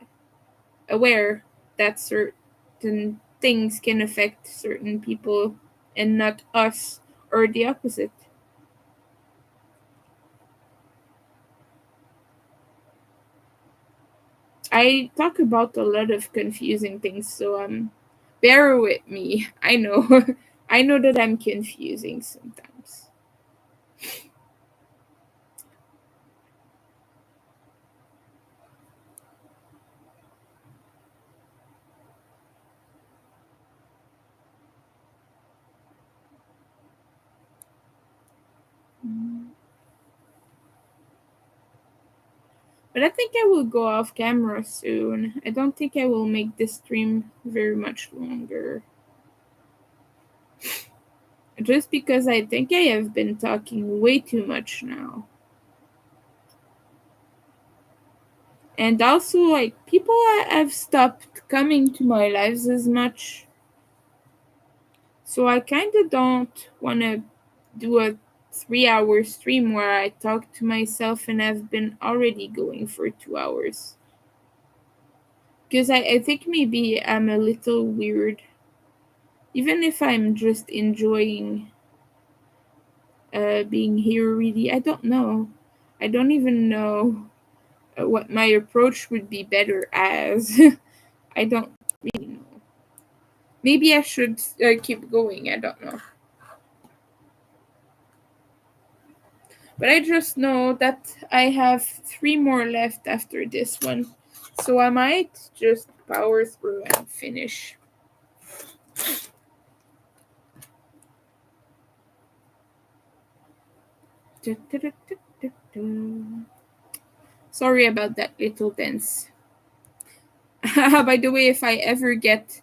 aware that certain things can affect certain people and not us, or the opposite. I talk about a lot of confusing things, so bear with me. I know. I know that I'm confusing sometimes. But I think I will go off camera soon. I don't think I will make this stream very much longer. Just because I think I have been talking way too much now. And also, like, people have stopped coming to my lives as much. So I kind of don't want to do a 3 hour stream where I talk to myself and I've been already going for 2 hours. Because I think maybe I'm a little weird. Even if I'm just enjoying being here, really, I don't know. I don't even know what my approach would be better as. I don't really know. Maybe I should keep going. I don't know. But I just know that I have 3 more left after this one. So I might just power through and finish. Sorry about that little dance. By the way, if I ever get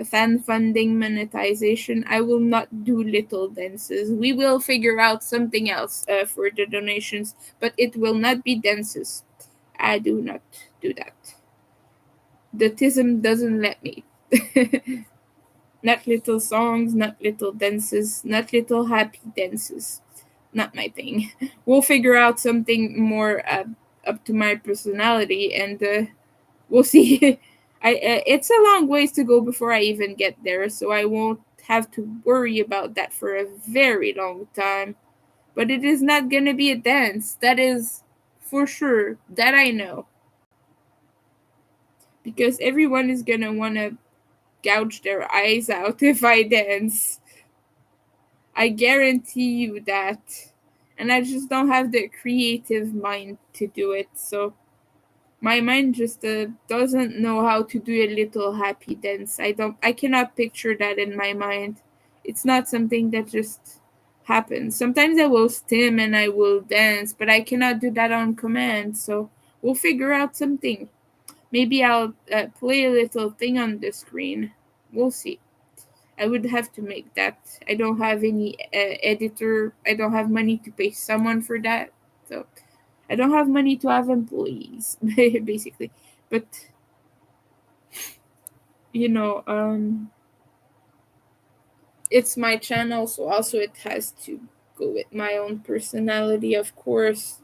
fan funding monetization, I will not do little dances. We will figure out something else for the donations, but it will not be dances. I do not do that. The tism doesn't let me. Not little songs, not little dances, not little happy dances. Not my thing. We'll figure out something more up to my personality, and we'll see. It's a long ways to go before I even get there, so I won't have to worry about that for a very long time. But it is not gonna be a dance. That is for sure. That I know. Because everyone is gonna wanna gouge their eyes out if I dance. I guarantee you that. And I just don't have the creative mind to do it. So my mind just doesn't know how to do a little happy dance. I cannot picture that in my mind. It's not something that just happens. Sometimes I will stim and I will dance, but I cannot do that on command. So we'll figure out something. Maybe I'll play a little thing on the screen. We'll see. I would have to make that. I don't have any editor. I don't have money to pay someone for that. So I don't have money to have employees, basically. But you know, it's my channel, so also it has to go with my own personality, of course.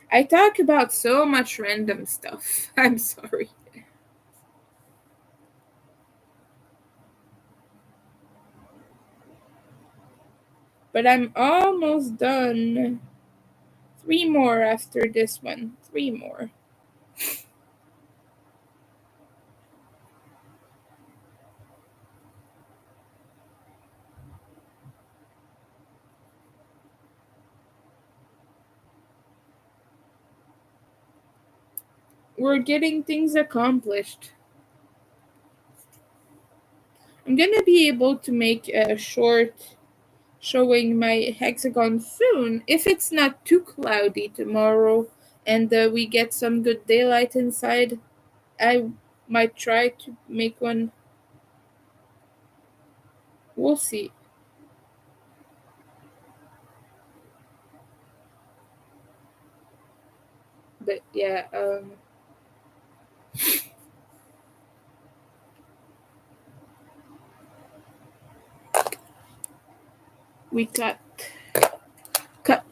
I talk about so much random stuff. I'm sorry. But I'm almost done. 3 more after this one. 3 more. We're getting things accomplished. I'm gonna be able to make a short showing my hexagon soon if it's not too cloudy tomorrow and we get some good daylight inside. I might try to make one. We'll see. But yeah, we cut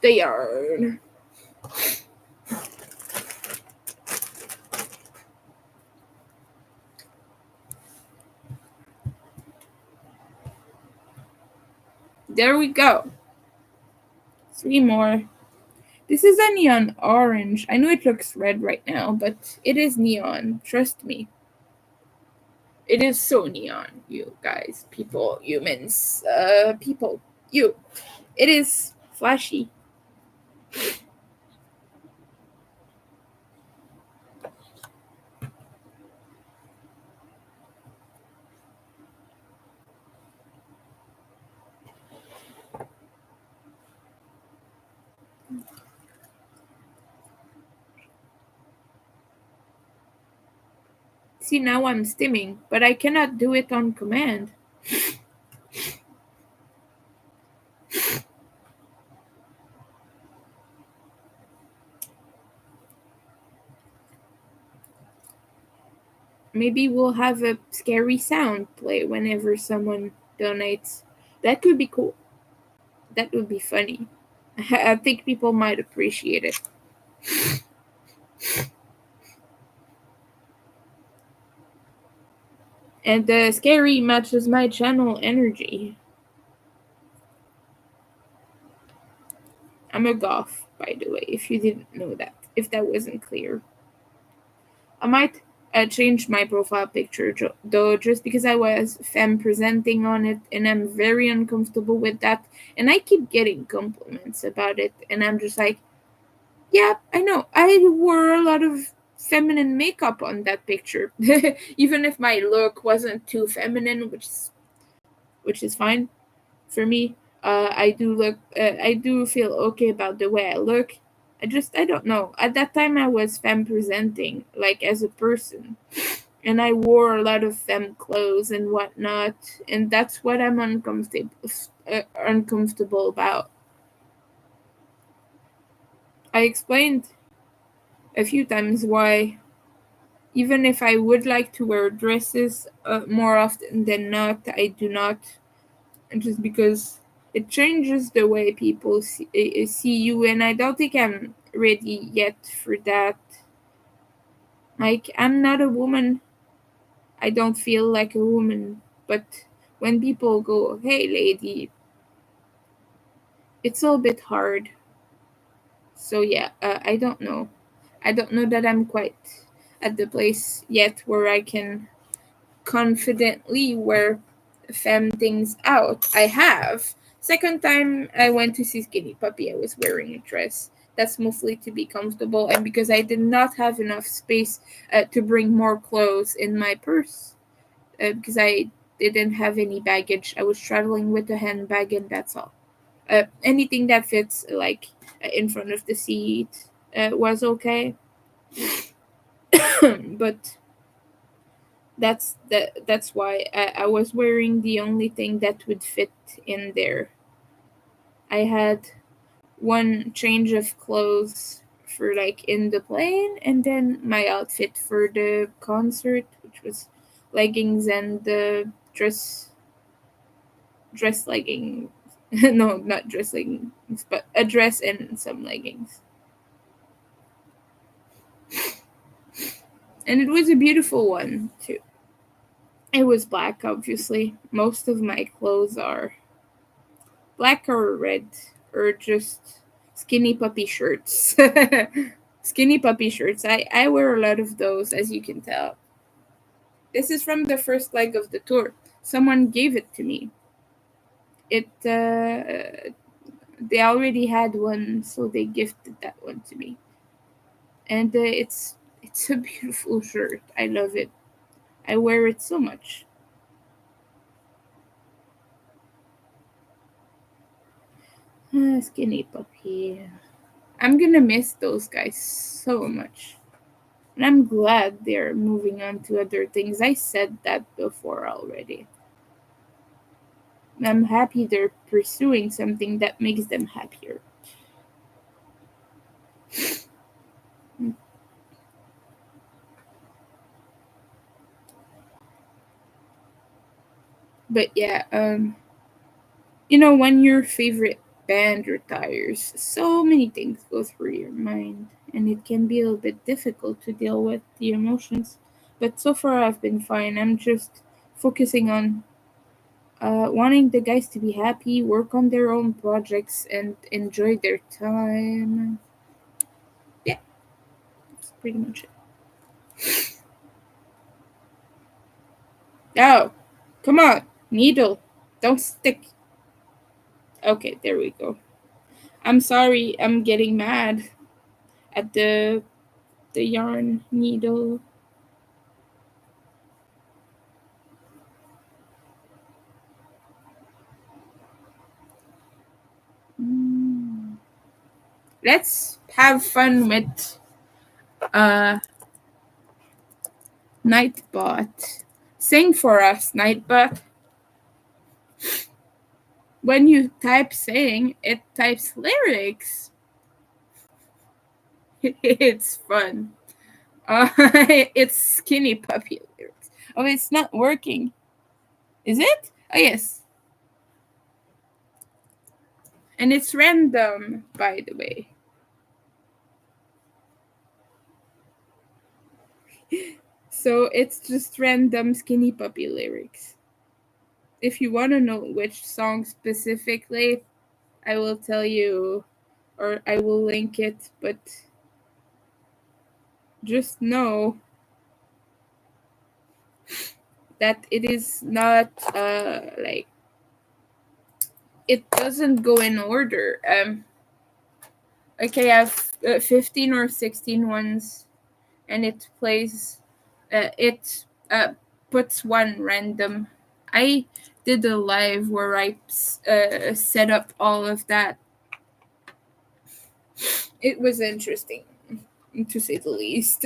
the yarn. There we go. Three more. This is a neon orange. I know it looks red right now, but it is neon. Trust me. It is so neon, you guys, people, humans, people, you. It is flashy. See, now I'm stimming, but I cannot do it on command. Maybe we'll have a scary sound play whenever someone donates. That could be cool. That would be funny. I think people might appreciate it. And the scary matches my channel energy. I'm a goth, by the way, if you didn't know that. If that wasn't clear. I might change my profile picture though, just because I was femme presenting on it, and I'm very uncomfortable with that. And I keep getting compliments about it, and I'm just like, yeah, I know. I wore a lot of feminine makeup on that picture, even if my look wasn't too feminine, which is fine for me. I do look. I do feel okay about the way I look. I don't know. At that time, I was femme presenting, like as a person, and I wore a lot of femme clothes and whatnot, and that's what I'm uncomfortable about. I explained a few times why, even if I would like to wear dresses more often than not, I do not, just because it changes the way people see you, and I don't think I'm ready yet for that. Like, I'm not a woman. I don't feel like a woman, but when people go, "Hey, lady," it's a bit hard. So yeah, I don't know. I don't know that I'm quite at the place yet where I can confidently wear femme things out. I have. Second time I went to see Skinny Puppy, I was wearing a dress. That's mostly to be comfortable and because I did not have enough space to bring more clothes in my purse because I didn't have any baggage. I was traveling with a handbag and that's all. Anything that fits like in front of the seat was okay. But that's why I was wearing the only thing that would fit in there. I had one change of clothes for like in the plane and then my outfit for the concert, which was leggings and the dress leggings. No, not dress leggings, but a dress and some leggings. And it was a beautiful one too. It was black, obviously. Most of my clothes are black or red, or just skinny puppy shirts. Skinny puppy shirts. I wear a lot of those, as you can tell. This is from the first leg of the tour. Someone gave it to me. It they already had one, so they gifted that one to me. And It's a beautiful shirt. I love it. I wear it so much. Skinny puppy. I'm gonna miss those guys so much. And I'm glad they're moving on to other things. I said that before already. I'm happy they're pursuing something that makes them happier. But yeah, when your favorite band retires, so many things go through your mind, and it can be a little bit difficult to deal with the emotions. But so far, I've been fine. I'm just focusing on wanting the guys to be happy, work on their own projects, and enjoy their time. Yeah, that's pretty much it. Oh, come on, needle, don't stick. Okay, there we go. I'm sorry, I'm getting mad at the yarn needle. Mm. Let's have fun with uh Nightbot. Sing for us, Nightbot. When you type sing, it types lyrics. It's fun. It's skinny puppy lyrics. Oh, it's not working. Is it? Oh yes. And it's random, by the way. So it's just random skinny puppy lyrics. If you want to know which song specifically, I will tell you or I will link it, but just know that it is not like it doesn't go in order. Okay, I have 15 or 16 ones, and it plays it puts one random. I did a live where I set up all of that. It was interesting, to say the least.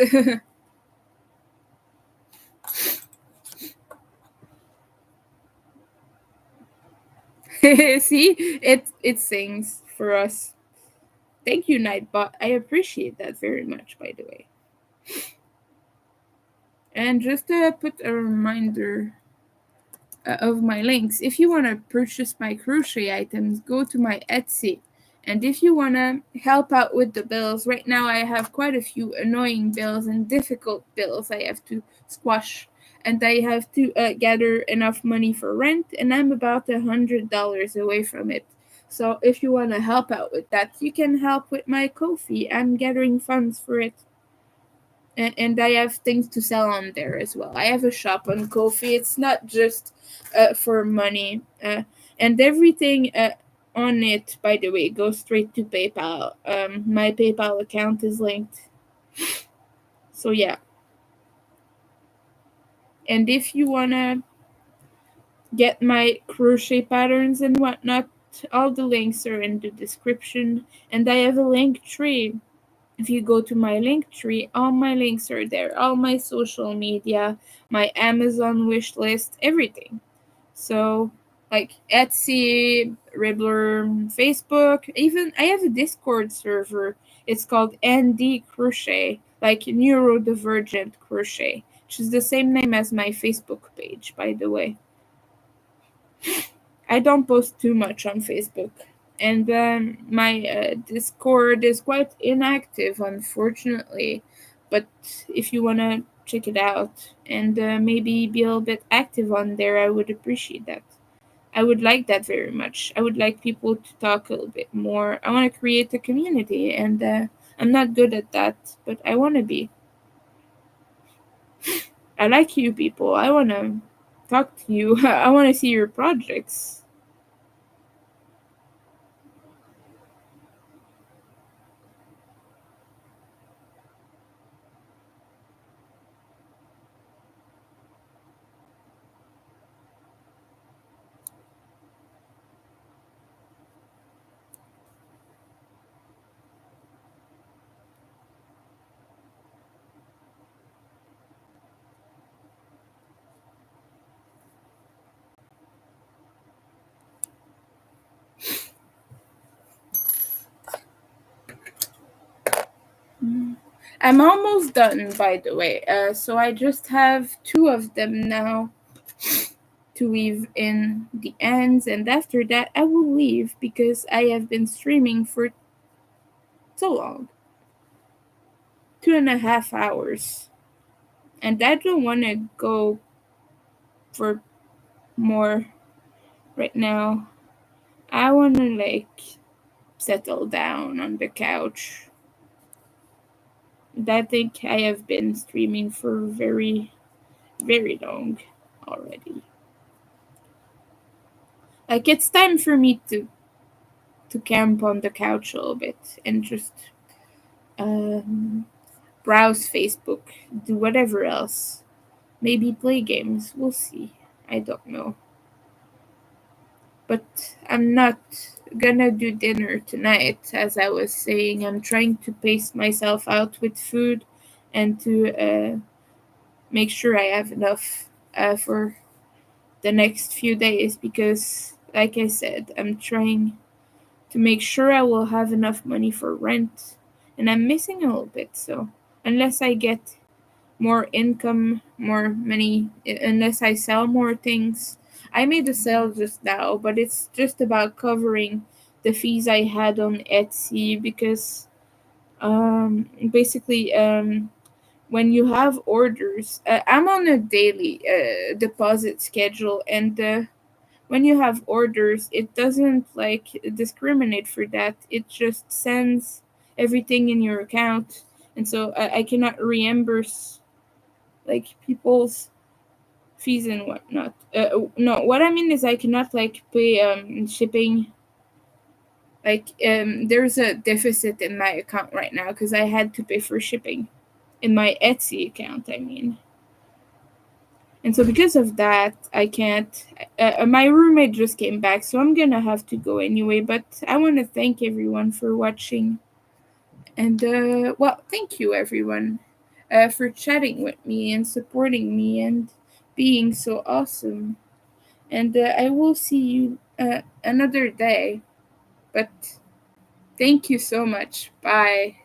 See, it sings for us. Thank you, Nightbot. I appreciate that very much, by the way. And just to put a reminder of my links, if you want to purchase my crochet items, go to my Etsy. And if you want to help out with the bills, right now I have quite a few annoying bills and difficult bills I have to squash. And I have to gather enough money for rent, and I'm about $100 away from it. So if you want to help out with that, you can help with my Ko-fi. I'm gathering funds for it. And I have things to sell on there as well. I have a shop on Ko-fi. It's not just for money. And everything on it, by the way, goes straight to PayPal. My PayPal account is linked. So yeah. And if you wanna get my crochet patterns and whatnot, all the links are in the description. And I have a link tree. If you go to my link tree, all my links are there. All my social media, my Amazon wish list, everything. So, like Etsy, Ribbler, Facebook, even I have a Discord server. It's called ND Crochet, like Neurodivergent Crochet, which is the same name as my Facebook page, by the way. I don't post too much on Facebook. And my Discord is quite inactive, unfortunately. But if you want to check it out and maybe be a little bit active on there, I would appreciate that. I would like that very much. I would like people to talk a little bit more. I want to create a community, and I'm not good at that, but I want to be. I like you people. I want to talk to you. I want to see your projects. I'm almost done, by the way. So I just have two of them now to weave in the ends, and after that, I will leave because I have been streaming for so long, 2.5 hours, and I don't want to go for more right now. I want to settle down on the couch. I think I have been streaming for very, very long already. It's time for me to camp on the couch a little bit and just um, browse Facebook, do whatever else. Maybe play games. We'll see. I don't know. But I'm not gonna do dinner tonight, as I was saying. I'm trying to pace myself out with food and to make sure I have enough for the next few days because, like I said, I'm trying to make sure I will have enough money for rent, and I'm missing a little bit. So, unless I get more income, more money, unless I sell more things. I made a sale just now, but it's just about covering the fees I had on Etsy because basically when you have orders, I'm on a daily deposit schedule, and when you have orders, it doesn't discriminate for that. It just sends everything in your account, and so I cannot reimburse people's fees and whatnot. No, what I mean is I cannot pay shipping. There's a deficit in my account right now because I had to pay for shipping in my Etsy account. I mean, and so because of that, I can't. My roommate just came back, so I'm gonna have to go anyway. But I want to thank everyone for watching, and well, thank you everyone for chatting with me and supporting me and being so awesome. And I will see you another day. But thank you so much. Bye.